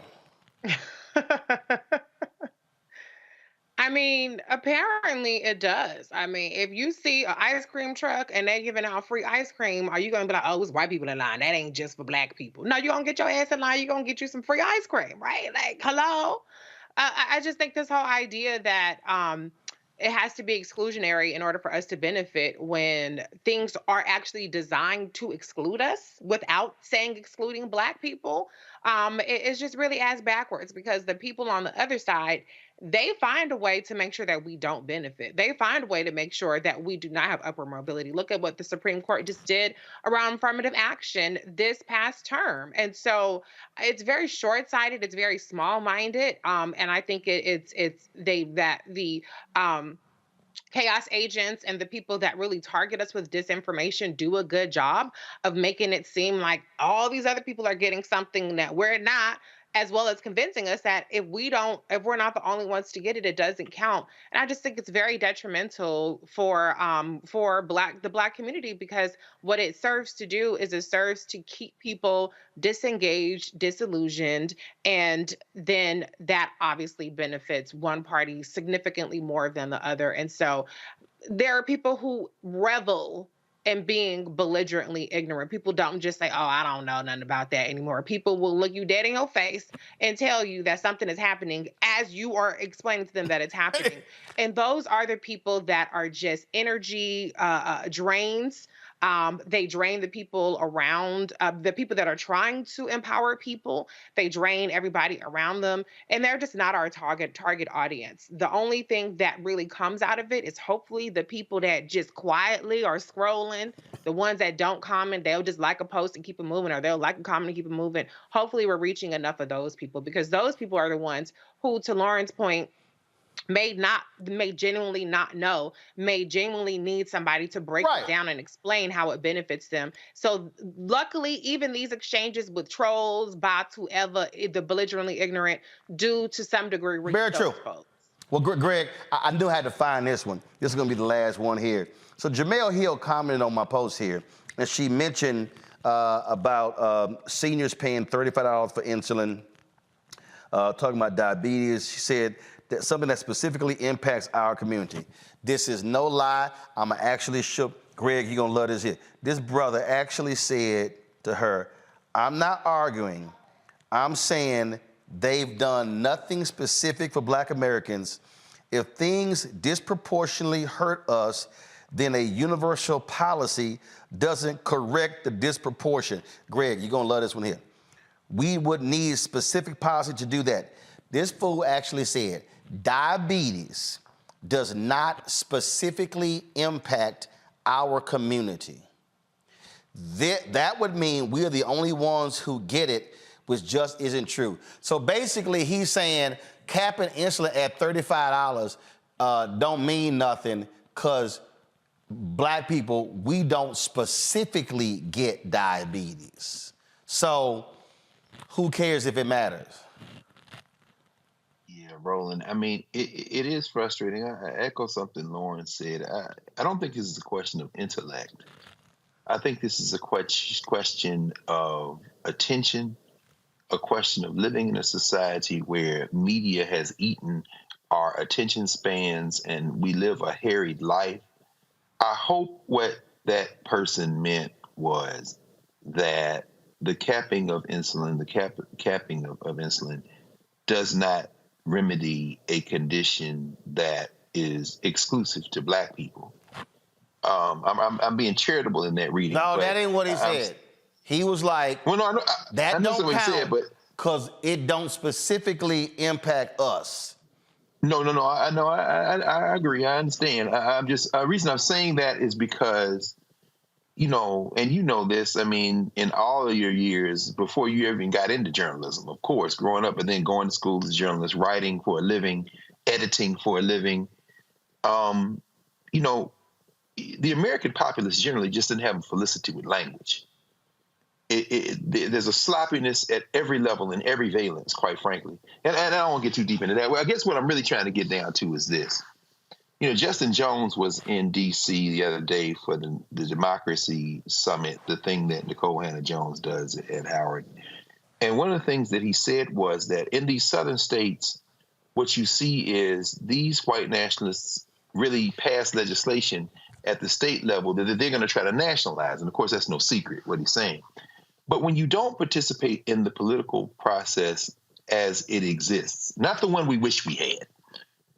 Speaker 10: I mean, apparently it does. I mean, if you see an ice cream truck and they're giving out free ice cream, are you going to be like, oh, it's white people in line? That ain't just for Black people. No, you're going to get your ass in line. You're going to get you some free ice cream, right? Like, hello? I just think this whole idea that it has to be exclusionary in order for us to benefit when things are actually designed to exclude us without saying excluding Black people, it's just really ass backwards, because the people on the other side, they find a way to make sure that we don't benefit. They find a way to make sure that we do not have upward mobility. Look at what the Supreme Court just did around affirmative action this past term. And so it's very short-sighted. It's very small-minded. And I think the chaos agents and the people that really target us with disinformation do a good job of making it seem like all these other people are getting something that we're not. as well as convincing us that if we're not the only ones to get it, it doesn't count. And I just think it's very detrimental for the Black community, because what it serves to do is it serves to keep people disengaged, disillusioned, and then that obviously benefits one party significantly more than the other. And so there are people who revel in being belligerently ignorant. People don't just say, oh, I don't know nothing about that anymore. People will look you dead in your face and tell you that something is happening as you are explaining to them that it's happening. And those are the people that are just energy drains. They drain the people around, the people that are trying to empower people. They drain everybody around them, and they're just not our target audience. The only thing that really comes out of it is hopefully the people that just quietly are scrolling, the ones that don't comment, they'll just like a post and keep it moving, or they'll like a comment and keep it moving. Hopefully we're reaching enough of those people, because those people are the ones who, to Lauren's point, may genuinely not know, may genuinely need somebody to break it down and explain how it benefits them. So luckily, even these exchanges with trolls, bots, whoever, the belligerently ignorant, do to some degree reach
Speaker 1: Very
Speaker 10: those
Speaker 1: true.
Speaker 10: folks.
Speaker 1: Well, Greg, I knew I had to find this one. This is going to be the last one here. So Jamel Hill commented on my post here, and she mentioned about seniors paying $35 for insulin, talking about diabetes. She said that something that specifically impacts our community. This is no lie. I'm actually shook. Greg, you're going to love this here. This brother actually said to her, I'm not arguing. I'm saying they've done nothing specific for Black Americans. If things disproportionately hurt us, then a universal policy doesn't correct the disproportion. Greg, you're going to love this one here. We would need specific policy to do that. This fool actually said, diabetes does not specifically impact our community. That would mean we are the only ones who get it, which just isn't true. So basically he's saying capping insulin at $35 don't mean nothing, because Black people, we don't specifically get diabetes. So who cares if it matters?
Speaker 8: Roland, I mean, it is frustrating. I echo something Lauren said. I don't think this is a question of intellect. I think this is a question of attention, a question of living in a society where media has eaten our attention spans and we live a harried life. I hope what that person meant was that the capping of insulin, capping of insulin does not remedy a condition that is exclusive to Black people. I'm being charitable in that reading.
Speaker 1: No, that ain't what he said. He was like,
Speaker 8: well, no,
Speaker 1: that don't
Speaker 8: what
Speaker 1: count,
Speaker 8: he said, but
Speaker 1: because it don't specifically impact us.
Speaker 8: No, I agree. I understand. I'm just, the reason I'm saying that is because, you know, and you know this, I mean, in all of your years before you even got into journalism, of course, growing up and then going to school as a journalist, writing for a living, editing for a living, you know, the American populace generally just didn't have a felicity with language. There's a sloppiness at every level and every valence, quite frankly. And I don't want to get too deep into that. Well, I guess what I'm really trying to get down to is this. You know, Justin Jones was in D.C. the other day for the Democracy Summit, the thing that Nicole Hannah-Jones does at Howard. And one of the things that he said was that in these southern states, what you see is these white nationalists really pass legislation at the state level that they're going to try to nationalize. And of course, that's no secret what he's saying. But when you don't participate in the political process as it exists, not the one we wish we had,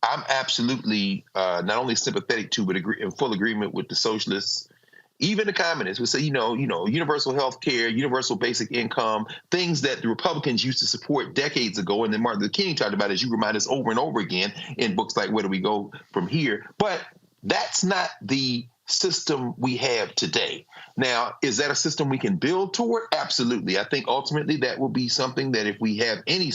Speaker 8: I'm absolutely not only sympathetic to, but in full agreement with the socialists, even the communists who say, you know, universal health care, universal basic income, things that the Republicans used to support decades ago. And then Martin Luther King talked about, as you remind us over and over again in books like Where Do We Go From Here? But that's not the system we have today. Now, is that a system we can build toward? Absolutely. I think ultimately that will be something that if we have any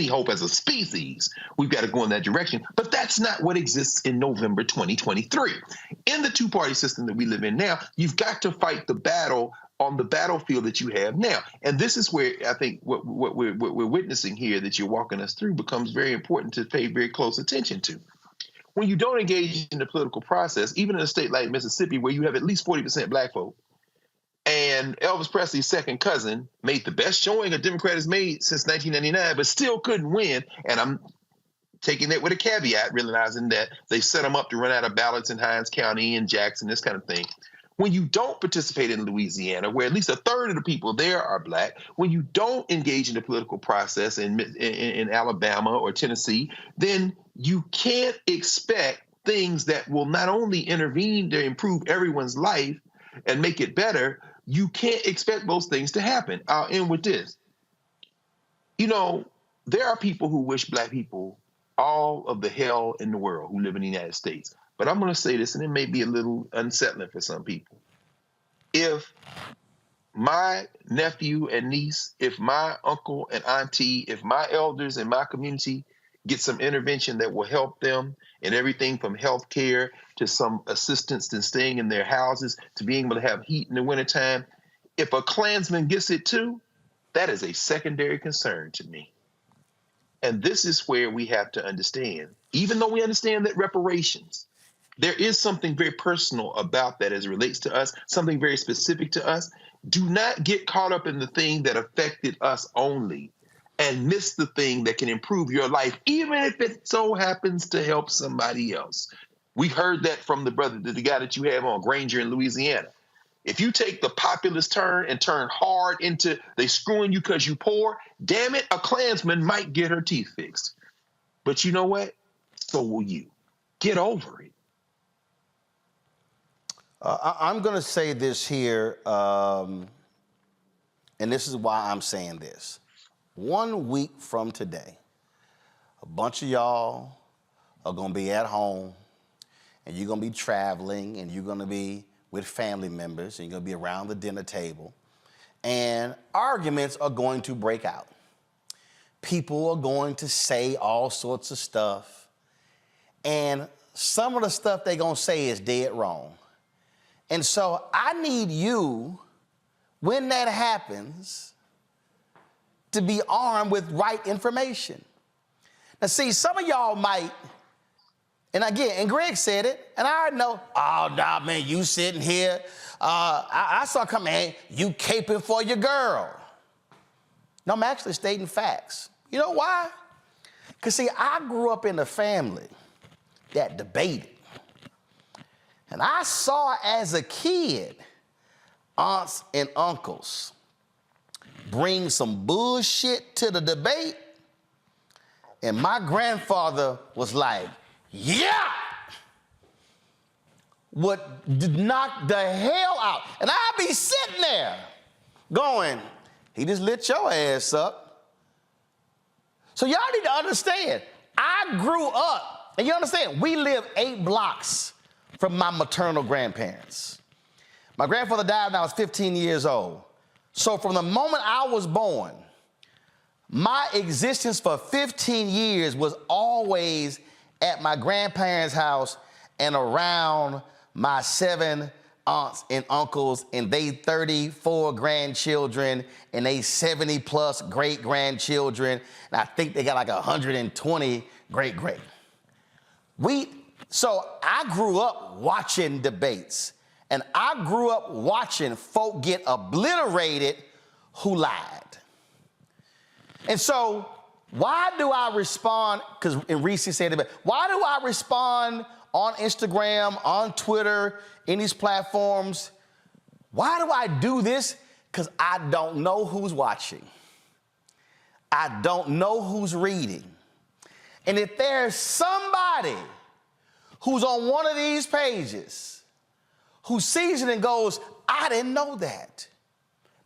Speaker 8: hope as a species, we've got to go in that direction. But that's not what exists in November 2023. In the two-party system that we live in now, you've got to fight the battle on the battlefield that you have now. And this is where I think what we're witnessing here that you're walking us through becomes very important to pay very close attention to. When you don't engage in the political process, even in a state like Mississippi, where you have at least 40% black folk, and Elvis Presley's second cousin made the best showing a Democrat has made since 1999, but still couldn't win. And I'm taking that with a caveat, realizing that they set him up to run out of ballots in Hinds County and Jackson, this kind of thing. When you don't participate in Louisiana, where at least a third of the people there are black, when you don't engage in the political process in Alabama or Tennessee, then you can't expect things that will not only intervene to improve everyone's life and make it better, you can't expect those things to happen. I'll end with this. You know, there are people who wish black people all of the hell in the world who live in the United States. But I'm going to say this, and it may be a little unsettling for some people. If my nephew and niece, if my uncle and auntie, if my elders in my community get some intervention that will help them in everything from health care to some assistance in staying in their houses to being able to have heat in the wintertime, if a Klansman gets it too, that is a secondary concern to me. And this is where we have to understand, even though we understand that reparations, there is something very personal about that as it relates to us, something very specific to us. Do not get caught up in the thing that affected us only and miss the thing that can improve your life, even if it so happens to help somebody else. We heard that from the guy that you have on, Granger in Louisiana. If you take the populist turn and turn hard into they screwing you because you poor, damn it, a Klansman might get her teeth fixed. But you know what? So will you. Get over it.
Speaker 1: I'm going to say this here, and this is why I'm saying this. 1 week from today, a bunch of y'all are going to be at home, and you're going to be traveling, and you're going to be with family members, and you're going to be around the dinner table, and arguments are going to break out. People are going to say all sorts of stuff, and some of the stuff they're going to say is dead wrong. And so I need you, when that happens, to be armed with right information. Now, see, some of y'all might, and again, and Greg said it, and I already know, oh, nah, man, you sitting here. I saw coming, hey, you caping for your girl. No, I'm actually stating facts. You know why? Because, see, I grew up in a family that debated. And I saw as a kid, aunts and uncles bring some bullshit to the debate. And my grandfather was like, yeah, would knock the hell out. And I'd be sitting there going, he just lit your ass up. So y'all need to understand, I grew up, and you understand, we live 8 blocks from my maternal grandparents. My grandfather died when I was 15 years old. So from the moment I was born, my existence for 15 years was always at my grandparents' house and around my 7 aunts and uncles and they 34 grandchildren and they 70 plus great grandchildren. And I think they got like 120 great. So I grew up watching debates, and I grew up watching folk get obliterated who lied. And so why do I respond, because in Reese said it, why do I respond on Instagram, on Twitter, in these platforms? Why do I do this? Because I don't know who's watching. I don't know who's reading. And if there's somebody who's on one of these pages, who sees it and goes, I didn't know that.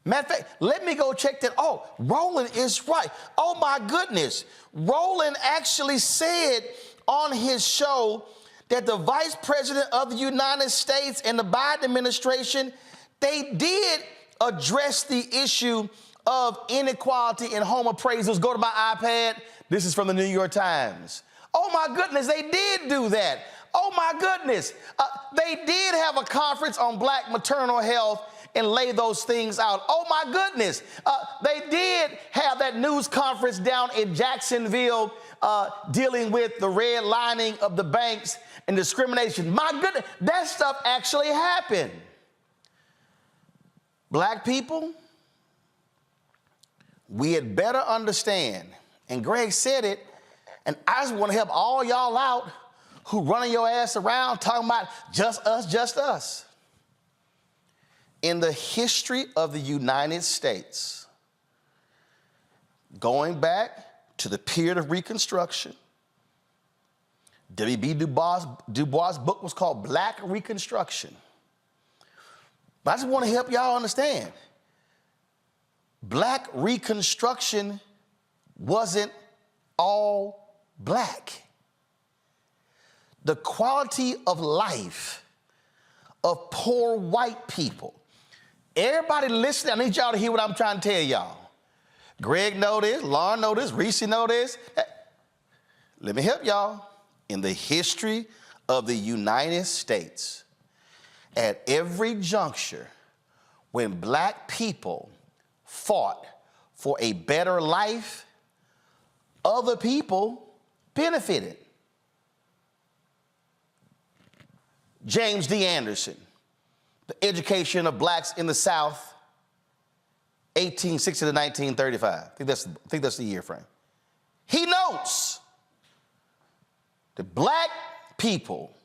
Speaker 1: Matter of fact, let me go check that. Oh, Roland is right. Oh my goodness. Roland actually said on his show that the Vice President of the United States and the Biden administration, they did address the issue of inequality in home appraisals. Go to my iPad. This is from the New York Times. Oh my goodness, they did do that. Oh my goodness. They did have a conference on black maternal health and lay those things out. Oh my goodness, they did have that news conference down in Jacksonville dealing with the redlining of the banks and discrimination. My goodness, that stuff actually happened. Black people, we had better understand, and Greg said it, and I just want to help all y'all out who running your ass around talking about just us, just us. In the history of the United States, going back to the period of Reconstruction, W.B. Du Bois' book was called Black Reconstruction. But I just want to help y'all understand, Black Reconstruction wasn't all black. The quality of life of poor white people. Everybody listening, I need y'all to hear what I'm trying to tell y'all. Greg know this, Lauren know this, Reese know this. Let me help y'all. In the history of the United States, at every juncture when black people fought for a better life, other people benefited. James D. Anderson, The Education of Blacks in the South, 1860 to 1935. I think that's the year frame. He notes that black people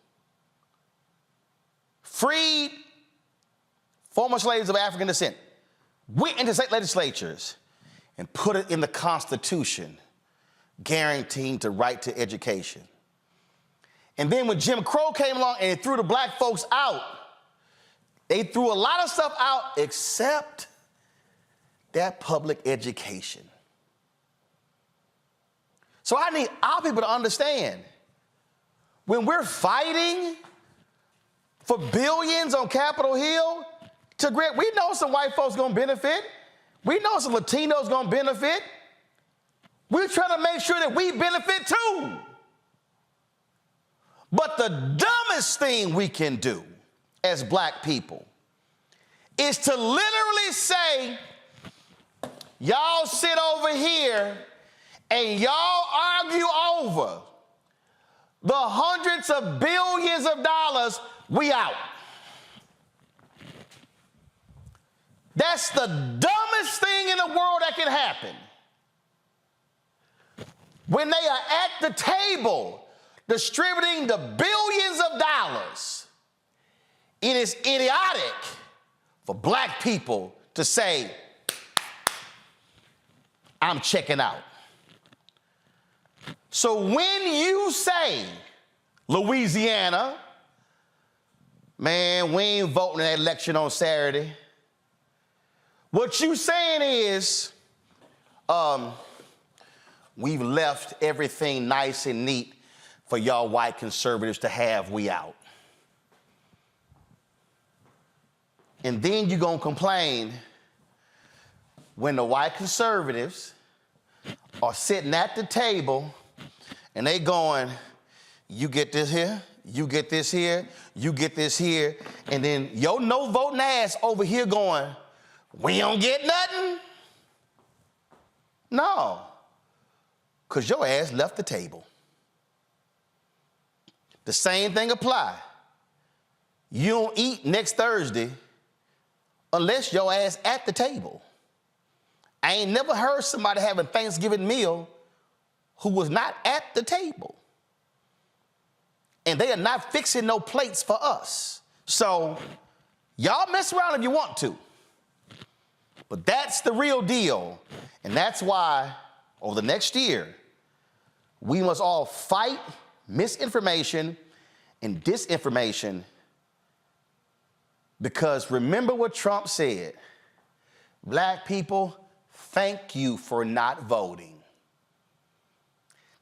Speaker 1: freed former slaves of African descent, went into state legislatures and put it in the Constitution, guaranteeing the right to education. And then when Jim Crow came along and threw the black folks out, they threw a lot of stuff out except that public education. So I need our people to understand, when we're fighting for billions on Capitol Hill, we know some white folks gonna benefit. We know some Latinos gonna benefit. We're trying to make sure that we benefit too. But the dumbest thing we can do as black people is to literally say, y'all sit over here and y'all argue over the hundreds of billions of dollars, we out. That's the dumbest thing in the world that can happen. When they are at the table distributing the billions of dollars, it is idiotic for black people to say, I'm checking out. So when you say, Louisiana, man, we ain't voting in that election on Saturday, what you saying is, we've left everything nice and neat for y'all white conservatives to have, we out. And then you're gonna complain when the white conservatives are sitting at the table and they going, you get this here, you get this here, you get this here, and then your no voting ass over here going, we don't get nothing? No, because your ass left the table. The same thing apply. You don't eat next Thursday unless your ass at the table. I ain't never heard somebody have a Thanksgiving meal who was not at the table. And they are not fixing no plates for us. So y'all mess around if you want to. But that's the real deal. And that's why over the next year, we must all fight misinformation and disinformation, because remember what Trump said, black people, thank you for not voting.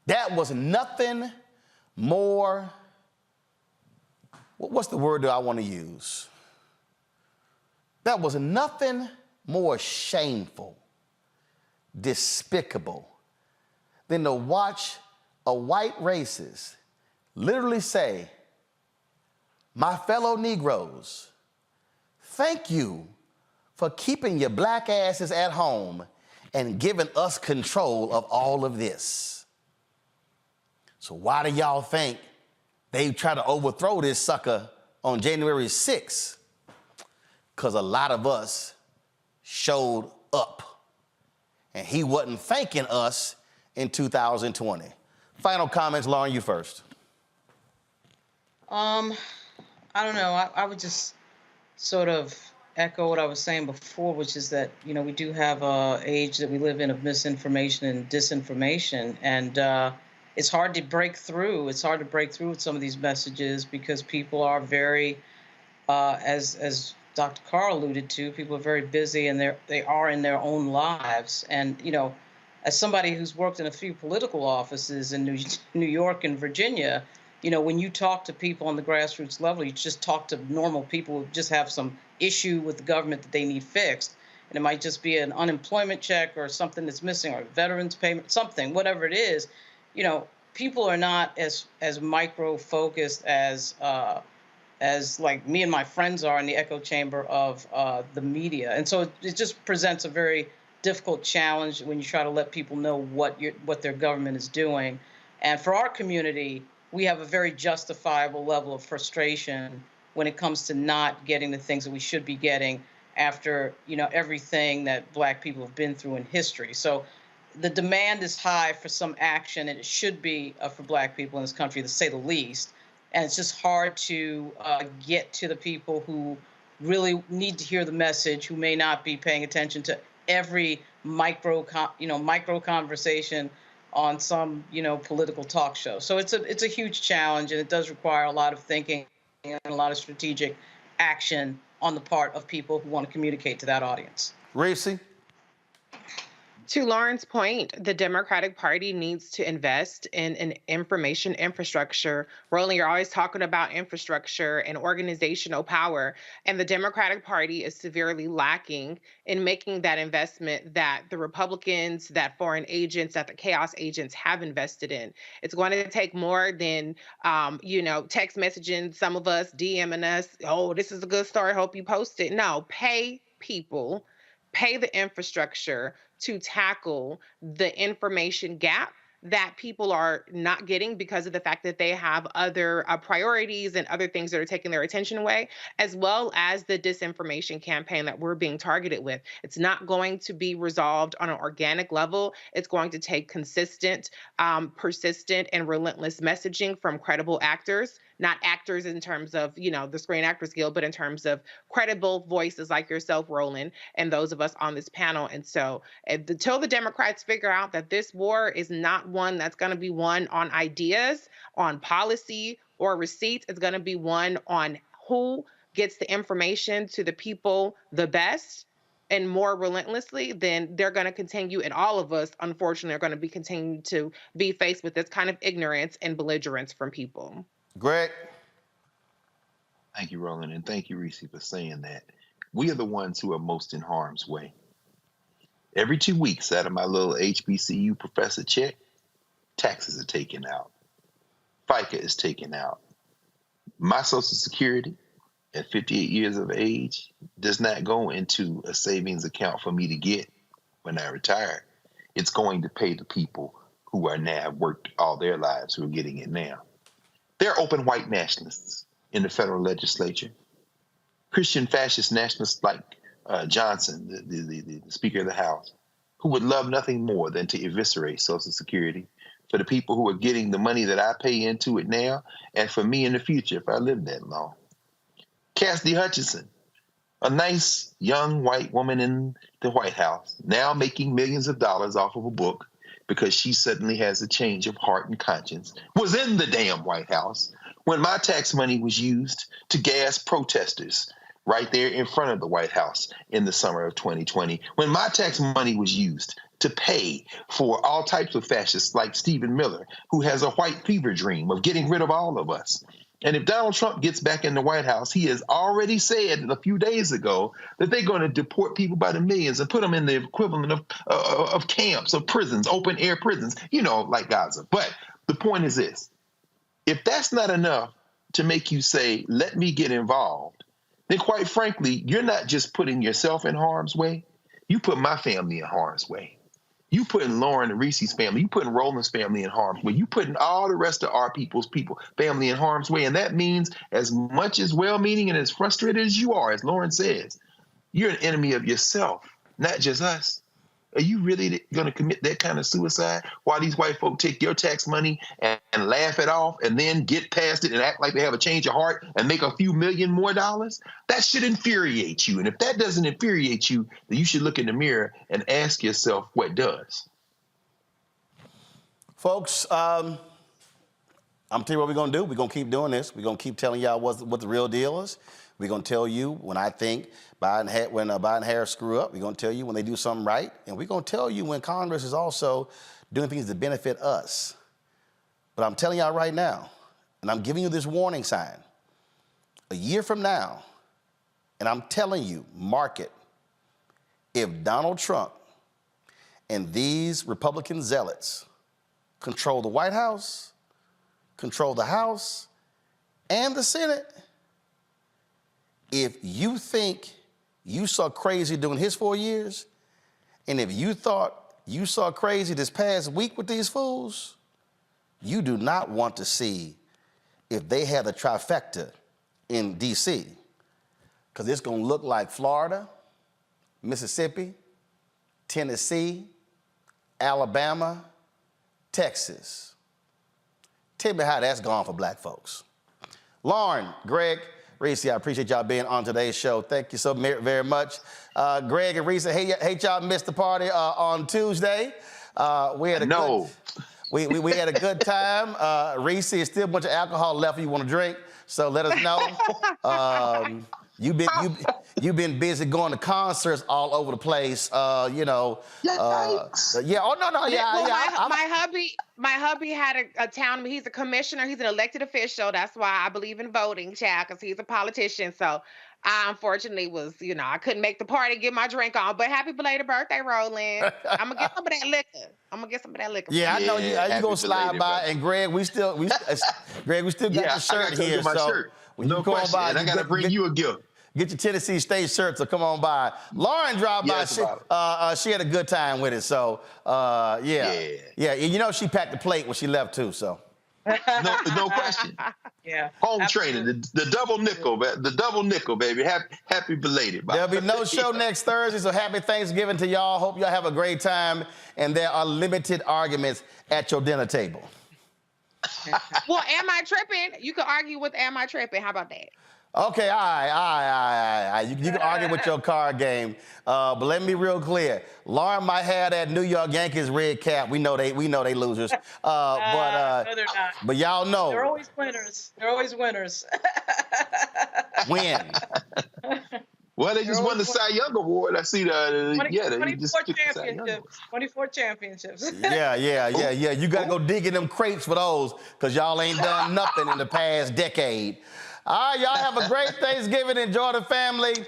Speaker 1: That was nothing more, what's the word that I want to use? That was nothing more shameful, despicable than to watch a white racist literally say, my fellow Negroes, thank you for keeping your black asses at home and giving us control of all of this. So why do y'all think they try to overthrow this sucker on January 6th? Because a lot of us showed up. And he wasn't thanking us in 2020. Final comments, Lauren, you first.
Speaker 13: I don't know. I would just sort of echo what I was saying before, which is that, you know, we do have an age that we live in of misinformation and disinformation. And it's hard to break through. It's hard to break through with some of these messages because people are very, as Dr. Carr alluded to, people are very busy and they are in their own lives. And, you know, as somebody who's worked in a few political offices in New York and Virginia, you know, when you talk to people on the grassroots level, you just talk to normal people who just have some issue with the government that they need fixed. And it might just be an unemployment check or something that's missing or veterans payment, something, whatever it is. You know, people are not as micro focused as like me and my friends are in the echo chamber of the media. And so it just presents a very difficult challenge when you try to let people know what their government is doing. And for our community, we have a very justifiable level of frustration when it comes to not getting the things that we should be getting after, you know, everything that Black people have been through in history. So the demand is high for some action, and it should be for Black people in this country, to say the least. And it's just hard to get to the people who really need to hear the message, who may not be paying attention to every micro conversation on some, you know, political talk show. So it's a huge challenge, and it does require a lot of thinking and a lot of strategic action on the part of people who want to communicate to that audience.
Speaker 1: Reese?
Speaker 10: To Lauren's point, the Democratic Party needs to invest in an information infrastructure. Roland, you're always talking about infrastructure and organizational power, and the Democratic Party is severely lacking in making that investment that the Republicans, that foreign agents, that the chaos agents have invested in. It's going to take more than, text messaging, some of us DMing us, oh, this is a good story, hope you post it. No, pay people, pay the infrastructure to tackle the information gap that people are not getting because of the fact that they have other priorities and other things that are taking their attention away, as well as the disinformation campaign that we're being targeted with. It's not going to be resolved on an organic level. It's going to take consistent, persistent, and relentless messaging from credible actors, not actors in terms of, the Screen Actors Guild, but in terms of credible voices like yourself, Roland, and those of us on this panel. And so until the Democrats figure out that this war is not one that's going to be won on ideas, on policy, or receipts, it's going to be one on who gets the information to the people the best and more relentlessly, then they're going to continue, and all of us, unfortunately, are going to be continuing to be faced with this kind of ignorance and belligerence from people.
Speaker 1: Greg?
Speaker 8: Thank you, Roland, and thank you, Reese, for saying that. We are the ones who are most in harm's way. Every 2 weeks out of my little HBCU professor check, taxes are taken out. FICA is taken out. My Social Security at 58 years of age does not go into a savings account for me to get when I retire. It's going to pay the people who are now have worked all their lives who are getting it now. There are open white nationalists in the federal legislature. Christian fascist nationalists like Johnson, the Speaker of the House, who would love nothing more than to eviscerate Social Security for the people who are getting the money that I pay into it now, and for me in the future if I live that long. Cassidy Hutchinson, a nice young white woman in the White House, now making millions of dollars off of a book because she suddenly has a change of heart and conscience, was in the damn White House when my tax money was used to gas protesters right there in front of the White House in the summer of 2020, when my tax money was used to pay for all types of fascists like Stephen Miller, who has a white fever dream of getting rid of all of us. And if Donald Trump gets back in the White House, he has already said a few days ago that they're going to deport people by the millions and put them in the equivalent of camps, of prisons, open air prisons, like Gaza. But the point is this. If that's not enough to make you say, let me get involved, then quite frankly, you're not just putting yourself in harm's way. You put my family in harm's way. You putting Lauren and Reese's family, you putting Roland's family in harm's way. You putting all the rest of our family in harm's way. And that means as much as well-meaning and as frustrated as you are, as Lauren says, you're an enemy of yourself, not just us. Are you really going to commit that kind of suicide while these white folk take your tax money and laugh it off and then get past it and act like they have a change of heart and make a few million more dollars? That should infuriate you. And if that doesn't infuriate you, then you should look in the mirror and ask yourself what does.
Speaker 1: Folks, I'm telling you what we're going to do. We're going to keep doing this. We're going to keep telling y'all what the real deal is. We're going to tell you when I think when Biden and Harris screw up. We're going to tell you when they do something right. And we're going to tell you when Congress is also doing things to benefit us. But I'm telling y'all right now, and I'm giving you this warning sign, a year from now, and I'm telling you, mark it, if Donald Trump and these Republican zealots control the White House, control the House, and the Senate, if you think you saw crazy during his 4 years, and if you thought you saw crazy this past week with these fools, you do not want to see if they had a trifecta in D.C., because it's going to look like Florida, Mississippi, Tennessee, Alabama, Texas. Tell me how that's gone for black folks. Lauren, Greg, Reese, I appreciate y'all being on today's show. Thank you so very much. Greg and Reese, hey, y'all missed the party on Tuesday. We had a good time. Reese, there's still a bunch of alcohol left you want to drink, so let us know. You've been busy going to concerts all over the place. Yeah. Oh no. Yeah.
Speaker 10: My hubby had a town. He's a commissioner. He's an elected official. That's why I believe in voting, child, because he's a politician. So I unfortunately I couldn't make the party, get my drink on. But happy belated birthday, Roland. I'm gonna get some of that liquor.
Speaker 1: Yeah, I know you gonna slide by. And Greg, we still got the shirt here.
Speaker 8: Shirt. When you come on by, and I gotta bring you a gift.
Speaker 1: Get your Tennessee State shirt, so come on by. Lauren dropped by. She had a good time with it, so yeah. You know she packed the plate when she left too, so.
Speaker 8: No question.
Speaker 13: Yeah.
Speaker 8: Home training, the double nickel, baby. Happy belated.
Speaker 1: There'll be no show next Thursday, so happy Thanksgiving to y'all. Hope y'all have a great time, and there are limited arguments at your dinner table.
Speaker 10: Well, am I tripping? You can argue with am I tripping? How about that?
Speaker 1: Okay, all right. You can argue with your card game, but let me be real clear. Lauren might have that New York Yankees red cap. We know they losers.
Speaker 13: No, they're not.
Speaker 1: But y'all know
Speaker 13: they're always winners.
Speaker 1: Win.
Speaker 8: Well, they just won the Cy Young Award. I see that.
Speaker 13: 24 championships.
Speaker 1: Yeah. You got to go dig in them crates for those, because y'all ain't done nothing in the past decade. All right, y'all have a great Thanksgiving. Enjoy the family.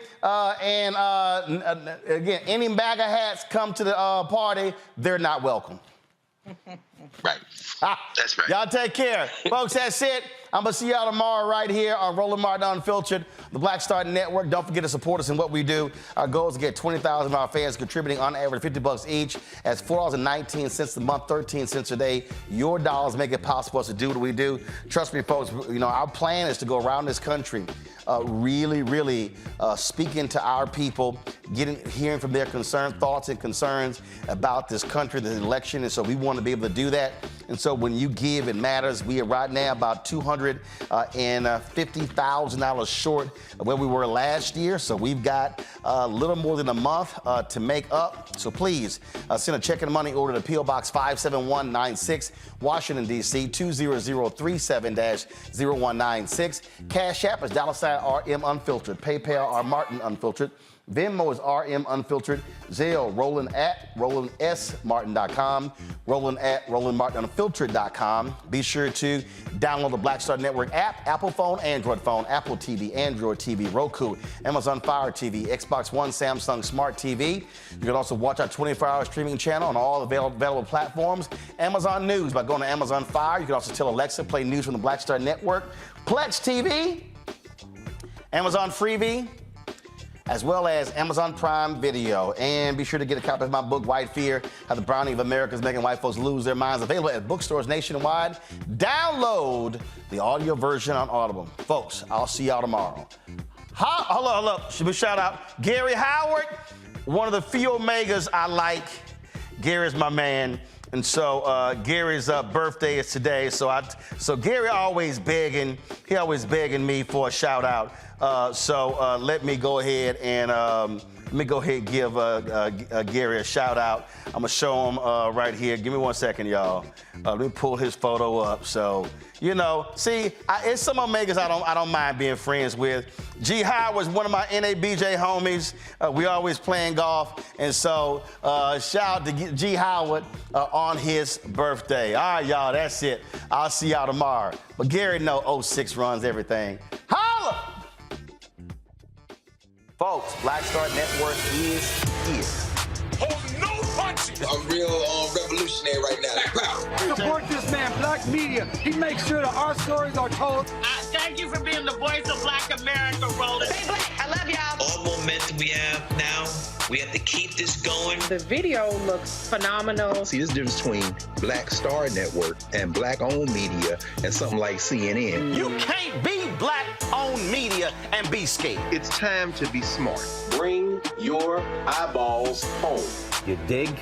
Speaker 1: Again, any MAGA hats come to the party, they're not welcome.
Speaker 8: Right. That's right.
Speaker 1: Y'all take care. Folks, that's it. I'm going to see y'all tomorrow right here on Roland Martin Unfiltered, the Black Star Network. Don't forget to support us in what we do. Our goal is to get 20,000 of our fans contributing on average $50 each. That's $4.19 a month, 13 cents a day. Your dollars make it possible for us to do what we do. Trust me, folks, our plan is to go around this country really speaking to our people, hearing from their thoughts and concerns about this country, the election. And so we want to be able to do that. And so when you give, it matters. We are right now about $250,000 short of where we were last year. So we've got a little more than a month to make up. So please send a check and money order to P.O. Box 57196, Washington, D.C. 20037-0196. Cash App is $RM Unfiltered. PayPal R Martin Unfiltered. Venmo is RM Unfiltered. Zelle, Roland at RolandSMartin.com. Roland at RolandMartinUnfiltered.com. Be sure to download the Black Star Network app, Apple phone, Android phone, Apple TV, Android TV, Roku, Amazon Fire TV, Xbox One, Samsung Smart TV. You can also watch our 24-hour streaming channel on all available platforms. Amazon News by going to Amazon Fire. You can also tell Alexa, play news from the Black Star Network. Plex TV. Amazon Freebie, as well as Amazon Prime Video. And be sure to get a copy of my book, White Fear, How the Browning of America is Making White Folks Lose Their Minds, available at bookstores nationwide. Download the audio version on Audible. Folks, I'll see y'all tomorrow. Hold up. Should we shout out Gary Howard, one of the few Omegas I like. Gary's my man. And so Gary's birthday is today. So Gary always begging me for a shout out. So let me go ahead and give Gary a shout out. I'm gonna show him right here. Give me 1 second, y'all. Let me pull his photo up. So, you know, see, it's some Omegas I don't mind being friends with. G Howard's one of my NABJ homies. We always playing golf. And so shout out to G Howard on his birthday. All right, y'all, that's it. I'll see y'all tomorrow. But Gary know 06 runs everything. Holla! Folks, Black Star Network is here.
Speaker 4: Oh, no punches!
Speaker 15: I'm real revolutionary right now. Black power.
Speaker 16: Support this man, Black Media. He makes sure that our stories are told.
Speaker 4: Thank you for being the voice of Black America, Roland.
Speaker 17: Stay black. I love y'all.
Speaker 15: All momentum we have now, we have to keep this going.
Speaker 10: The video looks phenomenal.
Speaker 29: See, this difference between Black Star Network and Black-owned media and something like CNN.
Speaker 1: You can't be Black-owned media and be scared.
Speaker 29: It's time to be smart.
Speaker 15: Bring your eyeballs home.
Speaker 11: You dig?